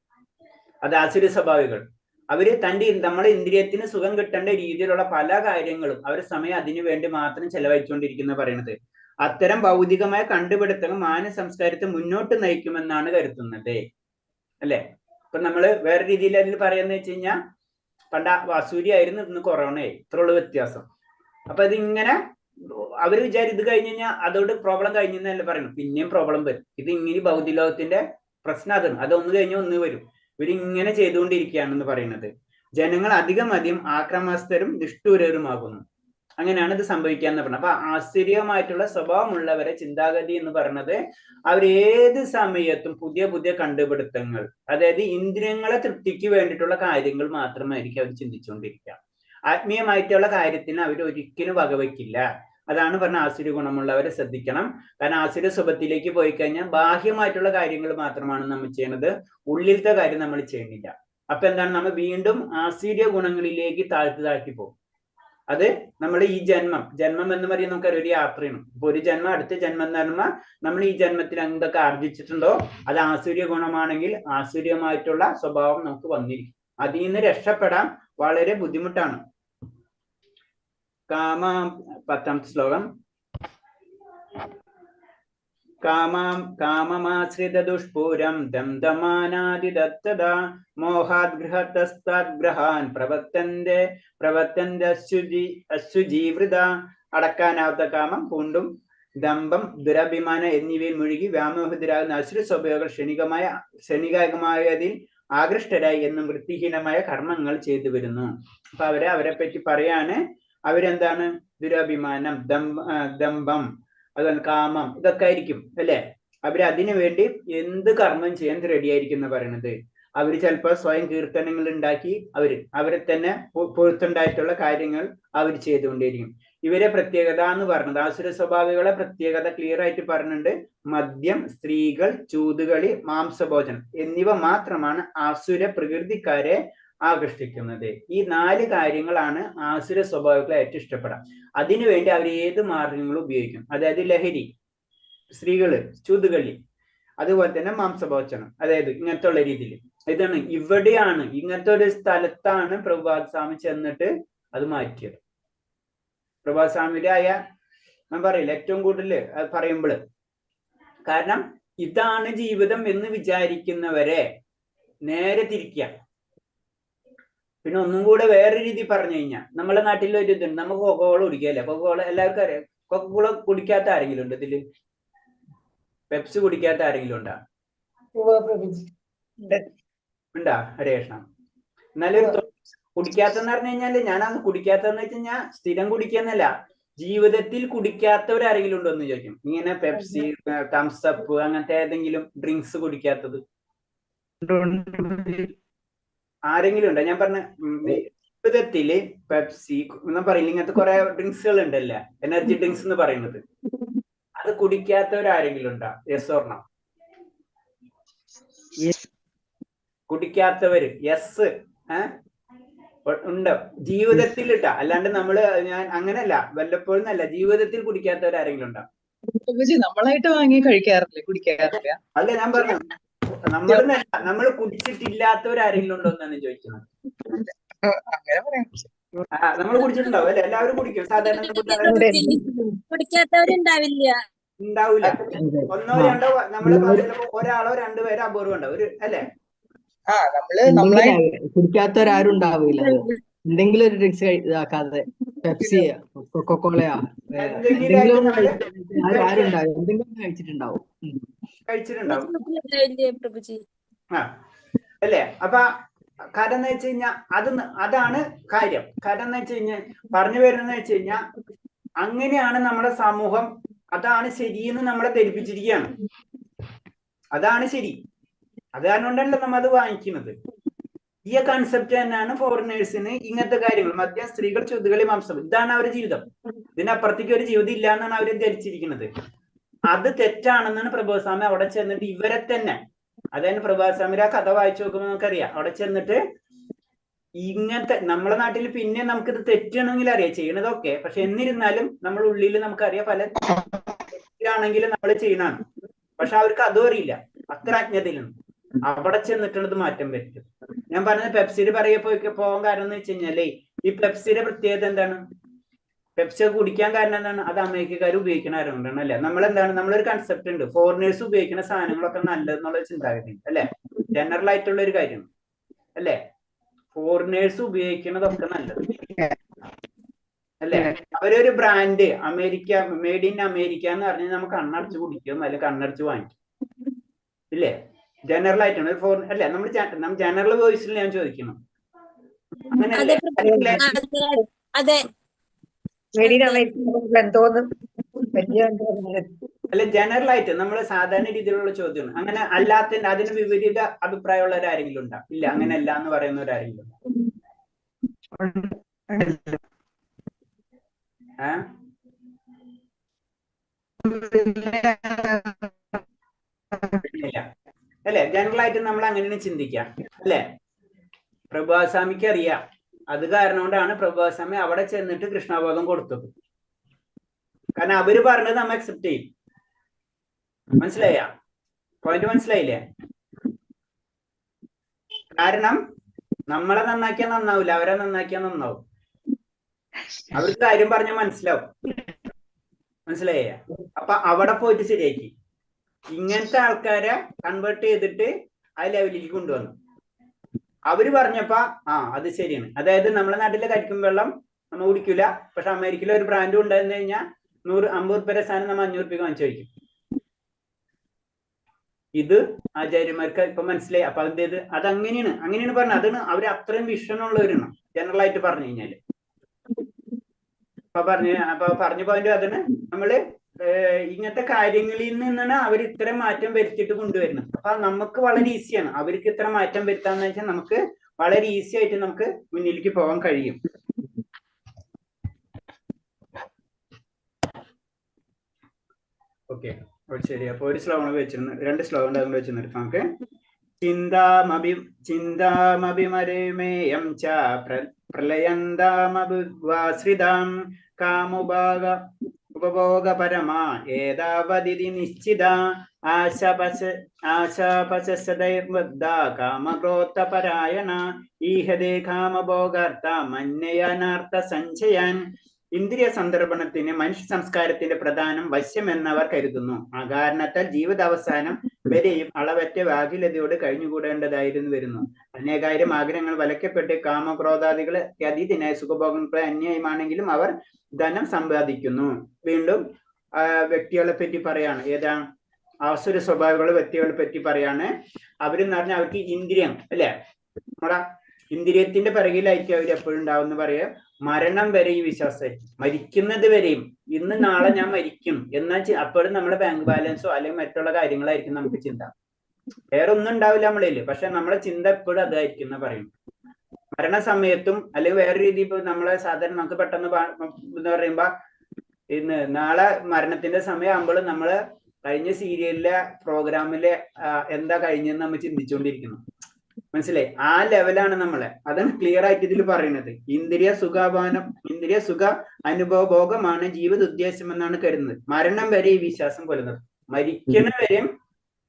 അത് ആസുര സ്വഭാവികൾ. അവര് നമ്മളെ ഇന്ദ്രിയത്തിന് സുഖം കിട്ടേണ്ട രീതിയിലുള്ള പല കാര്യങ്ങളും അവർ സമയം അതിനു വേണ്ടി മാത്രം ചെലവഴിച്ചുകൊണ്ടിരിക്കുന്ന പറയുന്നത്. അത്തരം ഭൗതികമായ കണ്ടുപിടുത്തങ്ങൾ മാനവ സംസ്കാരത്തെ മുന്നോട്ട് നയിക്കുമെന്നാണ് കരുതുന്നത്, അല്ലെ? ഇപ്പൊ നമ്മള് വേറെ രീതിയിൽ അതിൽ പറയുന്ന വെച്ച് കഴിഞ്ഞാൽ, പണ്ട് അസൂരിയായിരുന്നു, ഇന്ന് കൊറോണയായി, ഇത്രയുള്ള വ്യത്യാസം. അപ്പൊ ഇതിങ്ങനെ അവര് ഇത് കഴിഞ്ഞ് കഴിഞ്ഞാൽ അതോട് പ്രോബ്ലം കഴിഞ്ഞെന്നല്ല പറയുന്നു, പിന്നെയും പ്രോബ്ലം വരും. ഇത് ഇങ്ങനെ ഭൗതിക ലോകത്തിന്റെ പ്രശ്നം അതാണ്. അതൊന്ന് കഴിഞ്ഞാൽ ഒന്ന് വരും. ഇവരിങ്ങനെ ചെയ്തുകൊണ്ടിരിക്കുകയാണെന്ന് പറയുന്നത്. ജനങ്ങൾ അധികം ആക്രമണസ്ഥരും നിഷ്ഠൂരരുമാകുന്നു. അങ്ങനെയാണ് ഇത് സംഭവിക്കാന്ന് പറഞ്ഞത്. അപ്പൊ ആശ്ചര്യമായിട്ടുള്ള സ്വഭാവമുള്ളവരെ ചിന്താഗതി എന്ന് പറയുന്നത് അവരേത് സമയത്തും പുതിയ പുതിയ കണ്ടുപിടുത്തങ്ങൾ, അതായത് ഇന്ദ്രിയങ്ങളെ തൃപ്തിക്ക് വേണ്ടിയിട്ടുള്ള കാര്യങ്ങൾ മാത്രമായിരിക്കും അവർ ചിന്തിച്ചുകൊണ്ടിരിക്കുക. ആത്മീയമായിട്ടുള്ള കാര്യത്തിന് അവർ ഒരിക്കലും വകവയ്ക്കില്ല. അതാണ് പറഞ്ഞ ആസുര ഗുണമുള്ളവരെ ശ്രദ്ധിക്കണം. കാരണം ആസുര സ്വഭാവത്തിലേക്ക് പോയി കഴിഞ്ഞാൽ ബാഹ്യമായിട്ടുള്ള കാര്യങ്ങൾ മാത്രമാണ് നമ്മൾ ചെയ്യുന്നത്, ഉള്ളിലത്തെ കാര്യം നമ്മൾ ചെയ്യുന്നില്ല. അപ്പൊ എന്താണ്, നമ്മൾ വീണ്ടും ആസുര ഗുണങ്ങളിലേക്ക് താഴ്ത്തി പോകും. അത് നമ്മുടെ ഈ ജന്മം എന്ന് പറയുന്നത് നമുക്കറിയാം ഒരു യാത്രയാണ്. ഇപ്പൊ ഒരു ജന്മം അടുത്ത ജന്മം എന്ന് പറയുമ്പോൾ നമ്മൾ ഈ ജന്മത്തിൽ എന്തൊക്കെ ആർജിച്ചിട്ടുണ്ടോ അത് ആസുര ഗുണമാണെങ്കിൽ ആസുര്യമായിട്ടുള്ള സ്വഭാവം നമുക്ക് വന്നിരിക്കും. അതിൽ നിന്ന് രക്ഷപ്പെടാൻ വളരെ ബുദ്ധിമുട്ടാണ്. 10ാമത്തെ ശ്ലോകം. കാമമാശ്രിത ദുഷ്പൂരം ദംദമാനാദിദത്തദാ മോഹാദ്ഗ്രഹതസ്താദ്ഗ്രഹാൻ പ്രവർത്തന്റെ അശുജീവൃത. അടക്കാനാവാത്ത കാമം, പൂണ്ടും ദമ്പം, ദുരഭിമാനം എന്നിവയിൽ മുഴുകി വ്യാമോഹിതരാകുന്ന അസുര സ്വഭാവങ്ങൾ ക്ഷണികമായതിൽ ആകൃഷ്ടരായി എന്നും വൃത്തിഹീനമായ കർമ്മങ്ങൾ ചെയ്തു വരുന്നു. അപ്പൊ അവരെ പറ്റി പറയാണ്, അവരെന്താണ് ദുരഭിമാനം, ദമ്പം, അതുപോലെ കാമം, ഇതൊക്കെ ആയിരിക്കും അല്ലെ. അതിനു വേണ്ടി എന്ത് കർമ്മം ചെയ്യാൻ റെഡി ആയിരിക്കും എന്ന് പറയുന്നത്. അവര് ചിലപ്പോൾ സ്വയം കീർത്തനങ്ങൾ ഉണ്ടാക്കി അവരെ തന്നെ പൊഴുത്തുണ്ടായിട്ടുള്ള കാര്യങ്ങൾ അവർ ചെയ്തുകൊണ്ടേയിരിക്കും. ഇവരെ പ്രത്യേകത എന്ന് പറഞ്ഞത്, ആസുര സ്വഭാവികളെ പ്രത്യേകത ക്ലിയർ ആയിട്ട് പറഞ്ഞിട്ടുണ്ട്. മദ്യം, സ്ത്രീകൾ, ചൂതുകളി, മാംസഭോജനം എന്നിവ മാത്രമാണ് ആസുര പ്രകൃതിക്കാരെ ആകർഷിക്കുന്നത്. ഈ 4 കാര്യങ്ങളാണ് ആസുര സ്വഭാവികളെ ഏറ്റവും ഇഷ്ടപ്പെടാം. അതിനുവേണ്ടി അവർ ഏത് മാർഗങ്ങളും ഉപയോഗിക്കും. അതായത് ലഹരി, സ്ത്രീകള്, ചൂതുകളി, അതുപോലെ തന്നെ മാംസഭോജനം, അതായത് ഇങ്ങനത്തെ ഉള്ള രീതിയിൽ. ഇവിടെയാണ് ഇങ്ങനത്തെ ഒരു സ്ഥലത്താണ് പ്രഭാത് സ്വാമി ചെന്നിട്ട് അത് മാറ്റിയത്. പ്രഭാത് സ്വാമിയുടെ ഞാൻ പറയില്ല ഏറ്റവും കൂടുതൽ പറയുമ്പോൾ, കാരണം ഇതാണ് ജീവിതം എന്ന് വിചാരിക്കുന്നവരെ നേരെ തിരിക്കുക. പിന്നെ ഒന്നും കൂടെ വേറെ രീതി പറഞ്ഞു കഴിഞ്ഞാൽ, നമ്മളെ നാട്ടിൽ ഒരു ഇതുണ്ട്, നമുക്ക് കൊക്കോള കുടിക്കല്ലേ. കൊക്കോള എല്ലാവർക്കും അറിയാം. കൊക്കോള കുടിക്കാത്ത ആരെങ്കിലും ഉണ്ട് ഇതില്? പെപ്സി കുടിക്കാത്ത ആരെങ്കിലും ഉണ്ടാ? ഉണ്ടാ? ഹരേ കൃഷ്ണ. എന്നാലും കുടിക്കാത്തെന്ന് പറഞ്ഞു കഴിഞ്ഞാല്, ഞാനത് കുടിക്കാത്തെന്ന് വെച്ച് കഴിഞ്ഞാൽ സ്ഥിരം കുടിക്കുന്നല്ല, ജീവിതത്തിൽ കുടിക്കാത്തവരാരെങ്കിലും ഉണ്ടോ എന്ന് ചോദിക്കും. ഇങ്ങനെ പെപ്സി, തംസപ്പ്, അങ്ങനത്തെ ഏതെങ്കിലും ഡ്രിങ്ക്സ് കുടിക്കാത്തത് ആരെങ്കിലും ഉണ്ടോ? ഞാൻ പറഞ്ഞ ജീവിതത്തില് പെപ്സി എന്ന് പറയില്ല, ഇങ്ങനത്തെ കുറെ ഡ്രിങ്ക്സുകൾ ഉണ്ടല്ലോ, എനർജി ഡ്രിങ്ക്സ് എന്ന് പറയുന്നത്, അത് കുടിക്കാത്തവരാരെങ്കിലും ഉണ്ടാ? Yes or no? കുടിക്കാത്തവര് യെസ് ഉണ്ട് ജീവിതത്തിൽ ഇട്ടാ, അല്ലാണ്ട് ഞാൻ അങ്ങനെയല്ല, വല്ലപ്പോഴും അല്ല, ജീവിതത്തിൽ കുടിക്കാത്തവരാരെങ്കിലും ഉണ്ടാ? നമ്മളായിട്ട് വാങ്ങി കഴിക്കാറില്ല, കുടിക്കാറില്ല. അല്ല, ഞാൻ പറഞ്ഞു നമ്മൾ കുടിച്ചിട്ടില്ലാത്തവരാരെങ്കിലും ഉണ്ടോ എന്നാണ് ചോദിക്കുന്നത്. നമ്മൾ കുടിച്ചിട്ടുണ്ടാവും അല്ലെ? എല്ലാവരും കുടിക്കും സാധാരണ. കുടിക്കാത്തവരുണ്ടാവില്ല, ഉണ്ടാവില്ല. ഒന്നോ രണ്ടോ, നമ്മള് ഒരാളോ രണ്ടുപേരോ അപൂർവം ഉണ്ടാവും അല്ലെ? കുടിക്കാത്തവരാരും ഉണ്ടാവില്ല. എന്തെങ്കിലും ഒരു ഡ്രിങ്ക്സ് ഇതാക്കാതെ, പെപ്സിയോ കൊക്കോളയോ എന്തെങ്കിലും ആരുണ്ടാവും, എന്തെങ്കിലും കഴിച്ചിട്ടുണ്ടാവും. അല്ലേ? അപ്പൊ കാരണം എന്ന് വെച്ച് കഴിഞ്ഞാൽ അതാണ് കാര്യം. കാരണം എന്ന് വെച്ച് കഴിഞ്ഞാൽ പറഞ്ഞു വരുന്നത് വെച്ച് കഴിഞ്ഞാൽ, അങ്ങനെയാണ് നമ്മുടെ സമൂഹം, അതാണ് ശരിയെന്ന് നമ്മളെ ധരിപ്പിച്ചിരിക്കുകയാണ്. അതാണ് ശരി. അത് കാരണം കൊണ്ടല്ലോ നമ്മൾ അത് വാങ്ങിക്കുന്നത്. ഈ കൺസെപ്റ്റ് തന്നെയാണ് ഫോറിനേഴ്സിന് ഇങ്ങനത്തെ കാര്യങ്ങൾ, മദ്യം, സ്ത്രീകൾ, ചുതുകളി, മാംസം, ഇതാണ് അവരുടെ ജീവിതം. ഇതിനപ്പുറത്തേക്ക് ഒരു ജീവിതം ഇല്ല എന്നാണ് അവർ ധരിച്ചിരിക്കുന്നത്. അത് തെറ്റാണെന്നാണ് പ്രഭാത് സ്വാമി അവിടെ ചെന്നിട്ട് ഇവരെ തന്നെ, അതായത് പ്രഭാത് സ്വാമിയുടെ ആ കഥ വായിച്ചു നോക്കുമ്പോൾ നമുക്കറിയാം, അവിടെ ചെന്നിട്ട് ഇങ്ങനത്തെ നമ്മളെ നാട്ടിൽ പിന്നെ നമുക്കിത് തെറ്റാണെങ്കിൽ അറിയാം ചെയ്യണതൊക്കെ, പക്ഷെ എന്നിരുന്നാലും നമ്മൾ ഉള്ളിൽ നമുക്കറിയാം പല തെറ്റാണെങ്കിലും നമ്മൾ ചെയ്യണാണ്. പക്ഷെ അവർക്ക് അതും അറിയില്ല, അത്ര അജ്ഞതയിലാണ്. അവിടെ ചെന്നിട്ടുള്ളത് മാറ്റം പറ്റും. ഞാൻ പറഞ്ഞത് പെപ്സിയുടെ പോകാൻ കാരണം എന്ന് വെച്ച് കഴിഞ്ഞാലേ, ഈ പെപ്സിയുടെ പ്രത്യേകത എന്താണ്? പെപ്സി കുടിക്കാൻ കാരണം എന്താണ്? അത് അമേരിക്കക്കാർ ഉപയോഗിക്കണ ആരോണ്ടാണ് അല്ലെ? നമ്മളെന്താണ്, നമ്മളൊരു കൺസെപ്റ്റ് ഉണ്ട്, ഫോറിനേഴ്സ് ഉപയോഗിക്കുന്ന സാധനങ്ങളൊക്കെ നല്ലതെന്നുള്ള ചിന്താഗതി അല്ലെ? ജനറൽ ആയിട്ടുള്ള ഒരു കാര്യം അല്ലെ? ഫോറിനേഴ്സ് ഉപയോഗിക്കുന്നതൊക്കെ നല്ലത് അല്ലെ? അവരൊരു brand America, made in America എന്ന് പറഞ്ഞാൽ നമുക്ക് കണ്ണടച്ച് കുടിക്കും, അല്ലെങ്കിൽ കണ്ണടച്ച് വാങ്ങിക്കും ഇല്ലേ? ജനറൽ ആയിട്ടാണ് ഒരു ഫോറിൻ അല്ലെ? നമ്മൾ ജനറൽ വോയിസിൽ ഞാൻ ചോദിക്കണം, അങ്ങനെയല്ലേ? അല്ല, ജനറൽ ആയിട്ട് നമ്മൾ സാധാരണ രീതിയിലുള്ള ചോദ്യമാണ്. അങ്ങനെ അല്ലാത്ത അതിന് വിപരീത അഭിപ്രായമുള്ളവരാരെങ്കിലും ഉണ്ടാ? ഇല്ല, അങ്ങനെ അല്ല എന്ന് പറയുന്നവരാരെങ്കിലും ഉണ്ടോ? ഇല്ല അല്ലെ? ജനറൽ ആയിട്ട് നമ്മൾ അങ്ങനെയാണ് ചിന്തിക്കാം അല്ലെ? പ്രഭാത് സ്വാമിക്ക് അറിയാം, അത് കാരണം കൊണ്ടാണ് പ്രഭാത് സ്വാമി അവിടെ ചെന്നിട്ട് കൃഷ്ണബോധം കൊടുത്തത്. കാരണം അവര് പറഞ്ഞത് നമ്മൾ അക്സെപ്റ്റ് ചെയ്യും. മനസ്സിലായ പോയിന്റ്? മനസ്സിലായില്ലേ? കാരണം നമ്മളെ നന്നാക്കിയാൽ നന്നാവില്ല, അവരെ നന്നാക്കിയാൽ നന്നാവും. അവർക്ക് കാര്യം പറഞ്ഞാൽ മനസ്സിലാവും. മനസ്സിലായ? അപ്പൊ അവിടെ പോയിട്ട് ശരിയാക്കി ഇങ്ങനത്തെ ആൾക്കാരെ കൺവേർട്ട് ചെയ്തിട്ട് ആ ലെവലിലേക്ക് കൊണ്ടുവന്നു. അവര് പറഞ്ഞപ്പോ അത് ശരിയാണ്. അതായത് നമ്മുടെ നാട്ടിലെ കരിക്കും വെള്ളം നമ്മൾ കുടിക്കൂല, പക്ഷെ അമേരിക്കയിലെ ഒരു ബ്രാൻഡ് ഉണ്ടായിരുന്നു കഴിഞ്ഞാൽ 150 രൂപ സാധനം നമ്മൾ 500 രൂപയ്ക്ക് വാങ്ങിച്ചു കഴിക്കും. ഇത് ആചാര്യന്മാർക്ക് ഇപ്പൊ മനസ്സിലായി. അപ്പൊ അതിന്റെ അങ്ങനെയാണ് പറഞ്ഞത്. അതാണ് അവർ അത്രയും വിഷൻ ഉള്ളവരാണ് ജനറൽ ആയിട്ട് പറഞ്ഞു കഴിഞ്ഞാല്. അപ്പൊ പറഞ്ഞു പോയിന്റ് അതാണ് നമ്മള് ഇങ്ങനത്തെ കാര്യങ്ങളിൽ നിന്നാണ് അവർ ഇത്ര മാറ്റം വരുത്തിയിട്ട് കൊണ്ടുവരുന്നത്. അപ്പൊ നമുക്ക് വളരെ ഈസിയാണ്. അവർക്ക് ഇത്ര മാറ്റം വരുത്താന്ന് വെച്ചാൽ നമുക്ക് വളരെ ഈസി ആയിട്ട് നമുക്ക് മുന്നിലേക്ക് പോകാൻ കഴിയും. ഓക്കെ, ശരി. അപ്പൊ ഒരു ശ്ലോകം വെച്ചിരുന്നു, 2 ശ്ലോകം ഉണ്ട്, അതുകൊണ്ട് വെച്ച് നിർത്താം നമുക്ക്. ചിന്താമഭിമരമേയം ച പ്രളയന്താമഭിവാശ്രിതാം കാമുഭാഗ ഉപഭോഗപരമാ ഏതാവതിഥി നിശ്ചിത ആശാപശസദൈർബദ്ധ കാമക്രോധപരായണ ഈഹദേ കാമഭോഗാർത്ഥ മന്യയനാർത്ഥ സഞ്ചയാൻ. ഇന്ദ്രിയ സന്ദർഭണത്തിന് മനുഷ്യ സംസ്കാരത്തിന്റെ പ്രധാനം വശ്യമെന്നവർ കരുതുന്നു. ആ കാരണത്താൽ ജീവിതാവസാനം വരെയും അളവറ്റ വാകിലതയോട് കഴിഞ്ഞുകൂടേണ്ടതായിരുന്നു വരുന്നു. അനേകായിരം ആഗ്രഹങ്ങൾ വലയ്ക്കപ്പെട്ട് കാമക്രോധാദികളെ അതീതനായ സുഖഭോഗങ്ങളെ അന്യായമാണെങ്കിലും അവർ ധനം സമ്പാദിക്കുന്നു. വീണ്ടും വ്യക്തികളെ പറ്റി പറയാണ്. ഏതാ? ആസുര സ്വഭാവമുള്ള വ്യക്തികളെ പറ്റി പറയാണ്. അവരെന്ന് പറഞ്ഞാൽ അവർക്ക് ഇന്ദ്രിയം അല്ലെ, നമ്മുടെ ഇന്ദ്രിയത്തിന്റെ പിറകിലായിരിക്കും അവർ എപ്പോഴും ഉണ്ടാവുന്ന പറയാ. മരണം വരെ ഈ വിശ്വാസം, മരിക്കുന്നത് വരെയും ഇന്ന് നാളെ ഞാൻ മരിക്കും എന്നാൽ അപ്പോഴും നമ്മുടെ ബാങ്ക് ബാലൻസോ അല്ലെങ്കിൽ മറ്റുള്ള കാര്യങ്ങളായിരിക്കും നമുക്ക് ചിന്ത. വേറെ ഒന്നും ഉണ്ടാവില്ല നമ്മളില്, പക്ഷെ നമ്മളെ ചിന്ത എപ്പോഴും അതായിരിക്കും എന്ന് പറയും. മരണസമയത്തും അല്ലെങ്കിൽ വേറെ രീതി ഇപ്പൊ നമ്മളെ സാധാരണ നമുക്ക് പെട്ടെന്ന് എന്ന് പറയുമ്പോ ഇന്ന് നാളെ മരണത്തിന്റെ സമയം ആകുമ്പോൾ നമ്മള് കഴിഞ്ഞ സീരിയലിലെ പ്രോഗ്രാമിലെ എന്താ കഴിഞ്ഞെന്ന് നമ്മൾ ചിന്തിച്ചുകൊണ്ടിരിക്കുന്നു. മനസ്സിലായി? ആ ലെവലാണ് നമ്മളെ. അതാണ് ക്ലിയർ ആയിട്ട് ഇതിൽ പറയുന്നത്. ഇന്ദ്രിയ സുഖ അനുഭവ ഭോഗമാണ് ജീവിത ഉദ്ദേശം എന്നാണ് കരുതുന്നത്. മരണം വരെ ഈ വിശ്വാസം പുലർത്തുന്നത്. മരിക്കുന്ന വരെയും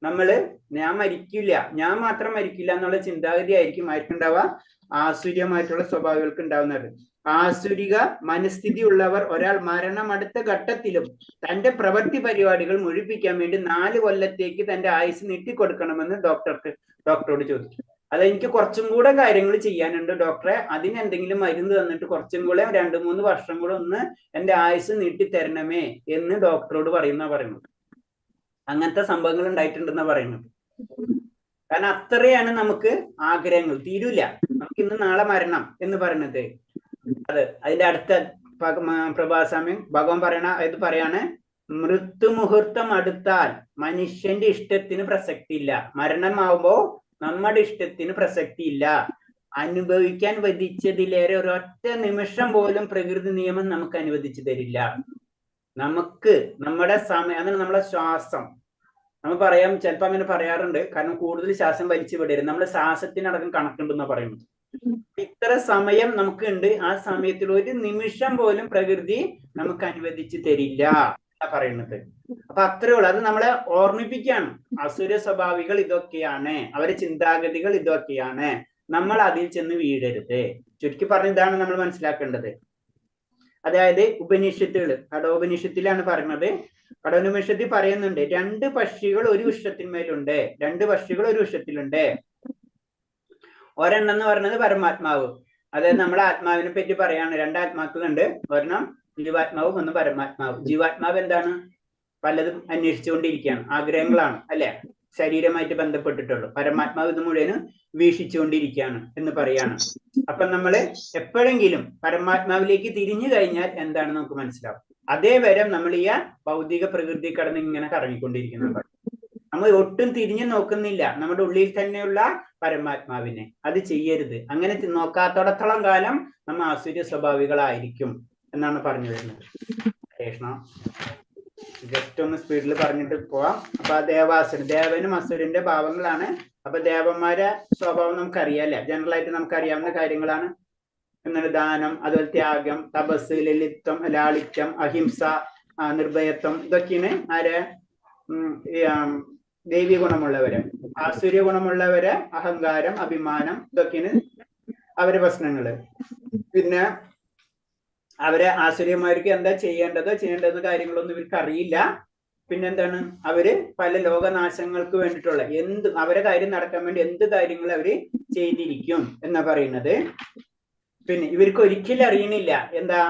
നമ്മള് ഞാൻ മരിക്കില്ല, ഞാൻ മാത്രം മരിക്കില്ല എന്നുള്ള ചിന്താഗതി ആയിരിക്കും ആർക്കുണ്ടാവുക? ആസുര്യമായിട്ടുള്ള സ്വഭാവികൾക്ക് ഉണ്ടാവുന്നത്. ആസുരിക മനസ്ഥിതി ഉള്ളവർ ഒരാൾ മരണം അടുത്ത ഘട്ടത്തിലും തന്റെ പ്രവൃത്തി പരിപാടികൾ മുഴുപ്പിക്കാൻ വേണ്ടി 4 കൊല്ലത്തേക്ക് തന്റെ ആയുസ് നീട്ടിക്കൊടുക്കണമെന്ന് ഡോക്ടറോട് ചോദിച്ചു. അതെനിക്ക് കുറച്ചും കൂടെ കാര്യങ്ങൾ ചെയ്യാനുണ്ട് ഡോക്ടറെ, അതിന് എന്തെങ്കിലും മരുന്ന് തന്നിട്ട് കുറച്ചും കൂടെ 2-3 വർഷം കൂടെ ഒന്ന് എന്റെ ആയുസ് നീട്ടിത്തരണമേ എന്ന് ഡോക്ടറോട് പറയുന്നത്. അങ്ങനത്തെ സംഭവങ്ങൾ ഉണ്ടായിട്ടുണ്ടെന്നാ പറയുന്നത്. കാരണം അത്രയാണ് നമുക്ക് ആഗ്രഹങ്ങൾ തീരൂല. നമുക്ക് ഇന്ന് നാളെ മരണം എന്ന് പറയുന്നത്. അതിന്റെ അടുത്ത പ്രഭാസമയം ഭഗവാൻ പറയാണ് മൃത്യുമുഹൂർത്തം അടുത്താൽ മനുഷ്യന്റെ ഇഷ്ടത്തിന് പ്രസക്തി ഇല്ല. മരണമാവുമ്പോ നമ്മുടെ ഇഷ്ടത്തിന് പ്രസക്തി ഇല്ല. അനുഭവിക്കാൻ വിധിച്ചതിലേറെ ഒരൊറ്റ നിമിഷം പോലും പ്രകൃതി നിയമം നമുക്ക് അനുവദിച്ചു തരില്ല. നമുക്ക് നമ്മുടെ സമയം, അതാണ് നമ്മളെ ശ്വാസം. നമ്മൾ പറയാം, ചിലപ്പോ അങ്ങനെ പറയാറുണ്ട്, കാരണം കൂടുതൽ ശ്വാസം വലിച്ചു വിടരുത്. നമ്മുടെ ശ്വാസത്തിനടക്കം കണക്കുണ്ടെന്നാ പറയുന്നത്. ഇത്ര സമയം നമുക്ക് ഉണ്ട്, ആ സമയത്തിൽ ഒരു നിമിഷം പോലും പ്രകൃതി നമുക്ക് അനുവദിച്ചു തരില്ല പറയുന്നത്. അപ്പൊ അത്രേ ഉള്ളൂ. അത് നമ്മളെ ഓർമ്മിപ്പിക്കുകയാണ്. അസുര സ്വഭാവികൾ ഇതൊക്കെയാണ്, അവരെ ചിന്താഗതികൾ ഇതൊക്കെയാണ്, നമ്മൾ അതിൽ ചെന്ന് വീഴരുത്. ചുരുക്കി പറഞ്ഞ ഇതാണ് നമ്മൾ മനസ്സിലാക്കേണ്ടത്. അതായത് ഉപനിഷത്തുകൾ, കഠോപനിഷത്തിലാണ് പറയുന്നത്. കഠോപനിഷത്തിൽ പറയുന്നുണ്ട് 2 പക്ഷികൾ ഒരു വൃക്ഷത്തിന്മേലുണ്ട്, 2 പക്ഷികൾ ഒരു വൃക്ഷത്തിലുണ്ട്. ഒരെണ്ണം എന്ന് പറയുന്നത് പരമാത്മാവ്. അതായത് നമ്മുടെ ആത്മാവിനെ പറ്റി പറയാണ്. 2 ആത്മാക്കളുണ്ട്, ഒരെണ്ണം ജീവാത്മാവും ഒന്ന് പരമാത്മാവ്. ജീവാത്മാവ് എന്താണ്? പലതും അന്വേഷിച്ചുകൊണ്ടിരിക്കുകയാണ്, ആഗ്രഹങ്ങളാണ് അല്ലെ, ശരീരമായിട്ട് ബന്ധപ്പെട്ടിട്ടുള്ളൂ. പരമാത്മാവ് ഇത് മുഴുവനും വീക്ഷിച്ചുകൊണ്ടിരിക്കുകയാണ് എന്ന് പറയാണ്. അപ്പൊ നമ്മള് എപ്പോഴെങ്കിലും പരമാത്മാവിലേക്ക് തിരിഞ്ഞു കഴിഞ്ഞാൽ എന്താണ് നമുക്ക് മനസ്സിലാവും. അതേവരെ നമ്മൾ ഈ ഭൗതിക പ്രകൃതി കടന്ന് ഇങ്ങനെ കറങ്ങിക്കൊണ്ടിരിക്കുന്നുണ്ട്. നമ്മൾ ഒട്ടും തിരിഞ്ഞു നോക്കുന്നില്ല നമ്മുടെ ഉള്ളിൽ തന്നെയുള്ള പരമാത്മാവിനെ. അത് ചെയ്യരുത്. അങ്ങനെ നോക്കാത്തോടത്തോളം കാലം നമ്മൾ ആസുര സ്വഭാവികളായിരിക്കും എന്നാണ് പറഞ്ഞു വരുന്നത്. കൃഷ്ണ ജസ്റ്റ് ഒന്ന് സ്പീഡിൽ പറഞ്ഞിട്ട് പോവാം. അപ്പൊ ദേവനും അസുരന്റെ ഭാവങ്ങളാണ്. അപ്പൊ ദേവന്മാരെ സ്വഭാവം നമുക്കറിയാല്ലേ, ജനറൽ ആയിട്ട് നമുക്കറിയാവുന്ന കാര്യങ്ങളാണ്. എന്താണ്? ദാനം, അതുപോലെ ത്യാഗം, തപസ്, ലളിത്വം, ലാളിത്യം, അഹിംസ, നിർഭയത്വം, ഇതൊക്കെയാണ് ആരെ? ദൈവീ ഗുണമുള്ളവരെ. ആസുര്യ ഗുണമുള്ളവരെ അഹങ്കാരം, അഭിമാനം, ഇതൊക്കെയാണ് അവരെ പ്രശ്നങ്ങള്. പിന്നെ അവരെ ആസുര്യന്മാർക്ക് എന്താ ചെയ്യേണ്ടത് കാര്യങ്ങളൊന്നും ഇവർക്ക് അറിയില്ല. പിന്നെന്താണ്? അവര് പല ലോകനാശങ്ങൾക്ക് വേണ്ടിയിട്ടുള്ള അവരെ കാര്യം നടക്കാൻ വേണ്ടി എന്ത് കാര്യങ്ങൾ അവര് ചെയ്തിരിക്കും എന്നാ പറയുന്നത്. പിന്നെ ഇവർക്ക് ഒരിക്കലും അറിയണില്ല എന്താ,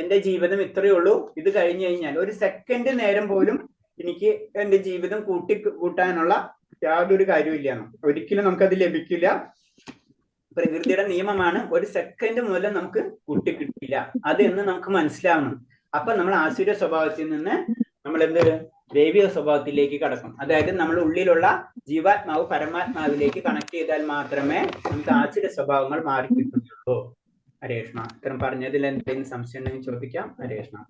എന്റെ ജീവിതം ഇത്രയേ ഉള്ളൂ, ഇത് കഴിഞ്ഞു കഴിഞ്ഞാൽ ഒരു സെക്കൻഡ് നേരം പോലും എനിക്ക് എന്റെ ജീവിതം കൂട്ടാനുള്ള യാതൊരു കാര്യമില്ല. ഒരിക്കലും നമുക്കത് ലഭിക്കില്ല. പ്രകൃതിയുടെ നിയമമാണ്, ഒരു സെക്കൻഡ് മൂലം നമുക്ക് കുട്ടി കിട്ടില്ല. അത് എന്ന് നമുക്ക് മനസ്സിലാവണം. അപ്പൊ നമ്മൾ ആസുര സ്വഭാവത്തിൽ നിന്ന് നമ്മൾ എന്ത് ദൈവിക സ്വഭാവത്തിലേക്ക് കടക്കും. അതായത് നമ്മൾ ഉള്ളിലുള്ള ജീവാത്മാവ് പരമാത്മാവിലേക്ക് കണക്ട് ചെയ്താൽ മാത്രമേ നമുക്ക് ആസുര സ്വഭാവങ്ങൾ മാറി കിട്ടുകയുള്ളൂ. ഹരേ കൃഷ്ണ. ഇത്തരം പറഞ്ഞതിൽ എന്തെങ്കിലും സംശയം ഉണ്ടെങ്കിൽ ചോദിക്കാം. ഹരേ കൃഷ്ണ.